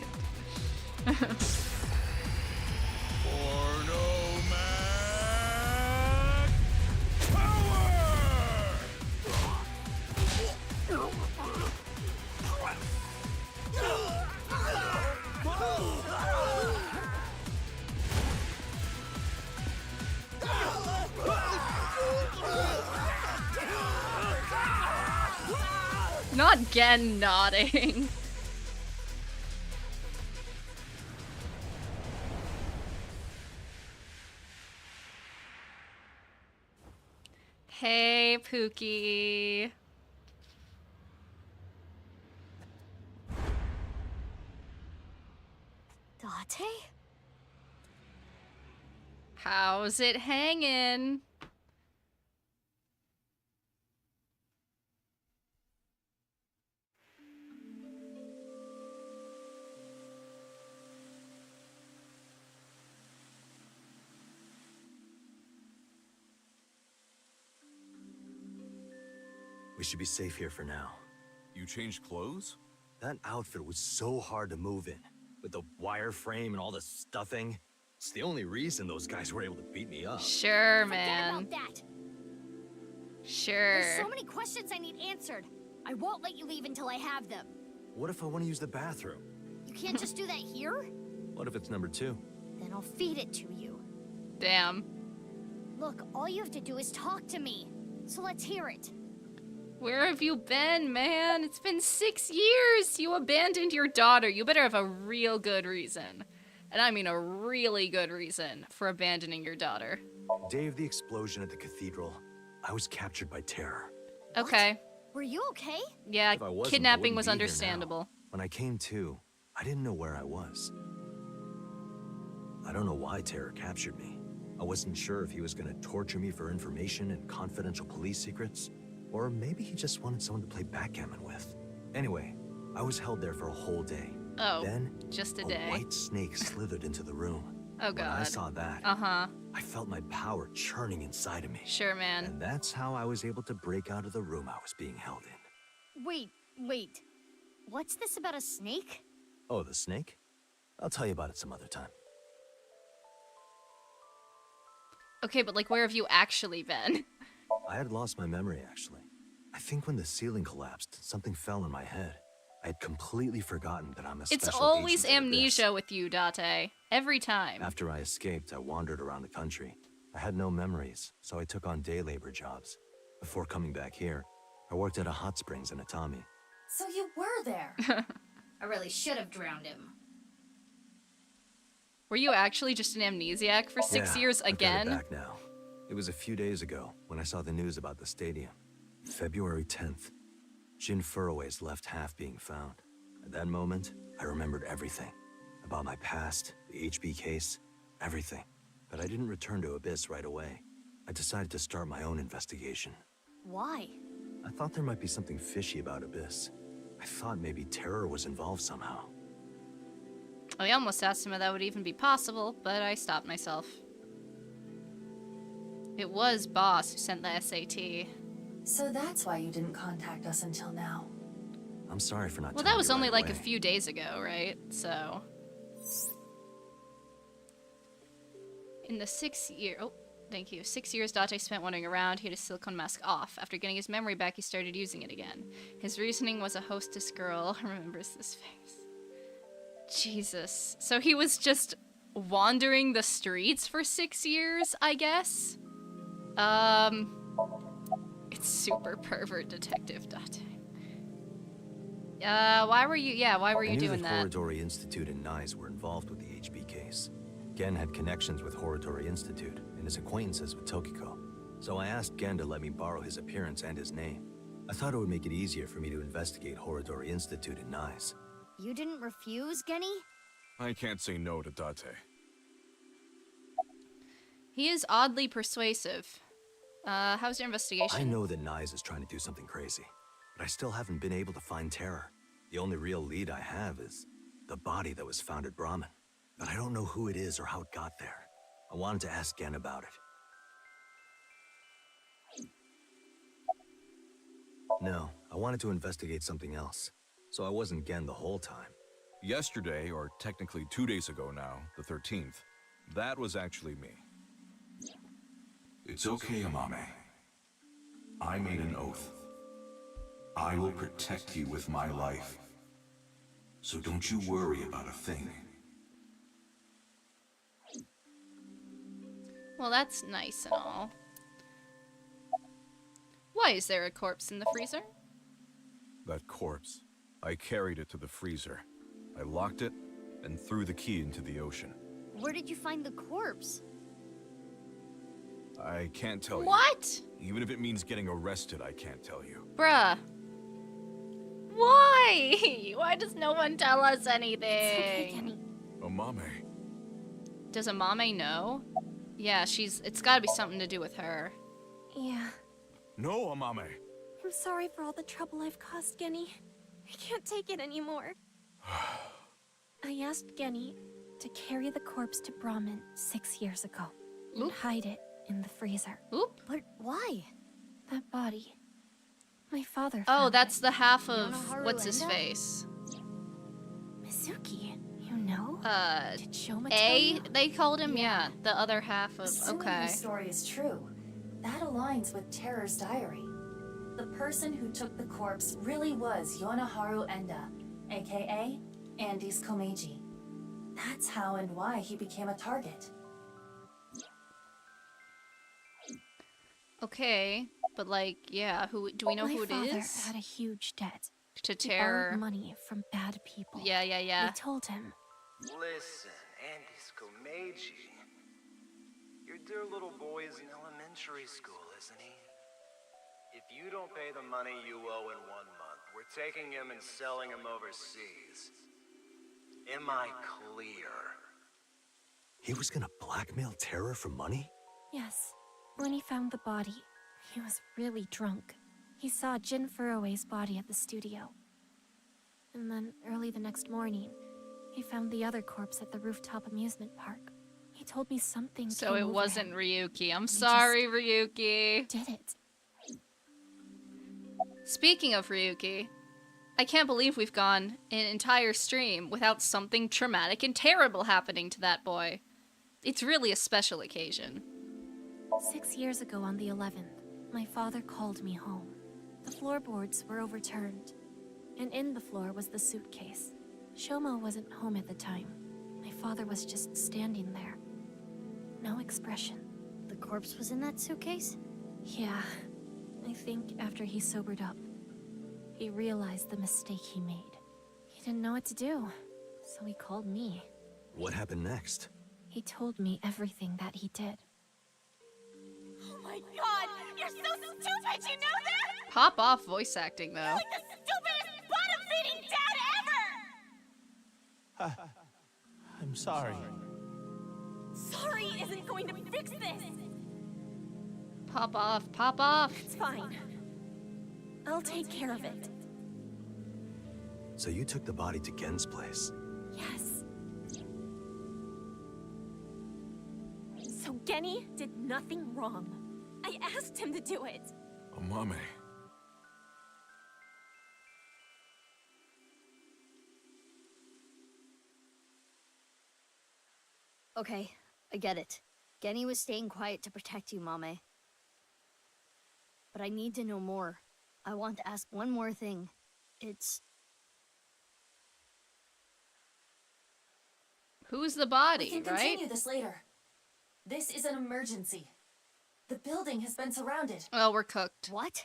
Not Gen nodding. Hey, Pookie. Date? How's it hanging? We should be safe here for now. You changed clothes? That outfit was so hard to move in. With the wireframe and all the stuffing. It's the only reason those guys were able to beat me up. Sure, Forget man. about that. Sure. There's so many questions I need answered. I won't let you leave until I have them. What if I want to use the bathroom? You can't just do that here? What if it's number 2? Then I'll feed it to you. Damn. Look, all you have to do is talk to me. So let's hear it. Where have you been, man? It's been 6 years. You abandoned your daughter. You better have a real good reason. And I mean a really good reason for abandoning your daughter. Day of the explosion at the cathedral, I was captured by terror. Okay. Were you okay? Yeah, If I wasn't, I kidnapping wouldn't was be here now. understandable. When I came to, I didn't know where I was. I don't know why Terror captured me. I wasn't sure if he was going to torture me for information and confidential police secrets, or maybe he just wanted someone to play backgammon with. Anyway, I was held there for a whole day. Oh, Then, just a day. white snake slithered into the room. Oh, God. When I saw that, Uh-huh. I felt my power churning inside of me. Sure, man. And that's how I was able to break out of the room I was being held in. Wait. What's this about a snake? Oh, the snake? I'll tell you about it some other time. Okay, but like, where have you actually been? I had lost my memory, actually. I think when the ceiling collapsed, something fell in my head. I had completely forgotten that I'm a special It's always agent at amnesia Abyss. with you, Date. Every time. After I escaped, I wandered around the country. I had no memories, so I took on day labor jobs. Before coming back here, I worked at a hot springs in Atami. So you were there. I really should have drowned him. Were you actually just an amnesiac for 6 years I've got it again? back now. It was a few days ago when I saw the news about the stadium. February 10th. Jin Furroway's left half being found. At that moment, I remembered everything. About my past, the HB case, everything. But I didn't return to Abyss right away. I decided to start my own investigation. Why? I thought there might be something fishy about Abyss. I thought maybe Terror was involved somehow. I almost asked him if that would even be possible, but I stopped myself. It was Boss who sent the SAT. So that's why you didn't contact us until now. I'm sorry for not Well, telling that was you only right like a away. few days ago, right? So. In the 6 year. Oh. Thank you. 6 years Date spent wandering around. He had his silicone mask off. After getting his memory back, he started using it again. His reasoning was a hostess girl remembers this face. Jesus. So he was just wandering the streets for 6 years, I guess? It's super pervert detective Date. Why were you doing that? I knew that Horodori Institute and NICE were involved with the HB case. Gen had connections with Horodori Institute and his acquaintances with Tokiko. So I asked Gen to let me borrow his appearance and his name. I thought it would make it easier for me to investigate Horodori Institute and NICE. You didn't refuse, Genny? I can't say no to Date. He is oddly persuasive. How's your investigation? I know that NICE is trying to do something crazy, but I still haven't been able to find Terror. The only real lead I have is the body that was found at Brahmin. But I don't know who it is or how it got there. I wanted to ask Gen about it. No, I wanted to investigate something else. So I wasn't Gen the whole time. Yesterday, or technically 2 days ago now, the 13th, that was actually me. It's okay, Amame. I made an oath. I will protect you with my life. So don't you worry about a thing. Well, that's nice and all. Why is there a corpse in the freezer? That corpse. I carried it to the freezer. I locked it and threw the key into the ocean. Where did you find the corpse? I can't tell you. What? Even if it means getting arrested, I can't tell you. Bruh. Why? Why does no one tell us anything? Amame. Does Amame know? Yeah, it's gotta be something to do with her. Yeah. No, Amame. I'm sorry for all the trouble I've caused, Genny. I can't take it anymore. I asked Genny to carry the corpse to Brahmin 6 years ago and hide it in the freezer. Oop. But why? That body. My father Oh, found that's it. the half of what's his face. Mizuki, you know? Did Shoma tell A, you? they called him? Yeah, the other half of, Assuming okay. her story is true, that aligns with Terror's diary. The person who took the corpse really was Yonaharu Enda, aka Andy's Komeiji. That's how and why he became a target. Okay, but like, yeah, who do we know who it My father is? had a huge debt. To He Terror. borrowed money from bad people. Yeah. We told him. Listen, Andy's Komeiji. Your dear little boy is in elementary school, isn't he? If you don't pay the money you owe in 1 month, we're taking him and selling him overseas. Am I clear? He was gonna blackmail Terror for money? Yes. When he found the body, he was really drunk. He saw Jin Furue's body at the studio. And then, early the next morning, he found the other corpse at the rooftop amusement park. He told me something So came it over wasn't him. Ryuki. I'm He sorry, just Ryuki. did it. Speaking of Ryuki, I can't believe we've gone an entire stream without something traumatic and terrible happening to that boy. It's really a special occasion. 6 years ago on the 11th, my father called me home. The floorboards were overturned, and in the floor was the suitcase. Shoma wasn't home at the time. My father was just standing there. No expression. The corpse was in that suitcase? Yeah. I think after he sobered up, he realized the mistake he made. He didn't know what to do, so he called me. What happened next? He told me everything that he did. Oh my god! You're so stupid, you know that? Pop off voice acting, though. You're like the stupidest bottom-feeding dad ever! I'm sorry. Sorry isn't going to fix this! Pop off, pop off. It's fine. I'll take care of it. So you took the body to Gen's place? Yes. So Genny did nothing wrong. I asked him to do it. Amame. Okay, I get it. Genny was staying quiet to protect you, Mame. But I need to know more. I want to ask one more thing. It's... Who's the body, We can right? continue this later. This is an emergency. The building has been surrounded. Well, we're cooked. What?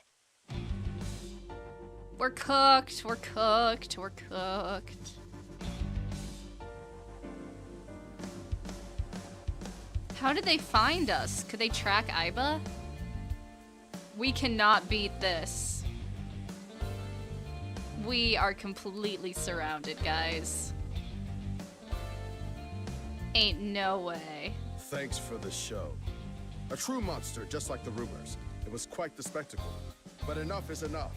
We're cooked. We're cooked. We're cooked. How did they find us? Could they track Iba? We cannot beat this. We are completely surrounded, guys. Ain't no way. Thanks for the show. A true monster, just like the rumors. It was quite the spectacle. But enough is enough.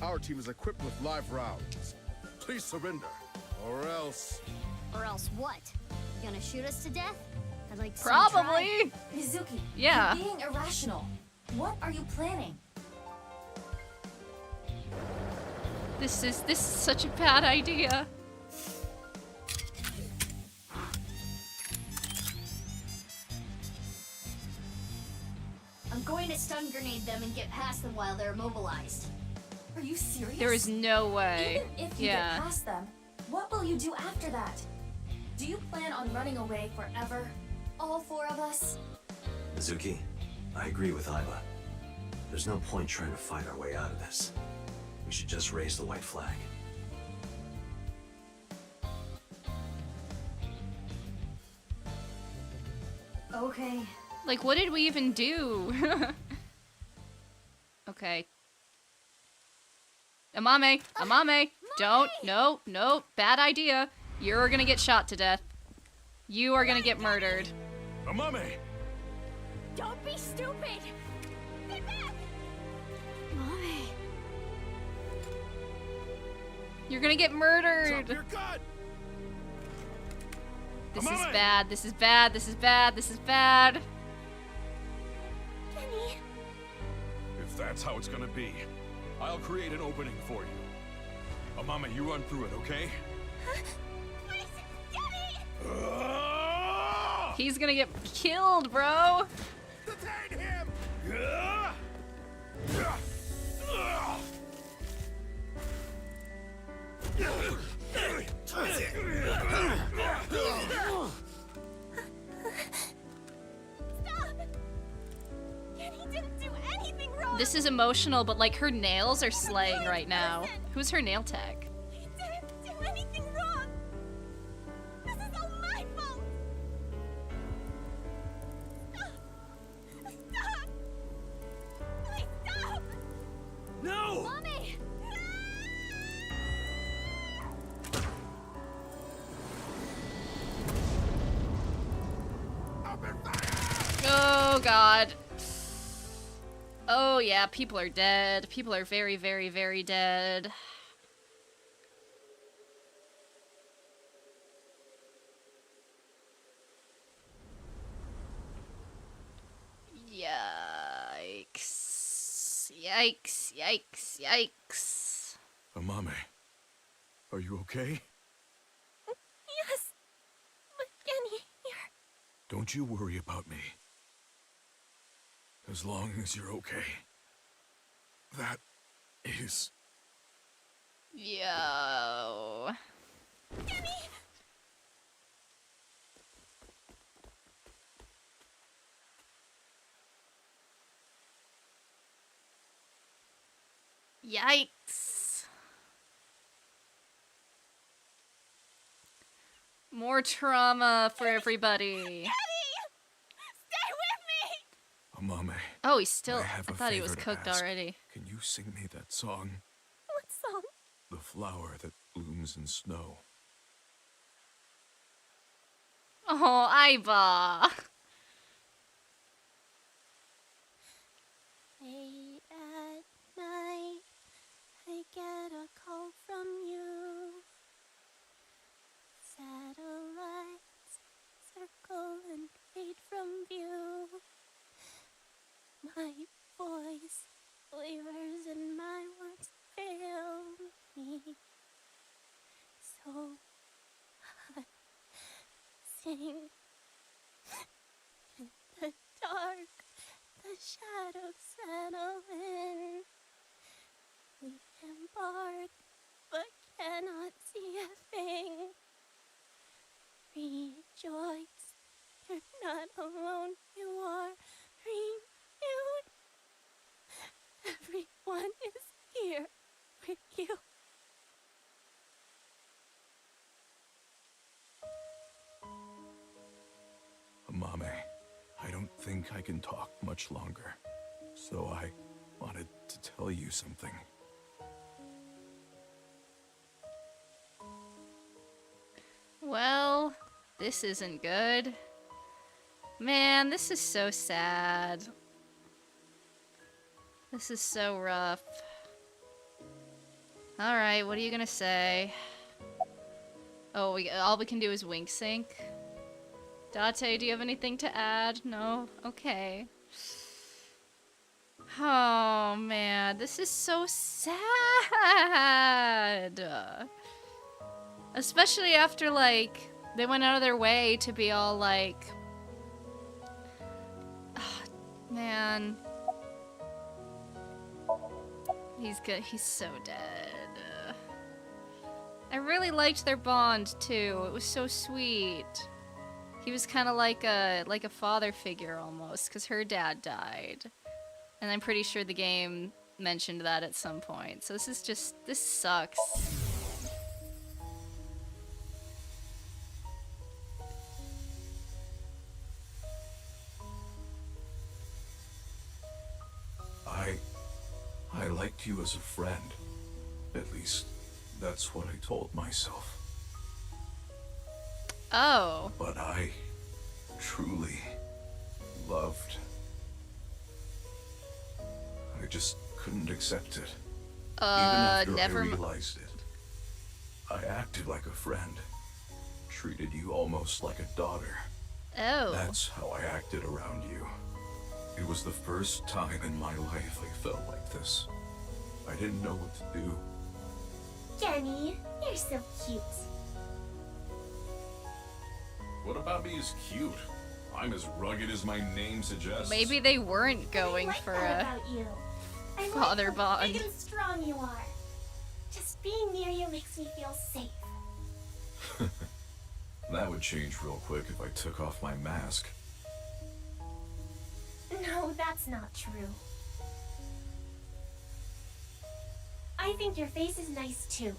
Our team is equipped with live rounds. Please surrender, or else... Or else what? You gonna shoot us to death? I'd like to see you Probably. try. Mizuki, Yeah. you're being irrational. What are you planning? This is such a bad idea. I'm going to stun grenade them and get past them while they're immobilized. Are you serious? There is no way. Even if you get past them, what will you do after that? Do you plan on running away forever? All four of us? Mizuki, I agree with Iba. There's no point trying to fight our way out of this. We should just raise the white flag. Okay. Like, what did we even do? Okay. Amame! Amame! Don't! No! No! Bad idea! You're gonna get shot to death. You are gonna get murdered. Amame! Don't be stupid! Get back! Mommy. You're gonna get murdered! Drop your gun! This is Amame! bad, this is bad, this is bad, this is bad. Kenny. If that's how it's gonna be, I'll create an opening for you. Amame, you run through it, okay? Please, Kenny! He's gonna get killed, bro! Detain him! Stop! Kenny didn't do anything wrong! This is emotional, but like her nails are slaying right now. Who's her nail tech? He didn't do anything wrong! This is all my fault! Stop! Stop! Please stop! No! Mommy! Oh god. Oh yeah, people are dead. People are very, very, very dead. Yikes. Yikes, yikes, yikes. Amame, are you okay? Yes! But Kenny, you're... Don't you worry about me. As long as you're okay. That is... Yo. Kenny! Yikes. More trauma for everybody. Kenny! Stay with me! Amame, Oh, he's still... I have a thought he was favor to cooked ask. already. Can you sing me that song? What song? The flower that blooms in snow. Oh, Iba. Late at night, I get a call from you. Satellites circle and fade from view. My voice wavers and my words fail me. So I sing and the shadows settle in. We embark, but cannot see a thing. Rejoice, you're not alone, you are renewed. Everyone is here with you. Mame, I don't think I can talk much longer, so I wanted to tell you something. Well, this isn't good. Man, this is so sad. This is so rough. Alright, what are you gonna say? Oh, all we can do is wink sync. Date, do you have anything to add? No? Okay. Oh, man. This is so sad. Especially after, like, they went out of their way to be all, like... man. He's good. He's so dead. I really liked their bond, too. It was so sweet. He was kind of like a father figure almost, because her dad died. And I'm pretty sure the game mentioned that at some point. So this sucks. I liked you as a friend. At least, that's what I told myself. Oh. But I truly loved. I just couldn't accept it. Even after I realized it. I acted like a friend. Treated you almost like a daughter. Oh. That's how I acted around you. It was the first time in my life I felt like this. I didn't know what to do. Jenny, you're so cute. What about me is cute? I'm as rugged as my name suggests. Maybe they weren't going for a father bond. Big and strong you are. Just being near you makes me feel safe. That would change real quick if I took off my mask. No, that's not true. I think your face is nice too.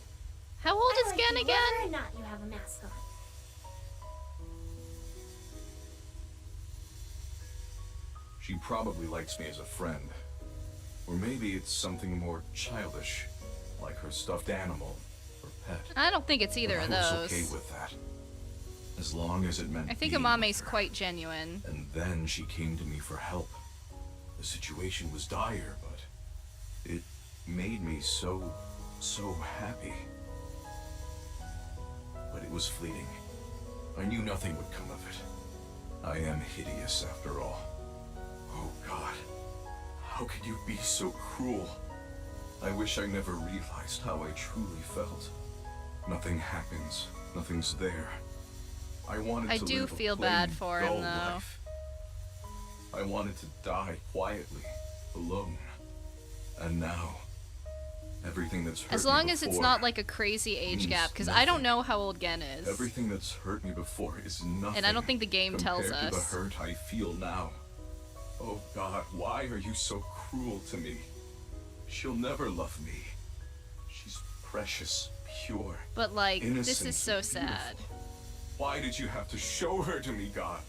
How old is Gen again? Whether or not you have a mask on. She probably likes me as a friend. Or maybe it's something more childish, like her stuffed animal or pet. I don't think it's either of those. I was okay with that. As long as it meant I think being Amame's quite genuine. And then she came to me for help. The situation was dire, but it made me so happy. But it was fleeting. I knew nothing would come of it. I am hideous after all. Oh God, how could you be so cruel? I wish I never realized how I truly felt. Nothing happens, nothing's there. I wanted to do live a feel plain, bad for him, dull though. life. I wanted to die quietly, alone. And now, everything that's hurt As me long as it's before not like a crazy age means gap, because I nothing. don't know how old Gen is. Everything that's hurt me before is nothing. And I don't think the game tells compared to us. the hurt I feel now. Oh God, why are you so cruel to me? She'll never love me. She's precious, pure, But like, this innocent, is so and sad. beautiful. Why did you have to show her to me, God?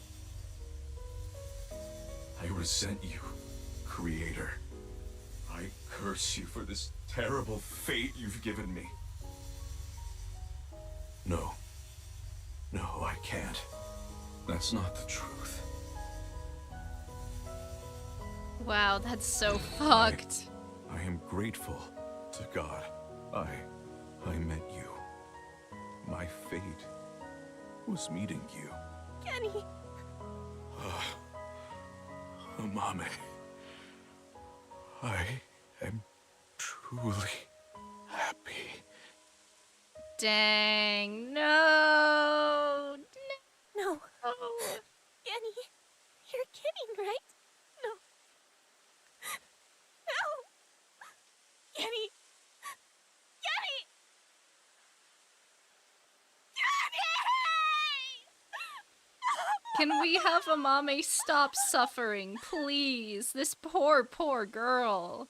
I resent you, Creator. I curse you for this terrible fate you've given me. No. No, I can't. That's not the truth. Wow, that's so fucked. I am grateful to God. I met you. My fate was meeting you. Kenny! Mame, I am truly happy. Dang, no. No. Kenny, you're kidding, right? No. Can we have Amame stop suffering, please? This poor, poor girl.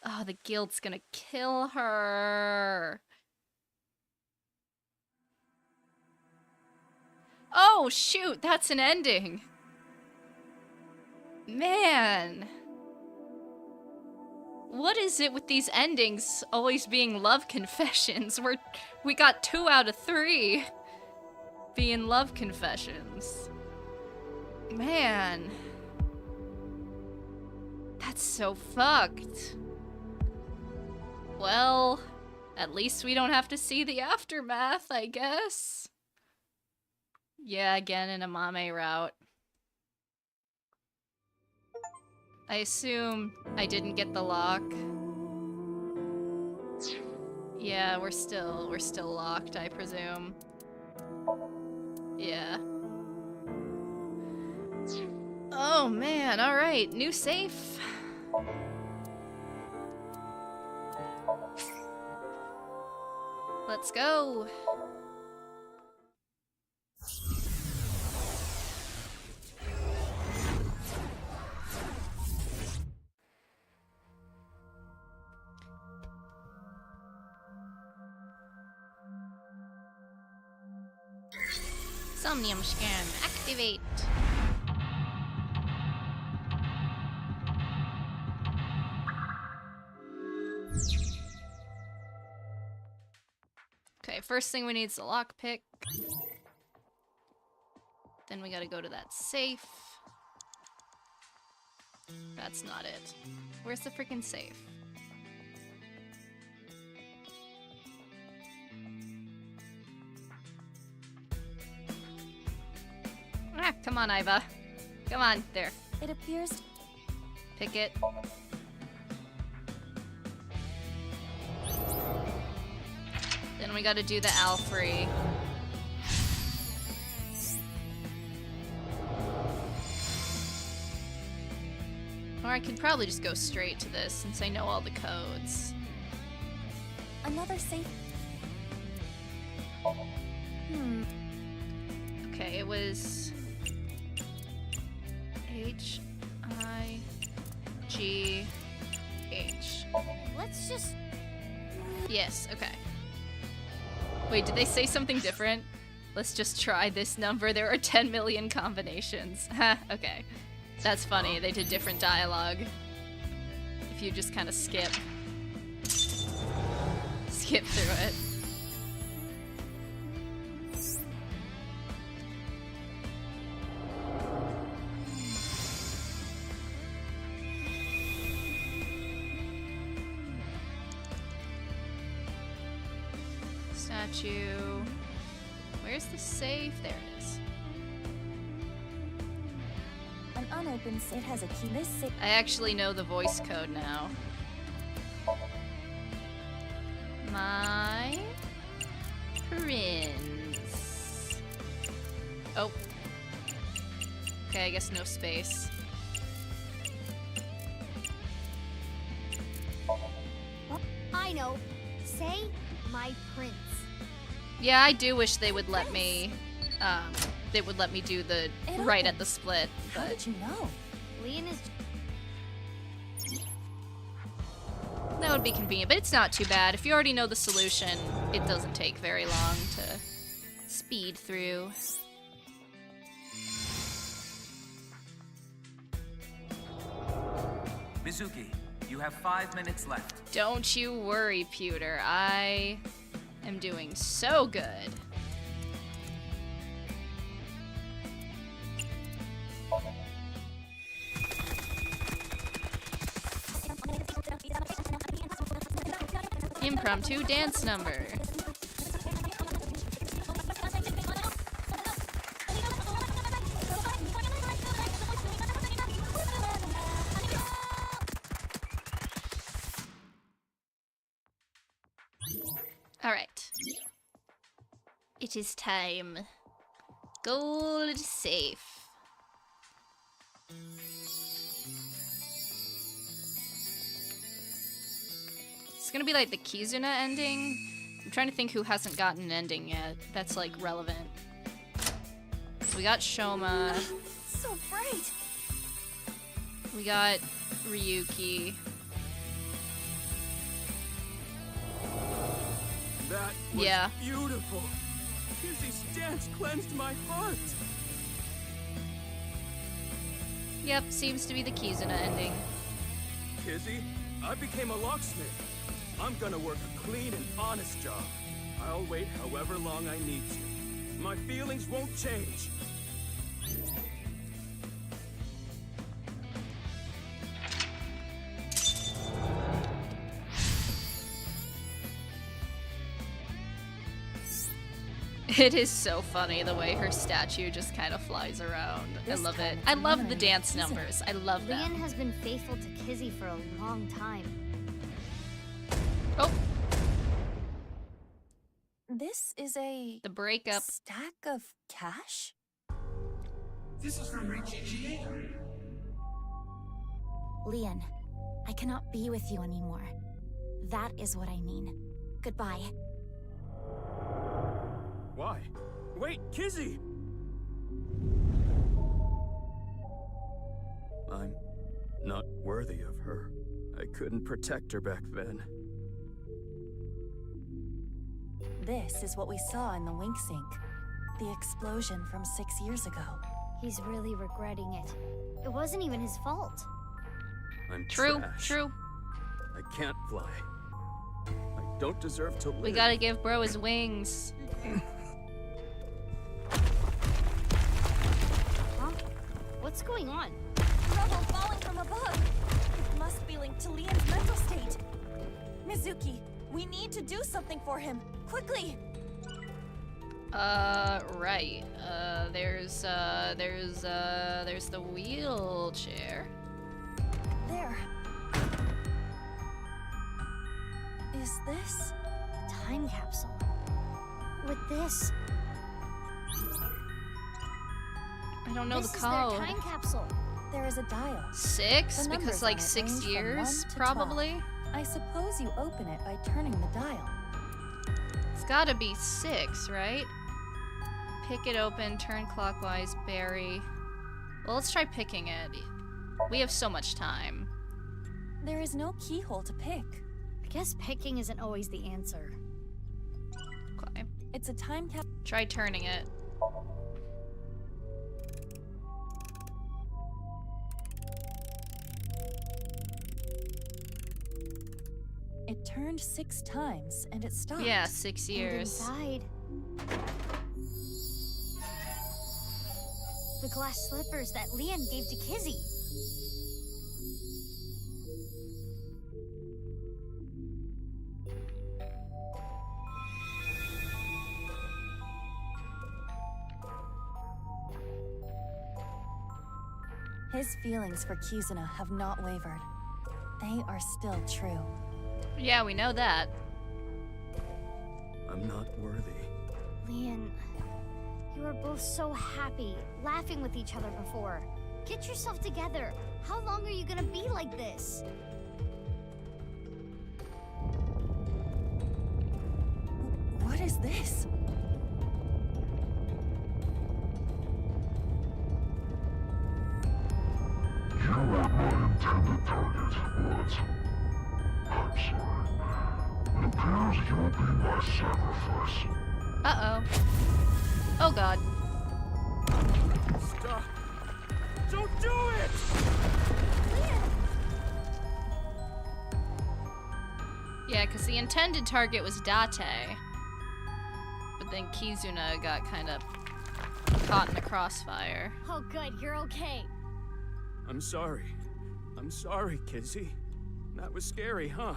Oh, the guild's gonna kill her. Oh, shoot, that's an ending. Man. What is it with these endings always being love confessions? We got 2 out of 3 being love confessions. Man. That's so fucked. Well, at least we don't have to see the aftermath, I guess. Yeah, again an Amame route. I assume I didn't get the lock. Yeah, we're still locked, I presume. Yeah. Oh man, alright, new safe. Let's go. Somnium scan, activate. Okay, first thing we need is a lockpick. Then we gotta go to that safe. That's not it. Where's the freaking safe? Ah, come on, Iva. Come on, there. It appears... Pick it. Then we gotta do the Alfrey. Or I could probably just go straight to this since I know all the codes. Another safe... Okay, it was... H-I-G-H. Let's just... Yes, okay. Wait, did they say something different? Let's just try this number. There are 10 million combinations. Ha, okay. That's funny. They did different dialogue. If you just kind of skip through it. Statue. Where's the safe? There it is. An unopened safe has a key. This safe... I actually know the voice code now. My prince. Oh. Okay, I guess no space. I know. Say my prince. Yeah, I do wish they would let me, do the right at the split. How did you know? Leon is... That would be convenient, but it's not too bad. If you already know the solution, it doesn't take very long to speed through. Mizuki, you have 5 minutes left. Don't you worry, Pewter. I am doing so good. Impromptu dance number. All right. It is time. Gold safe. It's gonna be like the Kizuna ending. I'm trying to think who hasn't gotten an ending yet. That's like relevant. So we got Shoma. So bright. We got Ryuki. That was Yeah. beautiful. Kizzy's dance cleansed my heart. Yep, seems to be the Kizuna ending. Kizzy, I became a locksmith. I'm gonna work a clean and honest job. I'll wait however long I need to. My feelings won't change. It is so funny the way her statue just kind of flies around. I love it. I love the dance numbers. I love Leon them. has been faithful to Kizzy for a long time. Oh, This is a the breakup. stack of cash? This is from Richie. Leon, I cannot be with you anymore. That is what I mean. Goodbye. Why? Wait, Kizzy! I'm not worthy of her. I couldn't protect her back then. This is what we saw in the wink sink. The explosion from 6 years ago. He's really regretting it. It wasn't even his fault. I'm True, trash. true. I can't fly. I don't deserve to live. We gotta give bro his wings. Huh? What's going on? Rubble falling from above. It must be linked to Leon's mental state. Mizuki, we need to do something for him. Quickly! Right. There's the wheelchair. There. Is this a time capsule? With this, I don't know this the is code. their time capsule. There is a dial. 6? The Because numbers like on it 6 range from years, 1 to probably. 12. I suppose you open it by turning the dial. It's gotta be 6, right? Pick it open, turn clockwise, bury. Well, let's try picking it. We have so much time. There is no keyhole to pick. I guess picking isn't always the answer. Okay. It's a time cap. Try turning it. It turned 6 times and it stopped. Yeah, 6 And years. inside, the glass slippers that Leon gave to Kizzy. His feelings for Kizuna have not wavered. They are still true. Yeah, we know that. I'm not worthy. Leon, you were both so happy, laughing with each other before. Get yourself together. How long are you gonna be like this? What is this? You weren't my intended target, but I'm sorry. It appears you'll be my sacrifice. Uh-oh. Oh god. Stop! Don't do it! Yeah, because the intended target was Date. But then Kizuna got kind of caught in the crossfire. Oh good, you're okay. I'm sorry. I'm sorry, Kizzy. That was scary, huh?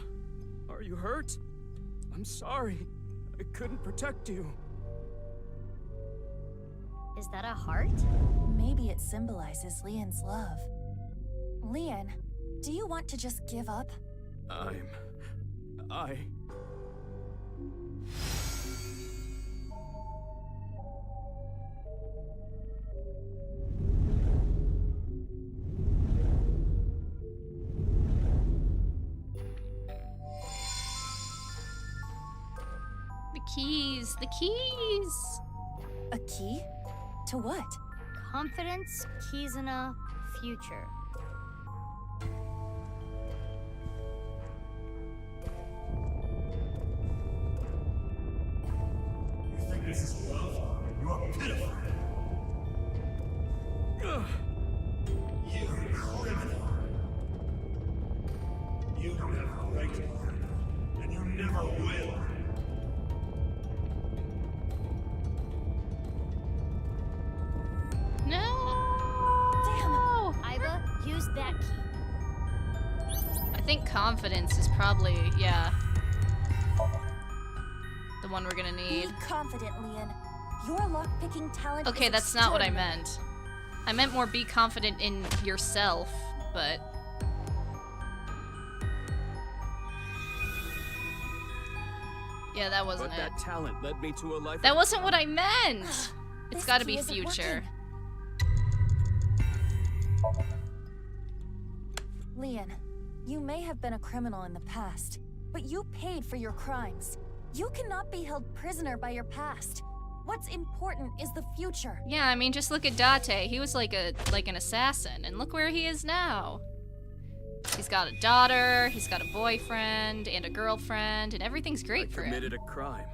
Are you hurt? I'm sorry. I couldn't protect you. Is that a heart? Maybe it symbolizes Leon's love. Leon, do you want to just give up? The keys! The keys! A key? To what? Confidence, Kizuna, future. You think this is love? You are pitiful. You're a criminal. You don't have a right to harm me, and you never will. No! Damn! Iva, use that key. I think confidence is probably, yeah, the one we're gonna need. Be confident, Leon. Your lockpicking talent Okay, is that's not what I extraordinary. meant. I meant more be confident in yourself, but... Yeah, that wasn't But it. that talent led me to a life. That wasn't what I meant! It's This gotta key be isn't future. Leon, you may have been a criminal in the past, but you paid for your crimes. You cannot be held prisoner by your past. What's important is the future. Yeah, I mean, just look at Date. He was like an assassin, and look where he is now. He's got a daughter, he's got a boyfriend, and a girlfriend, and everything's great for him. Committed a crime.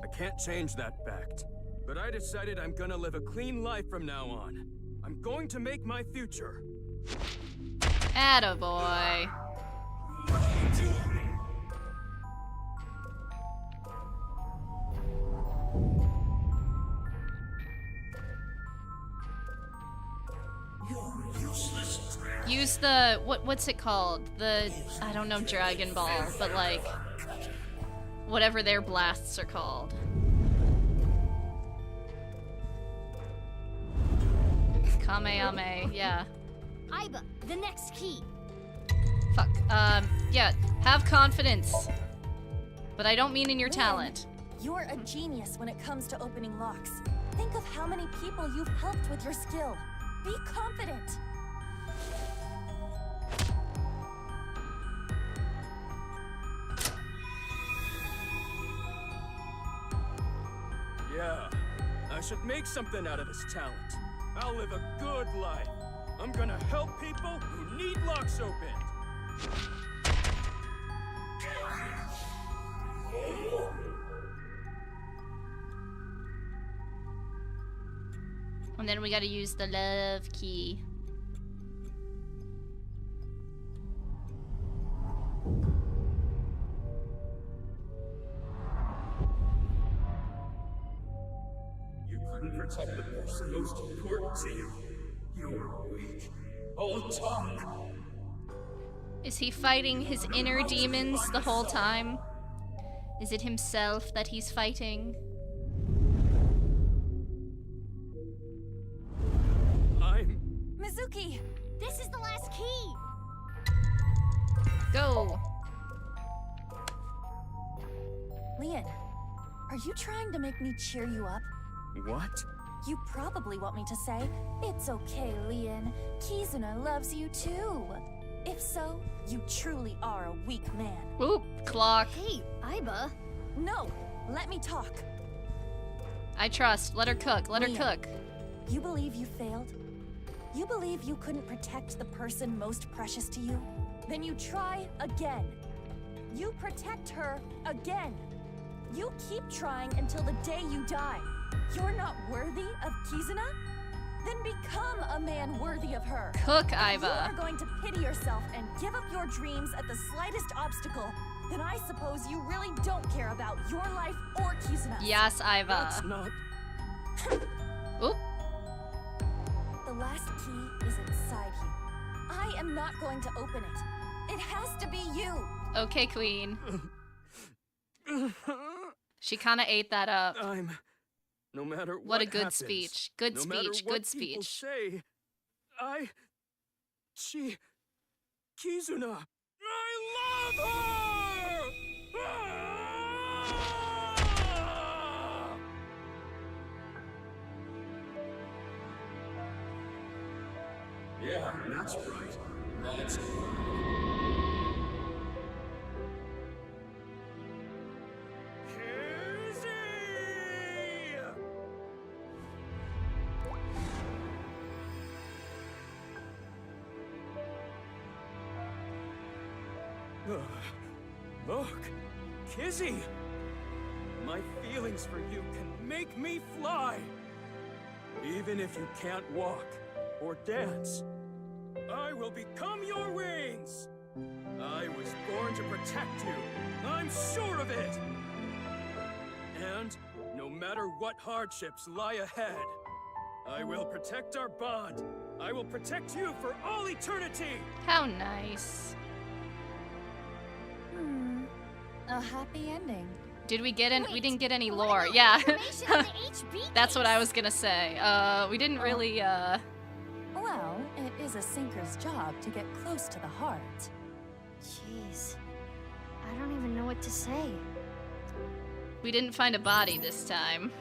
I can't change that fact. But I decided I'm gonna live a clean life from now on. I'm going to make my future. Attaboy. What are you doing? You're useless, Dragon. Use the, what's it called? The, I don't know, Dragon Ball, but like, whatever their blasts are called. Kamehameha, yeah. Iba, the next key. Fuck, yeah, have confidence. But I don't mean in your Leon, talent. You're a genius when it comes to opening locks. Think of how many people you've helped with your skill. Be confident. Yeah, I should make something out of this talent. I'll live a good life. I'm gonna help people who need locks opened. And then we gotta use the love key. You couldn't protect the person most important to you. You were weak. All talk. Is he fighting his inner demons the whole time? Is it himself that he's fighting? Mizuki! This is the last key! Go! Leon, are you trying to make me cheer you up? What? You probably want me to say, "It's okay, Leon. Kizuna loves you too." If so, you truly are a weak man. Oop, clock. Hey, Iba. No, let me talk. I trust. Let her cook. Let her Leon, cook. You believe you failed? You believe you couldn't protect the person most precious to you? Then you try again. You protect her again. You keep trying until the day you die. You're not worthy of Kizuna? Then become a man worthy of her. Cook, If Iva. you are going to pity yourself and give up your dreams at the slightest obstacle, then I suppose you really don't care about your life or Kizuna's. Yes, Iva. That's not... Oop. The last key is inside you. I am not going to open it. It has to be you. Okay, Queen. She kind of ate that up. No matter what What a good happens, speech. Good no matter speech. what Good people speech. say, Kizuna, I love her! Yeah, that's right. That's right. Look, Kizzy! My feelings for you can make me fly! Even if you can't walk or dance, I will become your wings! I was born to protect you, I'm sure of it! And no matter what hardships lie ahead, I will protect our bond. I will protect you for all eternity! How nice. A happy ending. Did we get we didn't get any lore. Yeah. That's what I was gonna say. We didn't really, Well, it is a sinker's job to get close to the heart. Jeez. I don't even know what to say. We didn't find a body this time.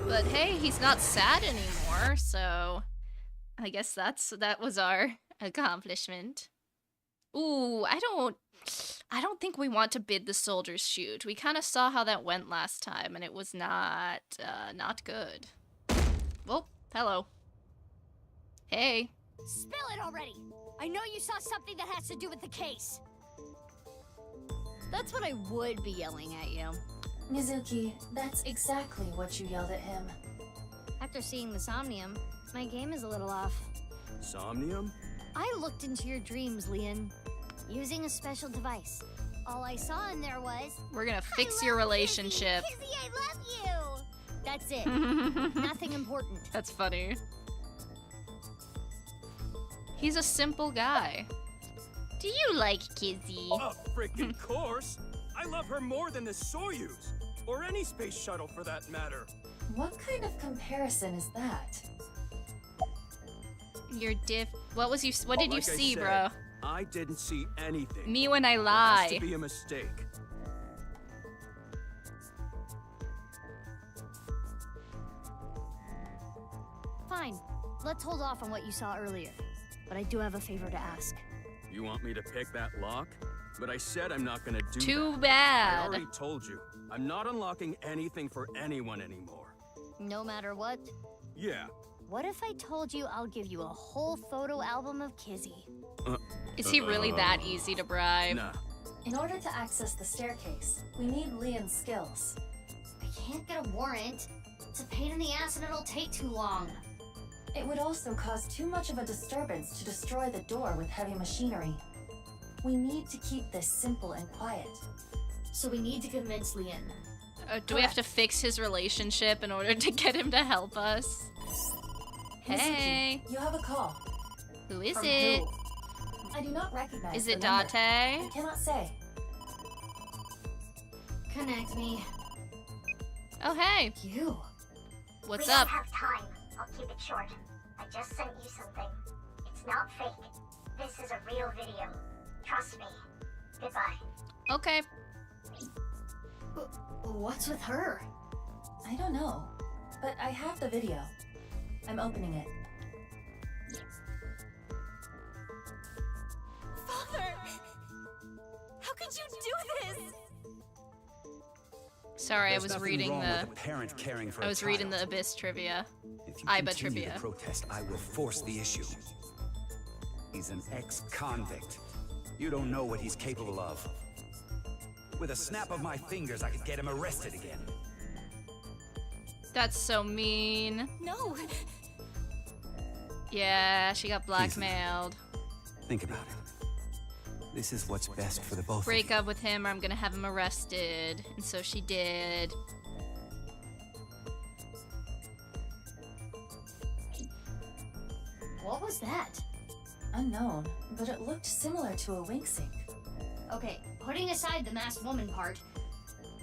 But hey, he's not sad anymore, so I guess that was our accomplishment. Ooh, I don't think we want to bid the soldiers shoot. We kind of saw how that went last time, and it was not good. Oh, hello. Hey. Spill it already! I know you saw something that has to do with the case. That's what I would be yelling at you. Mizuki, that's exactly what you yelled at him. After seeing the Somnium, my game is a little off. Somnium? I looked into your dreams, Leon, using a special device. All I saw in there was... We're gonna fix your relationship. Kizzy, I love you! That's it. Nothing important. That's funny. He's a simple guy. Do you like Kizzy? Of freaking course! I love her more than the Soyuz, or any space shuttle for that matter. What kind of comparison is that? You're what did you see, bro? I didn't see anything. Me when I lie. It has to be a mistake. Fine. Let's hold off on what you saw earlier. But I do have a favor to ask. You want me to pick that lock? But I said I'm not gonna do that. Too bad. I already told you. I'm not unlocking anything for anyone anymore. No matter what? Yeah. What if I told you I'll give you a whole photo album of Kizzy? Is he really that easy to bribe? Nah. In order to access the staircase, we need Leon's skills. I can't get a warrant. It's a pain in the ass and it'll take too long. It would also cause too much of a disturbance to destroy the door with heavy machinery. We need to keep this simple and quiet. So we need to convince Leon. Do we have to fix his relationship in order to get him to help us? Hey. Mizuki, you have a call. Who is From it? who? I do not recognize Is the it number. Date? I cannot say. Connect me. Oh, hey. You. What's we up? We don't have time. I'll keep it short. I just sent you something. It's not fake. This is a real video. Trust me. Goodbye. Okay. What's with her? I don't know, but I have the video. I'm opening it. Father! How could you do this? Sorry, I was reading the parent caring for I was reading the Abyss trivia. Iba trivia. To protest, I will force the issue. He's an ex-convict. You don't know what he's capable of. With a snap of my fingers, I could get him arrested again. That's so mean. No. Yeah, she got blackmailed. Think about it. This is what's best for the both of Break you. up with him or I'm gonna have him arrested. And so she did. What was that? Unknown, but it looked similar to a wink sync. Okay, putting aside the masked woman part,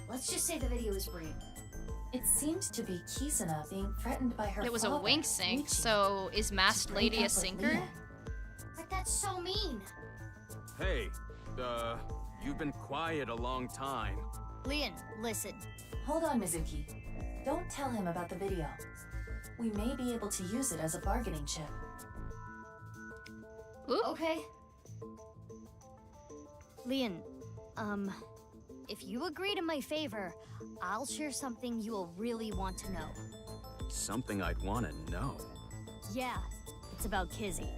let's just say the video is real. It seemed to be Kizuna being threatened by her It was father, a wink sync, Michi, so is Masked to break Lady up a with sinker? Leon. But that's so mean. Hey, you've been quiet a long time. Leon, listen. Hold on, Mizuki. Don't tell him about the video. We may be able to use it as a bargaining chip. Ooh. Okay. Leon, if you agree to my favor, I'll share something you'll really want to know. Something I'd want to know. Yeah, it's about Kizzy.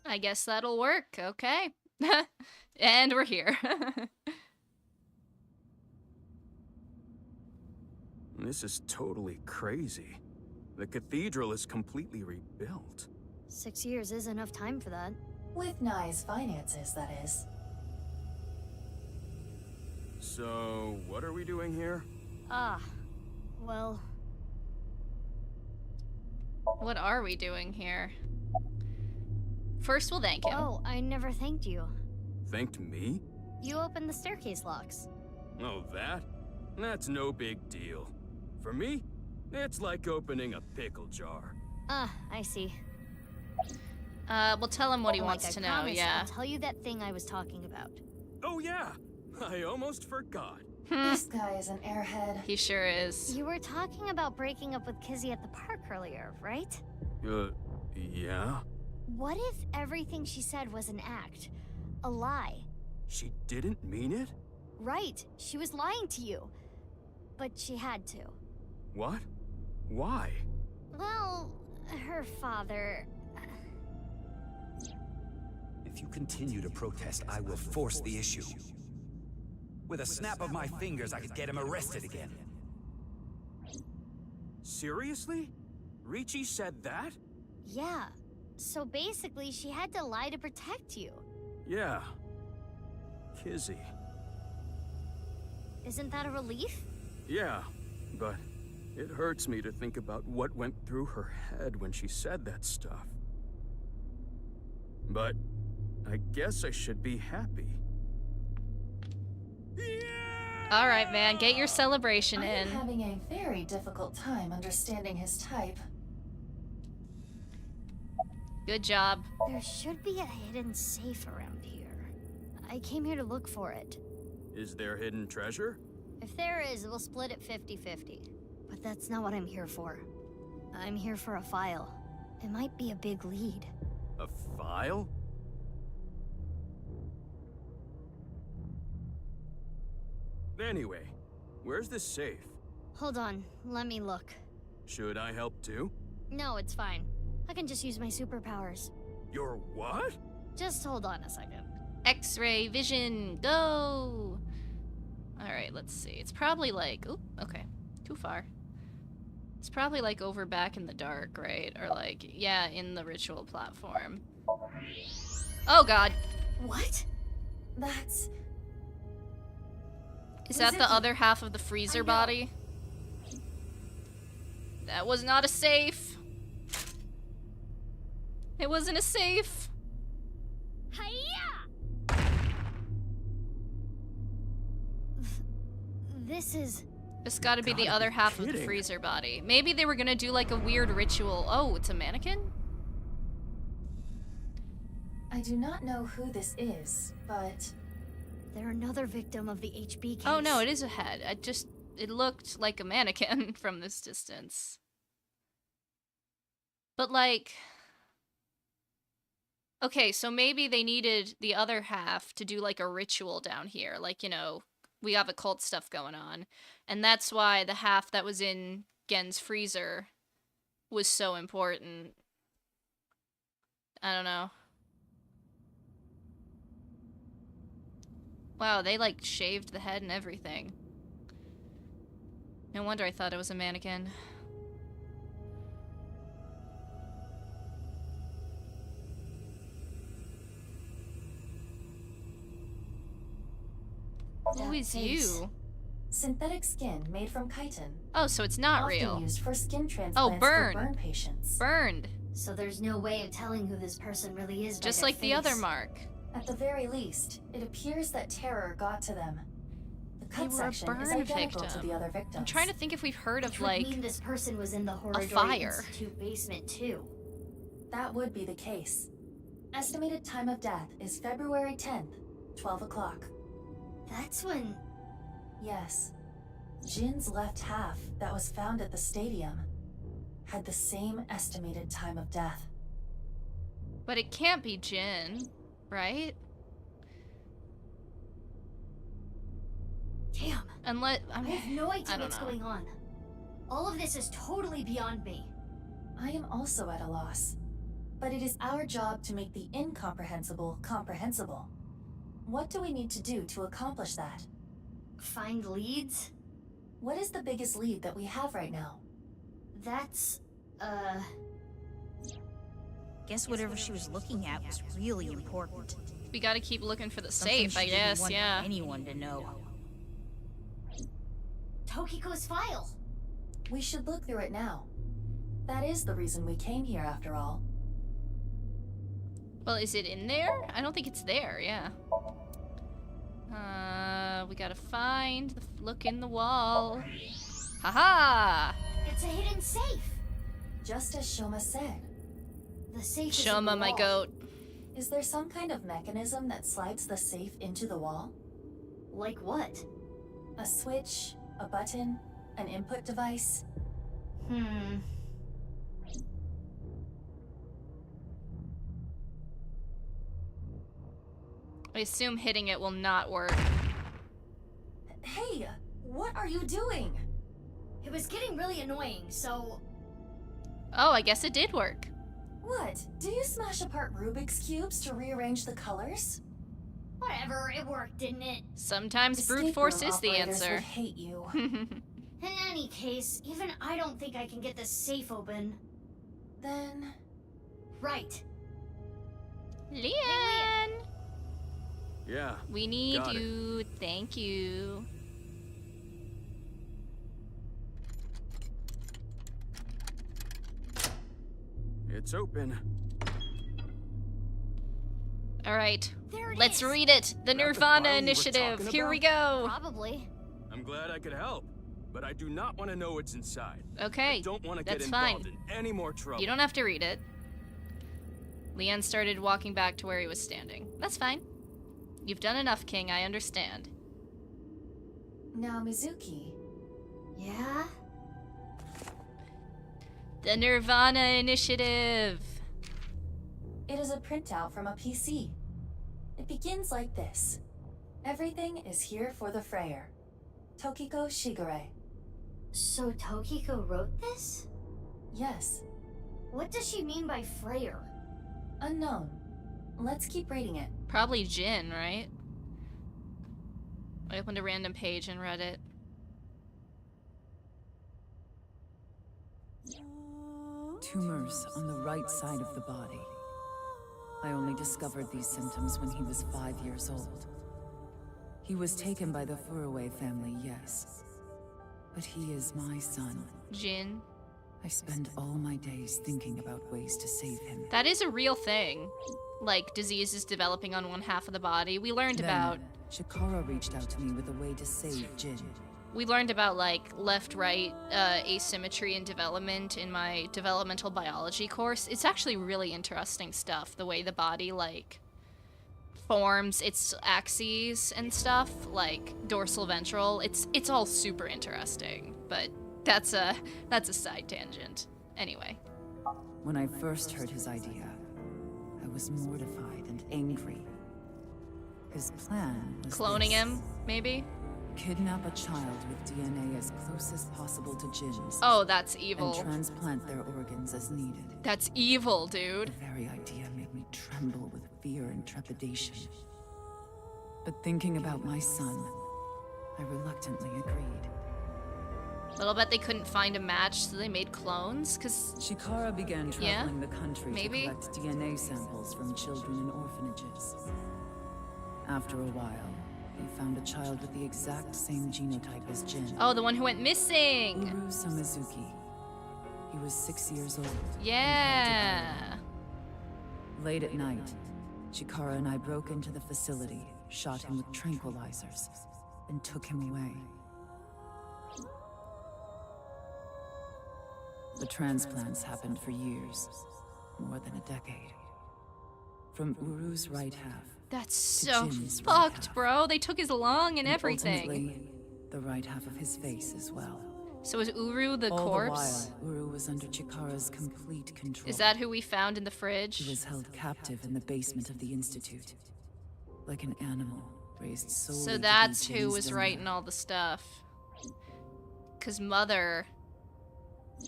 I guess that'll work, okay. And we're here. This is totally crazy. The cathedral is completely rebuilt. 6 years is enough time for that. With Nye's finances, that is. So, what are we doing here? Well... What are we doing here? First, we'll thank him. Oh, I never thanked you. Thanked me? You opened the staircase locks. Oh, that? That's no big deal. For me, it's like opening a pickle jar. I see. We'll tell him what he wants to know, yeah. I'll tell you that thing I was talking about. Oh yeah! I almost forgot. This guy is an airhead. He sure is. You were talking about breaking up with Kizzy at the park earlier, right? Yeah? What if everything she said was an act? A lie? She didn't mean it? Right, she was lying to you. But she had to. What? Why? Well, her father... If you continue to protest, I will force the issue. With a snap of my fingers, I could get him arrested again. Seriously? Ricci said that? Yeah. So basically, she had to lie to protect you. Yeah. Kizzy. Isn't that a relief? Yeah, but it hurts me to think about what went through her head when she said that stuff. But I guess I should be happy. All right, man, get your celebration I in. am having a very difficult time understanding his type. Good job. There should be a hidden safe around here. I came here to look for it. Is there hidden treasure? If there is, we'll split it 50-50. But that's not what I'm here for. I'm here for a file. It might be a big lead. A file? Anyway, where's the safe? Hold on, let me look. Should I help too? No, it's fine. I can just use my superpowers. Your what? Just hold on a second. X-ray vision, go! Alright, let's see. It's probably like... Oop, okay. Too far. It's probably like over back in the dark, right? Or like, yeah, in the ritual platform. Oh god! What? That's... Is that the other half of the freezer body? That was not a safe! It wasn't a safe! Hiya! This is... It's gotta be the other half of the freezer body. Maybe they were gonna do like a weird ritual. Oh, it's a mannequin? I do not know who this is, but... They're another victim of the HB case. Oh no, it is a head. It looked like a mannequin from this distance. But like... Okay, so maybe they needed the other half to do like a ritual down here. Like, you know, we have occult stuff going on. And that's why the half that was in Gen's freezer was so important. I don't know. Wow, they like shaved the head and everything. No wonder I thought it was a mannequin. Who is you? Synthetic skin made from chitin. Oh, so it's not often real. Used for skin transplants Oh, burned. for burn patients. Burned. So there's no way of telling who this person really is by Just their like the other face. mark. At the very least, it appears that terror got to them. The They cut were a section is burn identical victim. to the other victims. I'm trying to think if we've heard of Which would like mean this person was in the Horror fire. Institute basement too. That would be the case. Estimated time of death is February 10th, 12 o'clock. That's when... Yes. Jin's left half that was found at the stadium had the same estimated time of death. But it can't be Jin, right? Damn. Unless... I have no idea I don't what's know. going on. All of this is totally beyond me. I am also at a loss. But it is our job to make the incomprehensible comprehensible. What do we need to do to accomplish that? Find leads? What is the biggest lead that we have right now? That's, Guess whatever she was looking at was really important. We gotta keep looking for the Something safe, I she didn't guess, want yeah. anyone to know. Tokiko's file. We should look through it now. That is the reason we came here after all. Well, is it in there? I don't think it's there, yeah. We gotta find the look in the wall. Haha! It's a hidden safe. Just as Shoma said. The safe is in Shoma, the my wall. goat. Is there some kind of mechanism that slides the safe into the wall? Like what? A switch, a button, an input device? I assume hitting it will not work. Hey, what are you doing? It was getting really annoying, so... Oh, I guess it did work. What? Do you smash apart Rubik's Cubes to rearrange the colors? Whatever, it worked, didn't it? Sometimes brute Escape force room is the operators answer. would hate you. In any case, even I don't think I can get this safe open. Then... Right. Leon! Yeah. We need got it. you. Thank you. It's open. All right. There it Let's is. read it. The That the nirvanA file we were initiative. talking Here we about? go. Probably. I'm glad I could help, but I do not want to know what's inside. Okay. I don't want to get That's involved fine. in any more trouble. You don't have to read it. Leon started walking back to where he was standing. That's fine. You've done enough, King. I understand. Now, Mizuki. Yeah? The nirvanA initiative. It is a printout from a PC. It begins like this. Everything is here for the Freyer. Tokiko Shigure. So Tokiko wrote this? Yes. What does she mean by Freyer? Unknown. Let's keep reading it. Probably Jin, right? I opened a random page and read it. Tumors on the right side of the body. I only discovered these symptoms when he was 5 years old. He was taken by the Furuwe family, yes. But he is my son. Jin. I spend all my days thinking about ways to save him. That is a real thing. Like, diseases developing on one half of the body. We learned about... Shikara reached out to me with a way to save Jin. We learned about, like, left-right asymmetry and development in my developmental biology course. It's actually really interesting stuff, the way the body, like, forms its axes and stuff, like dorsal ventral. It's all super interesting, but that's a side tangent. Anyway. When I first heard his idea, I was mortified and angry. His plan was Cloning this. him, maybe? Kidnap a child with DNA as close as possible to Jin's. Oh, that's evil. And transplant their organs as needed. That's evil, dude. The very idea made me tremble with fear and trepidation. But thinking about my son, I reluctantly agreed. Little bet they couldn't find a match, so they made clones, because... Shikara began traveling the country to collect DNA samples from children in orphanages. After a while, he found a child with the exact same genotype as Jin. Oh, the one who went missing! Uru Samizuki. He was 6 years old. Yeah! Late at night, Shikara and I broke into the facility, shot him with tranquilizers, and took him away. The transplants happened for years, more than a decade. From Uru's right half, That's to so Jin's right fucked, half. bro. They took his lung and everything. Ultimately, the right half of his face as well. So is Uru the All corpse? the while, Uru was under Chikara's complete control. Is that who we found in the fridge? He was held captive in the basement of the Institute, like an animal raised solely So to be that's who Jin's was donor. writing all the stuff. Cause Mother...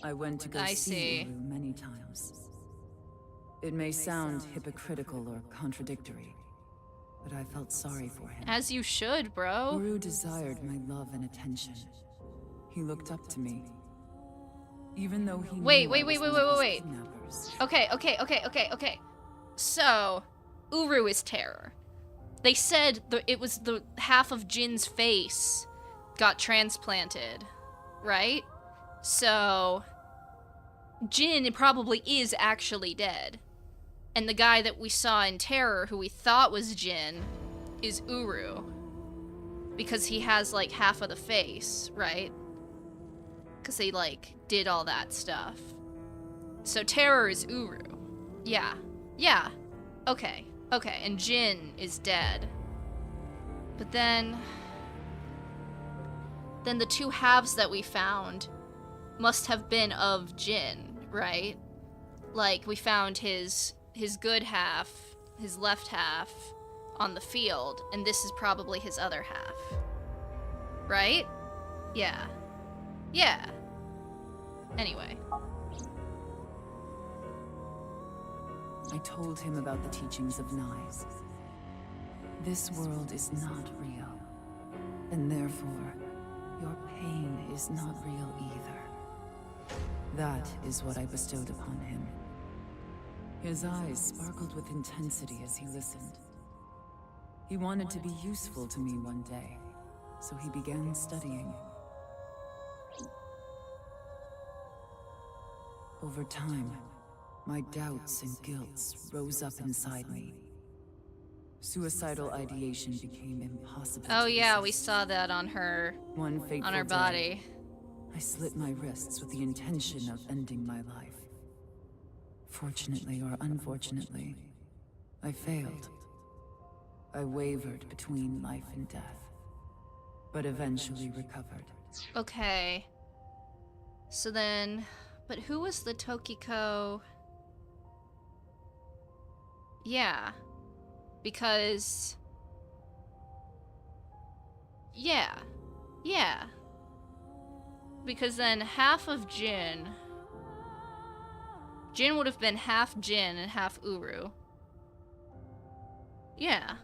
I went to go I see see. Uru many times. It may sound hypocritical or contradictory, but I felt sorry for him. As you should, bro. Uru desired my love and attention. He looked up to me. Even though he Wait. knew I was one of his kidnappers. Okay. So, Uru is terror. They said it was the half of Jin's face got transplanted, right? So, Jin probably is actually dead. And the guy that we saw in Terror, who we thought was Jin, is Uru. Because he has, like, half of the face, right? Because they, like, did all that stuff. So Terror is Uru. Yeah. Okay. And Jin is dead. But then the two halves that we found must have been of Jin, right? Like, we found his good half, his left half, on the field, and this is probably his other half. Right? Yeah. Anyway. I told him about the teachings of Knives. This world is not real, and therefore, your pain is not real either. That is what I bestowed upon him. His eyes sparkled with intensity as he listened. He wanted to be useful to me one day, so he began studying. Over time, my doubts and guilts rose up inside me. Suicidal ideation became impossible. Oh to yeah, we resist. saw that on her One fateful on her day, body. I slit my wrists with the intention of ending my life. Fortunately or unfortunately, I failed. I wavered between life and death, but eventually recovered. Okay. So then, but who was the Tokiko? Yeah. Because... Yeah. Because then half of Jin would have been half Jin and half Uru. Yeah.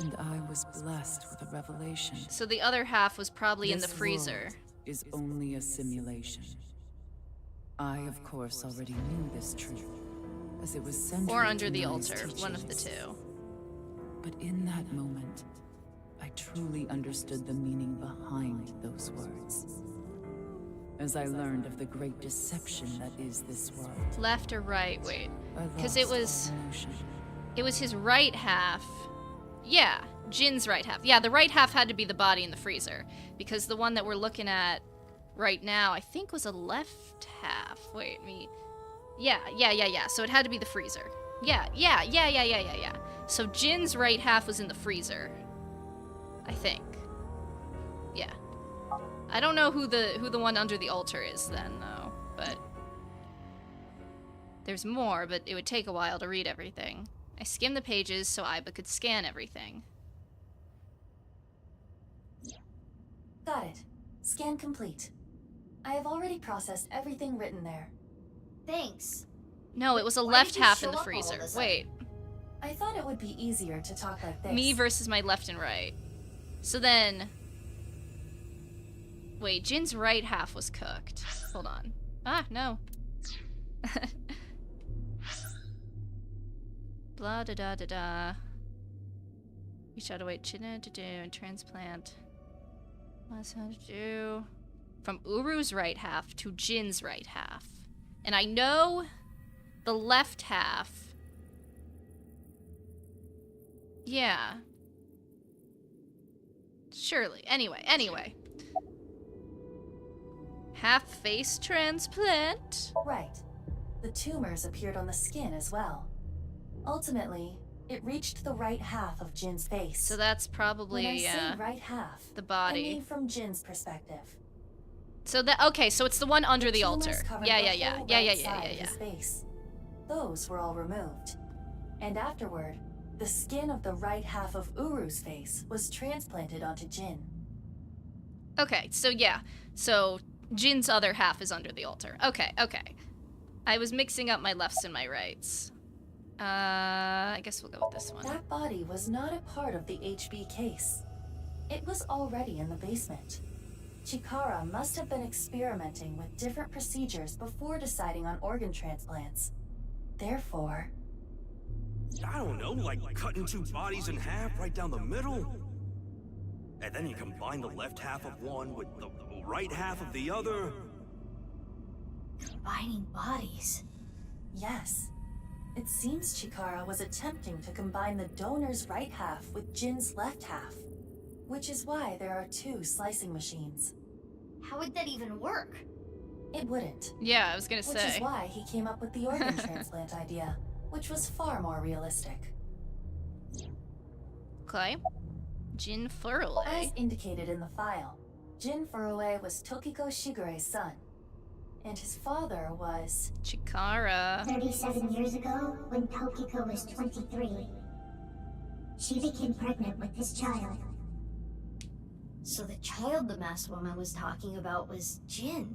And I was blessed with a revelation. So the other half was probably in the This freezer. world is only a simulation. I, of course, already knew this truth, as it was central Or under to the Nai's altar, one of the teachings. two. But in that moment, I truly understood the meaning behind those words. As I learned of the great deception that is this world. Left or right? Wait. I Because lost all emotion. it was his right half. Yeah, Jin's right half. Yeah, the right half had to be the body in the freezer. Because the one that we're looking at right now, I think was a left half. Wait, me. Yeah. So it had to be the freezer. Yeah. So Jin's right half was in the freezer. I think. Yeah. I don't know who the one under the altar is then, though, but there's more, but it would take a while to read everything. I skimmed the pages so Iba could scan everything. Got it. Scan complete. I have already processed everything written there. Thanks. No, it was a Why left did you half show in the up all of a freezer. sudden? Wait. I thought it would be easier to talk like this. Me versus my left and right. So then... Wait, Jin's right half was cooked. Hold on. Ah, no. Blah da da da da. We shall await China to do and transplant. What's how to do? From Uru's right half to Jin's right half. And I know the left half. Yeah. Surely. Anyway. Half face transplant? Right. the tumors appeared on the skin as well. Ultimately, it reached the right half of Jin's face. So that's probably when I say right half, the body. I mean from Jin's perspective. So that okay, so it's the one under the altar. Yeah. His face. Those were all removed. And afterward, the skin of the right half of Uru's face was transplanted onto Jin. Okay, so yeah. So Jin's other half is under the altar. Okay. I was mixing up my lefts and my rights. I guess we'll go with this one. That body was not a part of the HB case. It was already in the basement. Chikara must have been experimenting with different procedures before deciding on organ transplants. Therefore... I don't know, like cutting two bodies in half right down the middle? And then you combine the left half of one with the right half of the other? Combining bodies? Yes. It seems Chikara was attempting to combine the donor's right half with Jin's left half, which is why there are two slicing machines. How would that even work? It wouldn't. Yeah, I was gonna say. Which is why he came up with the organ transplant idea, which was far more realistic. Okay. Jin Furue. As indicated in the file, Jin Furue was Tokiko Shigure's son. And his father was... Chikara. 37 years ago, when Tokiko was 23, she became pregnant with this child. So the child the masked woman was talking about was Jin.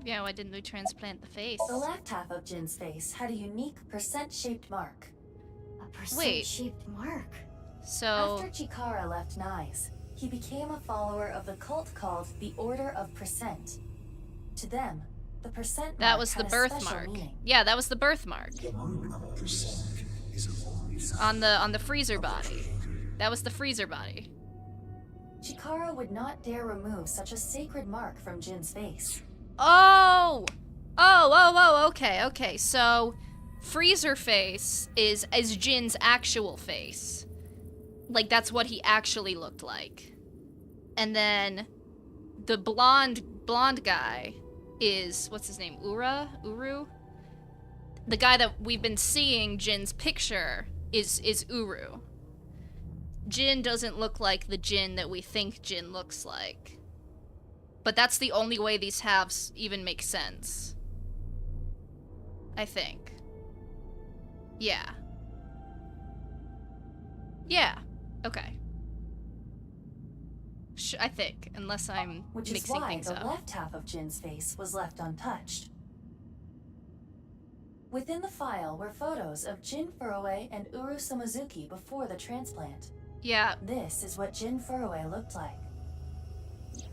Yeah, why didn't we transplant the face? The left half of Jin's face had a unique percent-shaped mark. A percent-shaped mark? So... After Chikara left Nyes, he became a follower of the cult called the Order of Percent. To them, the percent that mark was the had a birthmark. meaning. Yeah, that was the birthmark. On the freezer body. That was the freezer body. Chikara would not dare remove such a sacred mark from Jin's face. Oh, okay. So, freezer face is Jin's actual face. Like, that's what he actually looked like. And then the blonde guy is, what's his name? Uru? The guy that we've been seeing Jin's picture is Uru. Jin doesn't look like the Jin that we think Jin looks like. But that's the only way these halves even make sense. I think. Yeah. Yeah. Okay. I think, unless I'm mixing things up. Which is why the left half of Jin's face was left untouched. Within the file were photos of Jin Furue and Uru Somazuki before the transplant. Yeah. This is what Jin Furue looked like.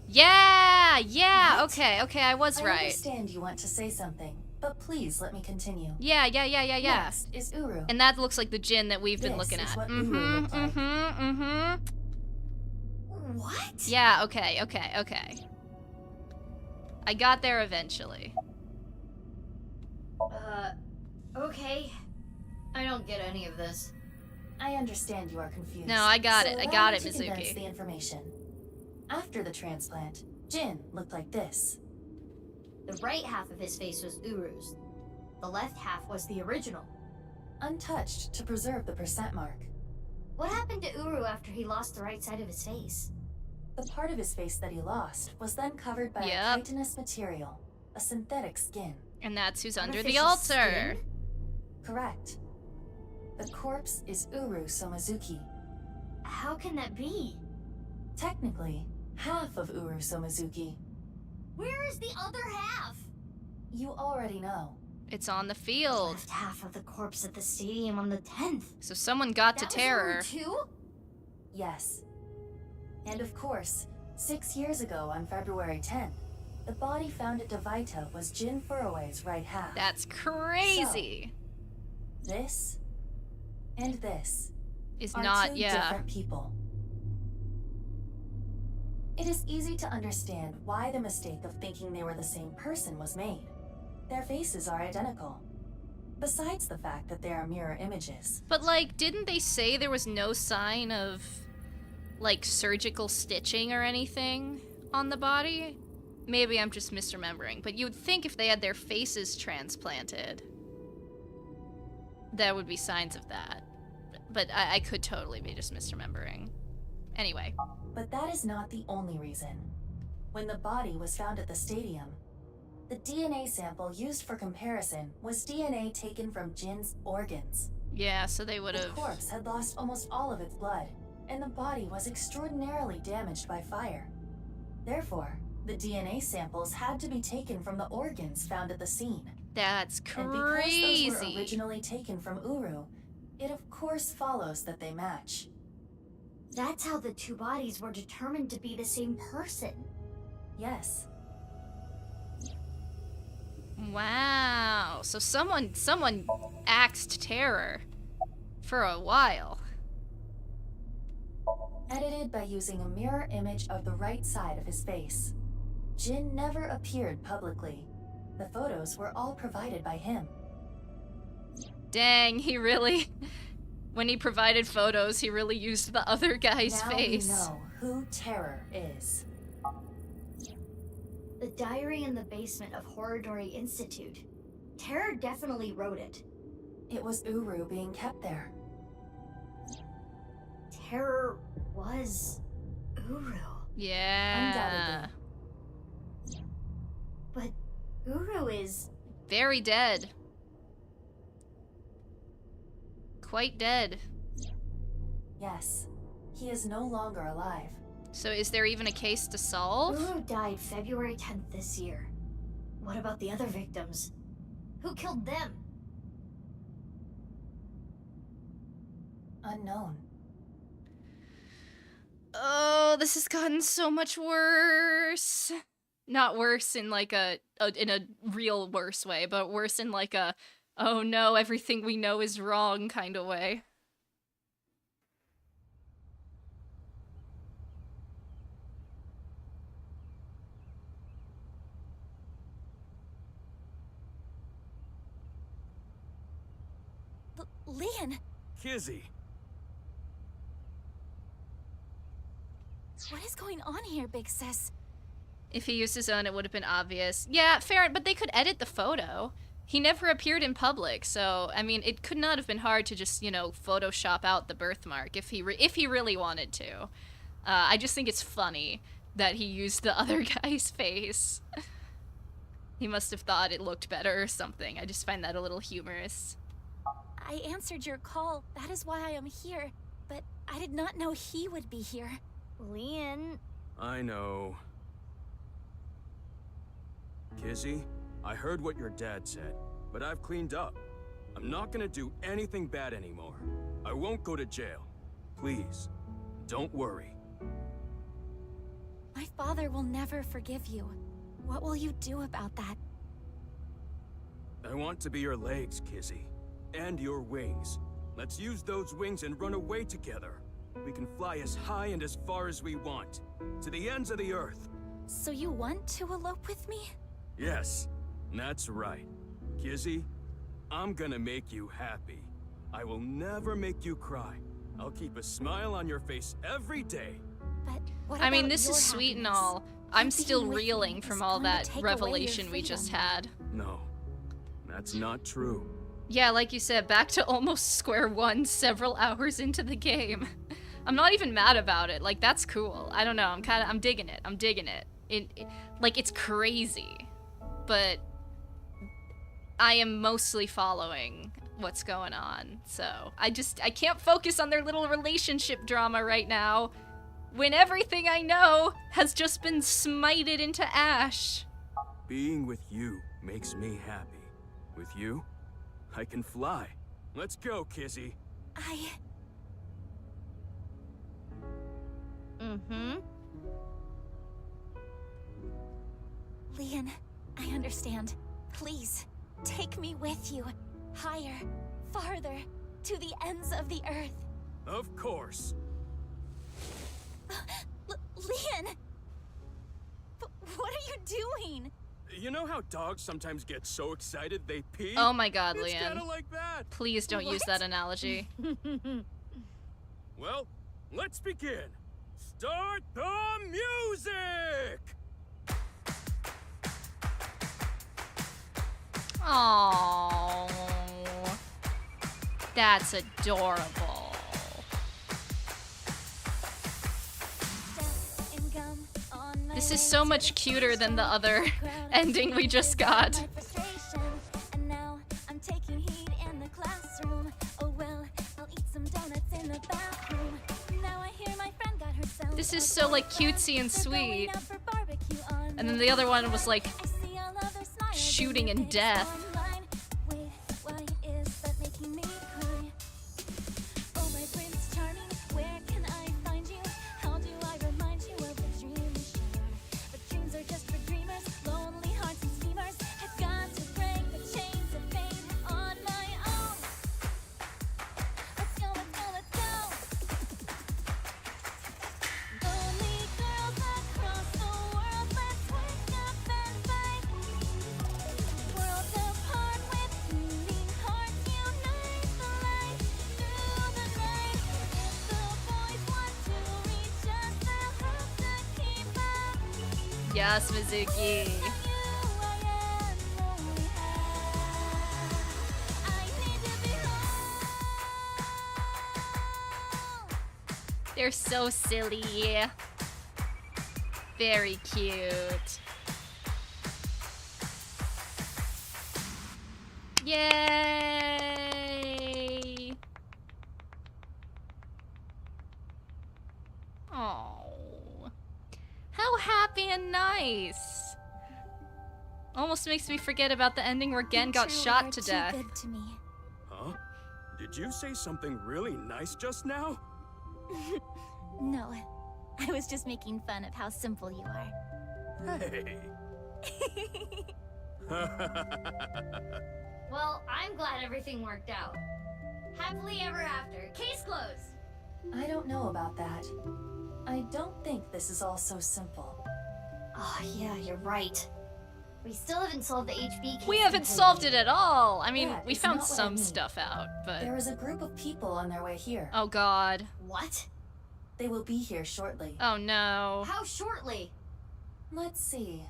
Yeah, okay, I was right. I understand you want to say something, but please let me continue. Yeah. Next is Uru. And that looks like the Jin that we've been looking at. What Uru looked like. What? Yeah, okay. I got there eventually. Okay. I don't get any of this. I understand you are confused. No, I got it. I got it, Mizuki. Mizuki. The information. After the transplant, Jin looked like this. The right half of his face was Uru's. The left half was the original. Untouched to preserve the percent mark. What happened to Uru after he lost the right side of his face? The part of his face that he lost was then covered by a chitinous material, a synthetic skin. And that's who's under the altar. Skin? Correct. The corpse is Uru Somazuki. How can that be? Technically, half of Uru Somazuki. Where is the other half? You already know. It's on the field. The left half of the corpse at the stadium on the 10th. So someone got to Terror. Was Uru too? Yes. And of course, 6 years ago on February 10th, the body found at Devaito was Jin Furue's right half. That's crazy. So, this and this is are not, two different people. It is easy to understand why the mistake of thinking they were the same person was made. Their faces are identical. Besides the fact that they are mirror images. But, like, didn't they say there was no sign of, like, surgical stitching or anything on the body? Maybe I'm just misremembering, but you would think if they had their faces transplanted, there would be signs of that. But I could totally be just misremembering. Anyway. But that is not the only reason. When the body was found at the stadium, the DNA sample used for comparison was DNA taken from Jin's organs. Yeah, so they would have... The corpse had lost almost all of its blood, and the body was extraordinarily damaged by fire. Therefore, the DNA samples had to be taken from the organs found at the scene. That's crazy. And because those were originally taken from Uru, it of course follows that they match. That's how the two bodies were determined to be the same person. Yes. Wow. So someone axed Terror for a while. Edited by using a mirror image of the right side of his face. Jin never appeared publicly. The photos were all provided by him. Dang, he really... When he provided photos, he really used the other guy's face. Now we know who Terror is. The diary in the basement of Horodori Institute. Terror definitely wrote it. It was Uru being kept there. Terror was Uru. Yeah. Undoubtedly. But Uru is... very dead. Quite dead. Yes. He is no longer alive. So is there even a case to solve? Uru died February 10th this year. What about the other victims? Who killed them? Unknown. Oh, this has gotten so much worse. Not worse in like in a real worse way, but worse in like a, oh no, everything we know is wrong kind of way. Leon! Kizzy! What is going on here, big sis? If he used his own, it would have been obvious. Yeah, fair, but they could edit the photo. He never appeared in public, so, I mean, it could not have been hard to just, you know, Photoshop out the birthmark if he really wanted to. I just think it's funny that he used the other guy's face. He must have thought it looked better or something. I just find that a little humorous. I answered your call. That is why I am here. But I did not know he would be here. Leon... I know. Kizzy, I heard what your dad said, but I've cleaned up. I'm not gonna do anything bad anymore. I won't go to jail. Please, don't worry. My father will never forgive you. What will you do about that? I want to be your legs, Kizzy. And your wings. Let's use those wings and run away together. We can fly as high and as far as we want. To the ends of the earth. So you want to elope with me? Yes, that's right. Kizzy, I'm gonna make you happy. I will never make you cry. I'll keep a smile on your face every day. But what I mean, about this your is sweet and happiness? all. I'm Being still with reeling me from is all going to that take away your revelation we just freedom. had. No, that's not true. Yeah, like you said, back to almost square one several hours into the game. I'm not even mad about it. Like, that's cool. I don't know. I'm digging it. I'm digging it. Like, it's crazy. But I am mostly following what's going on. So I can't focus on their little relationship drama right now when everything I know has just been smited into ash. Being with you makes me happy. With you, I can fly. Let's go, Kizzy. Leon, I understand. Please, take me with you. Higher, farther, to the ends of the earth. Of course. Leon! What are you doing? You know how dogs sometimes get so excited they pee? Oh my god, It's Leon. kinda like that. Please don't use that analogy. Well, let's begin. Start the music! Oh, that's adorable. This is so much cuter than the other ending we just got. This is so like cutesy and sweet. And then the other one was like shooting and death. Yes, Mizuki. They're so silly. Very cute. Yay! Oh. How happy and nice. Almost makes me forget about the ending where Gen got shot to death. Good to me. Huh? Did you say something really nice just now? No, I was just making fun of how simple you are. Hey. Well, I'm glad everything worked out. Happily ever after. Case closed. I don't know about that. I don't think this is all so simple. Oh, yeah, you're right. We still haven't solved the HB case. We haven't solved it at all. I mean, That we is found not what I some mean. stuff out, but... There is a group of people on their way here. Oh god. What? They will be here shortly. Oh no. How shortly? Let's see.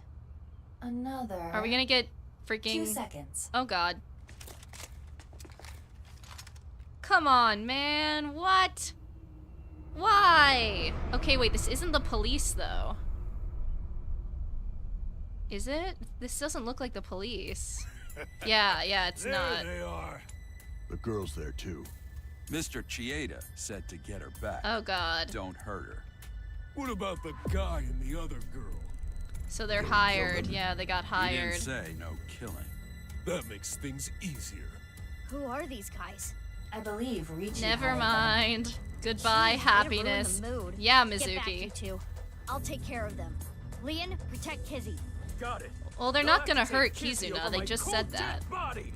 Another... Are we gonna get freaking... 2 seconds. Oh god. Come on, man. What? Why? Okay, wait, this isn't the police, though. Is it? This doesn't look like the police. Yeah, it's not. There they are. The girl's there, too. Mr. Chieda said to get her back. Oh god. Don't hurt her. What about the guy and the other girl? So they're hired. Yeah, they got He hired. didn't say no killing. That makes things easier. Who are these guys? I believe Ricci Never hired them. mind. Goodbye, happiness. The mood. Yeah, Get back, you Mizuki. two. I'll take care of them. Leon, protect Kizzy. Got it. Well, they're I'll not have gonna to hurt take Kizzy Kizuna. over They my just cold, said dead that. Body.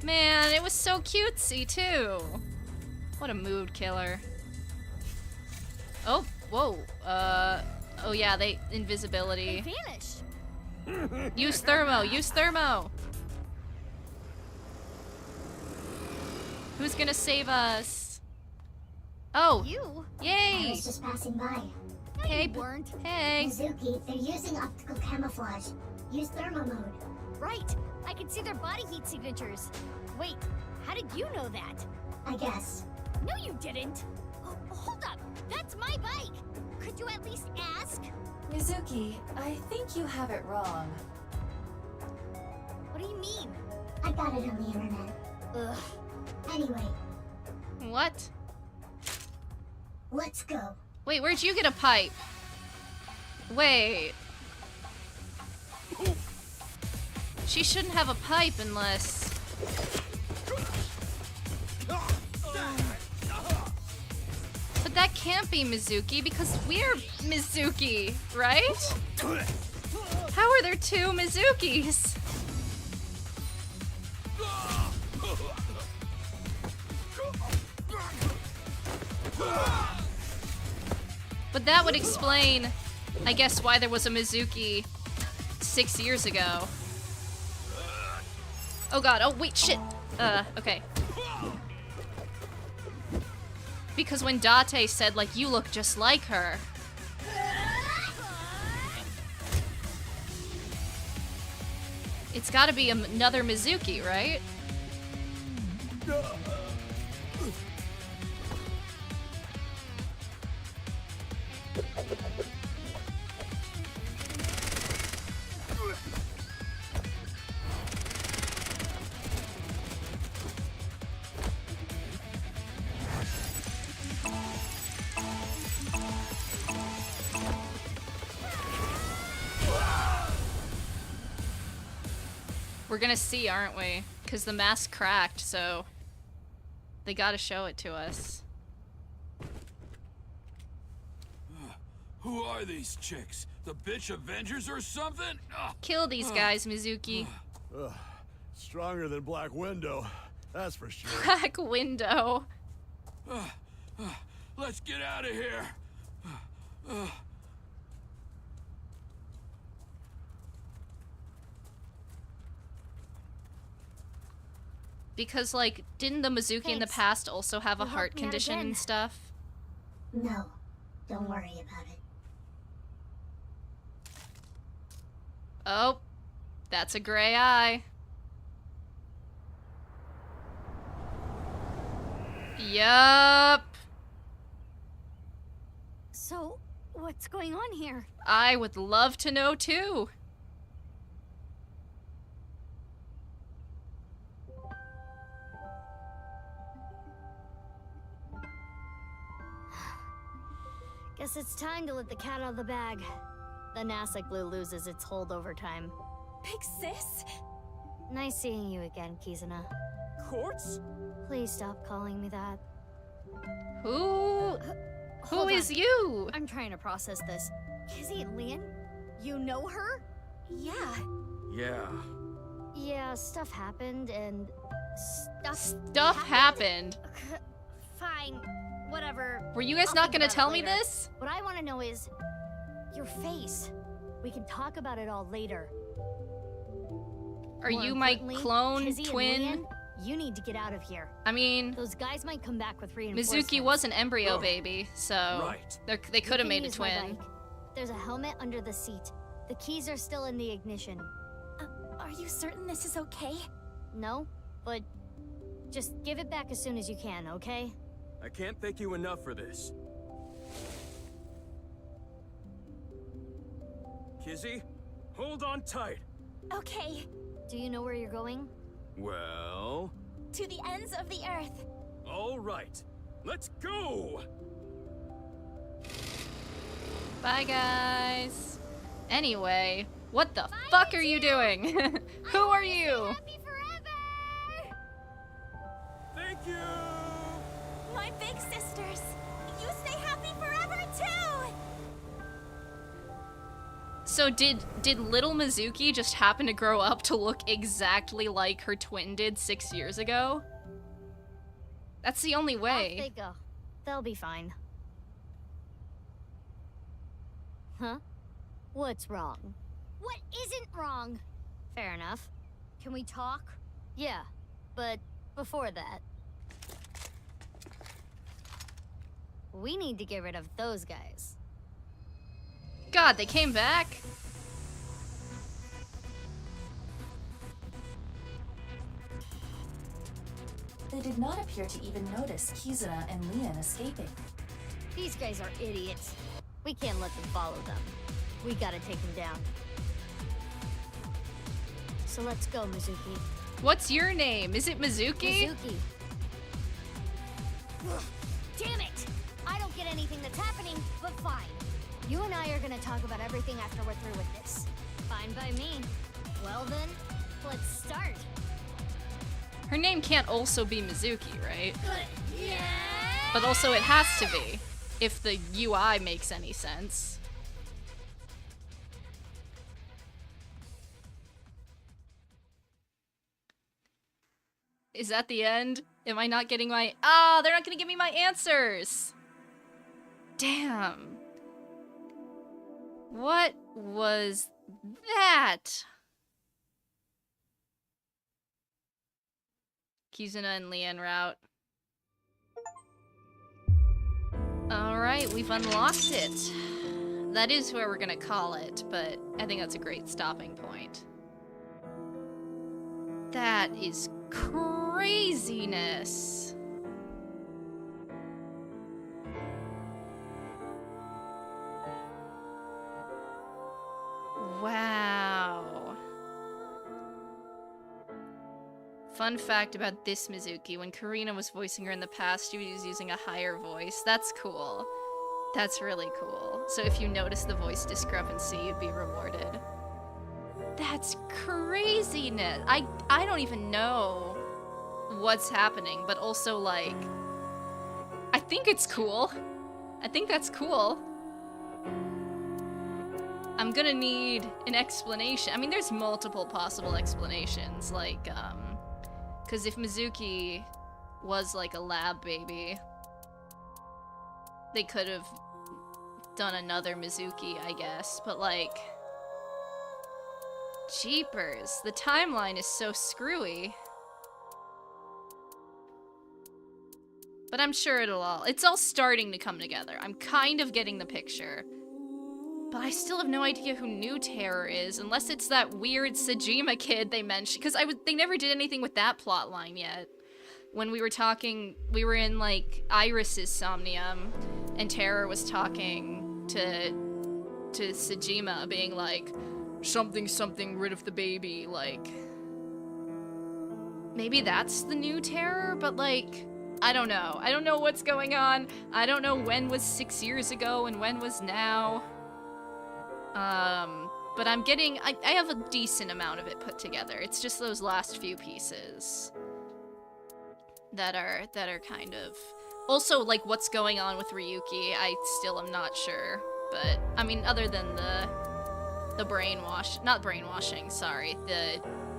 Man, it was so cutesy, too. What a mood killer. Oh, whoa. Oh yeah, they... invisibility. They vanished. Use thermo, use thermo! Who's gonna save us? Oh! You? I Yay! was just passing by. No, Hey, you weren't. Hey! Mizuki, they're using optical camouflage. Use thermo mode. Right. I can see their body heat signatures. Wait, how did you know that? I guess. No, you didn't. Oh, hold up. That's my bike. Could you at least ask? Mizuki, I think you have it wrong. What do you mean? I got it on the internet. Ugh. Anyway, What? let's go. Wait, where'd you get a pipe? Wait. She shouldn't have a pipe unless... But that can't be Mizuki because we're Mizuki, right? How are there two Mizukis? But that would explain, I guess, why there was a Mizuki 6 years ago. Oh god, oh wait, shit! Okay. Because when Date said, like, you look just like her. It's gotta be another Mizuki, right? We're gonna see, aren't we? Because the mask cracked, so they gotta show it to us. Who are these chicks? The bitch Avengers or something? Kill these guys, Mizuki. Stronger than Black Widow, that's for sure. Black Widow. Let's get out of here. Because, like, didn't the Mizuki in the past also have a heart condition and stuff? No, don't worry about it. Oh, that's a gray eye. Yup. So, what's going on here? I would love to know too. Guess it's time to let the cat out of the bag. The NASA glue loses its hold over time. Big sis? Nice seeing you again, Kizuna. Quartz? Please stop calling me that. Who Hold is on. you? I'm trying to process this. Kizzy and Leon? You know her? Yeah. Yeah. Yeah, stuff happened and... Stuff happened. Fine. Whatever. Were you guys I'll not think gonna about it tell me later. this? What I want to know is... your face. We can talk about it all later. Are More you my importantly, clone Kizzy and twin? Leon, you need to get out of here. I mean, Those guys might come back with reinforcements. Mizuki was an embryo baby, so Right. they could have You can made a use my twin. bike. There's a helmet under the seat. The keys are still in the ignition. Are you certain this is okay? No, but just give it back as soon as you can, okay? I can't thank you enough for this. Kizzy, hold on tight. Okay. Do you know where you're going? Well... To the ends of the earth. all right. Let's go! Bye, guys. Anyway, what the fuck are you doing? Who are you? Thank you! My big sisters. You stay happy forever, too! So did little Mizuki just happen to grow up to look exactly like her twin did 6 years ago? That's the only way. Off they go. They'll be fine. Huh? What's wrong? What isn't wrong? Fair enough. Can we talk? Yeah, but before that... we need to get rid of those guys. God, they came back? They did not appear to even notice Kizuna and Leon escaping. These guys are idiots. We can't let them follow them. We gotta take them down. So let's go, Mizuki. What's your name? Is it Mizuki? Mizuki. Ugh, damn it! I don't get anything that's happening, but fine. You and I are gonna talk about everything after we're through with this. Fine by me. Well then, let's start. Her name can't also be Mizuki, right? Yeah. But also it has to be, if the UI makes any sense. Is that the end? Am I not getting my... Ah, they're not gonna give me my answers! Damn. What was that? Kizuna and Leon route. Alright, we've unlocked it. That is where we're gonna call it, but I think that's a great stopping point. That is craziness. Wow. Fun fact about this Mizuki, when Karina was voicing her in the past, she was using a higher voice. That's cool. That's really cool. So if you notice the voice discrepancy, you'd be rewarded. That's craziness. I don't even know what's happening, but also, like, I think it's cool. I think that's cool. I'm gonna need an explanation. I mean, there's multiple possible explanations, like, because if Mizuki was, like, a lab baby, they could have done another Mizuki, I guess, but, like, jeepers, the timeline is so screwy. But I'm sure it's all starting to come together. I'm kind of getting the picture. But I still have no idea who New Terror is, unless it's that weird Sejima kid they mentioned, because they never did anything with that plot line yet. When we were talking, we were in, like, Iris's Somnium, and Terror was talking to Sejima, being like, something rid of the baby, like, maybe that's the New Terror, but, like, I don't know. I don't know what's going on. I don't know when was 6 years ago and when was now. But I'm getting, I have a decent amount of it put together. It's just those last few pieces that are kind of, also, like, what's going on with Ryuki, I still am not sure. But, I mean, other than the not brainwashing, sorry,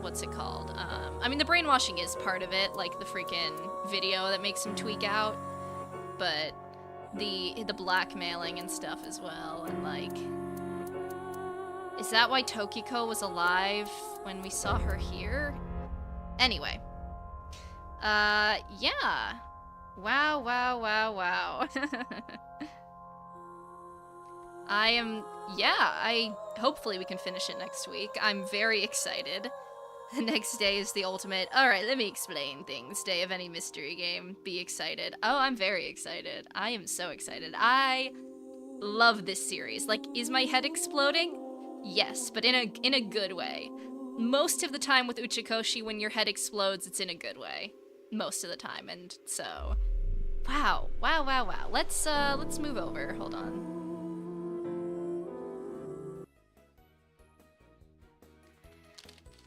what's it called? I mean, the brainwashing is part of it, like the freaking video that makes him tweak out, but the blackmailing and stuff as well, and, like, is that why Tokiko was alive when we saw her here? Anyway. Yeah. Wow. Hopefully we can finish it next week. I'm very excited. The next day is the ultimate, alright, let me explain things, day of any mystery game. Be excited. Oh, I'm very excited. I am so excited. I love this series. Like, is my head exploding? Yes, but in a good way. Most of the time with Uchikoshi, when your head explodes, it's in a good way. Most of the time, and so... Wow. Let's move over. Hold on.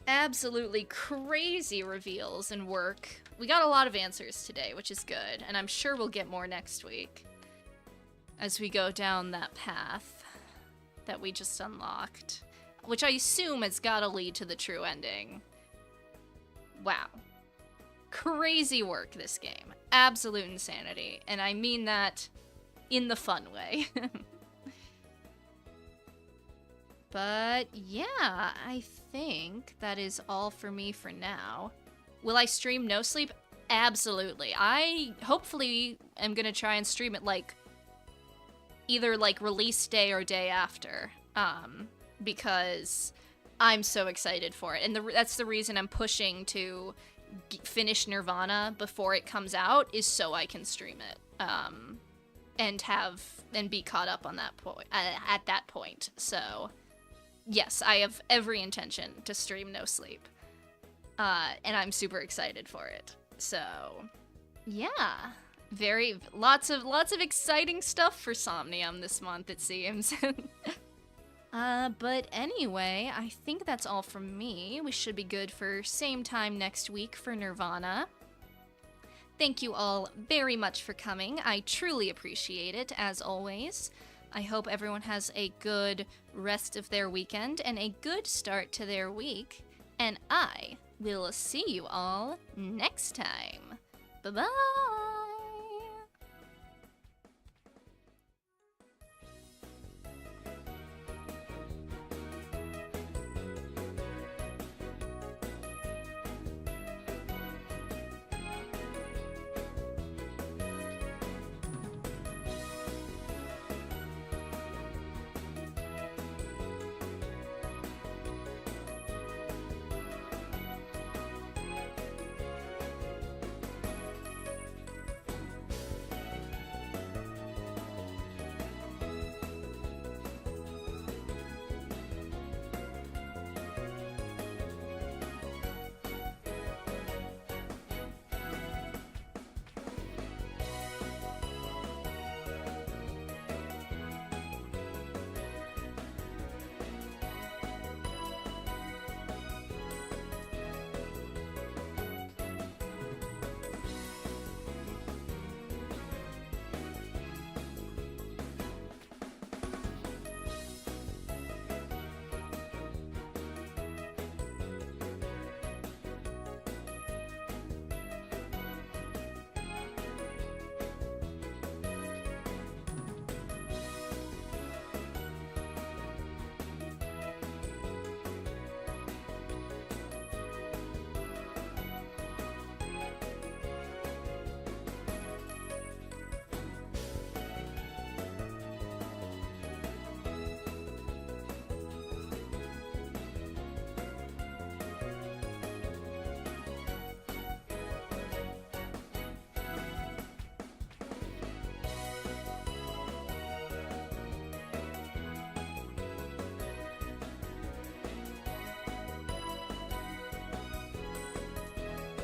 Absolutely crazy reveals and work. We got a lot of answers today, which is good, and I'm sure we'll get more next week as we go down that path that we just unlocked, which I assume has gotta lead to the true ending. Wow. Crazy work, this game. Absolute insanity, and I mean that in the fun way. But yeah, I think that is all for me for now. Will I stream No Sleep? Absolutely. I hopefully am gonna try and stream it, like, either, like, release day or day after, because I'm so excited for it. And that's the reason I'm pushing to finish nirvanA before it comes out, is so I can stream it, and be caught up on that point, at that point. So, yes, I have every intention to stream No Sleep, and I'm super excited for it. So, yeah. Lots of exciting stuff for Somnium this month, it seems. But anyway, I think that's all from me. We should be good for same time next week for nirvanA. Thank you all very much for coming. I truly appreciate it, as always. I hope everyone has a good rest of their weekend and a good start to their week. And I will see you all next time. Bye-bye!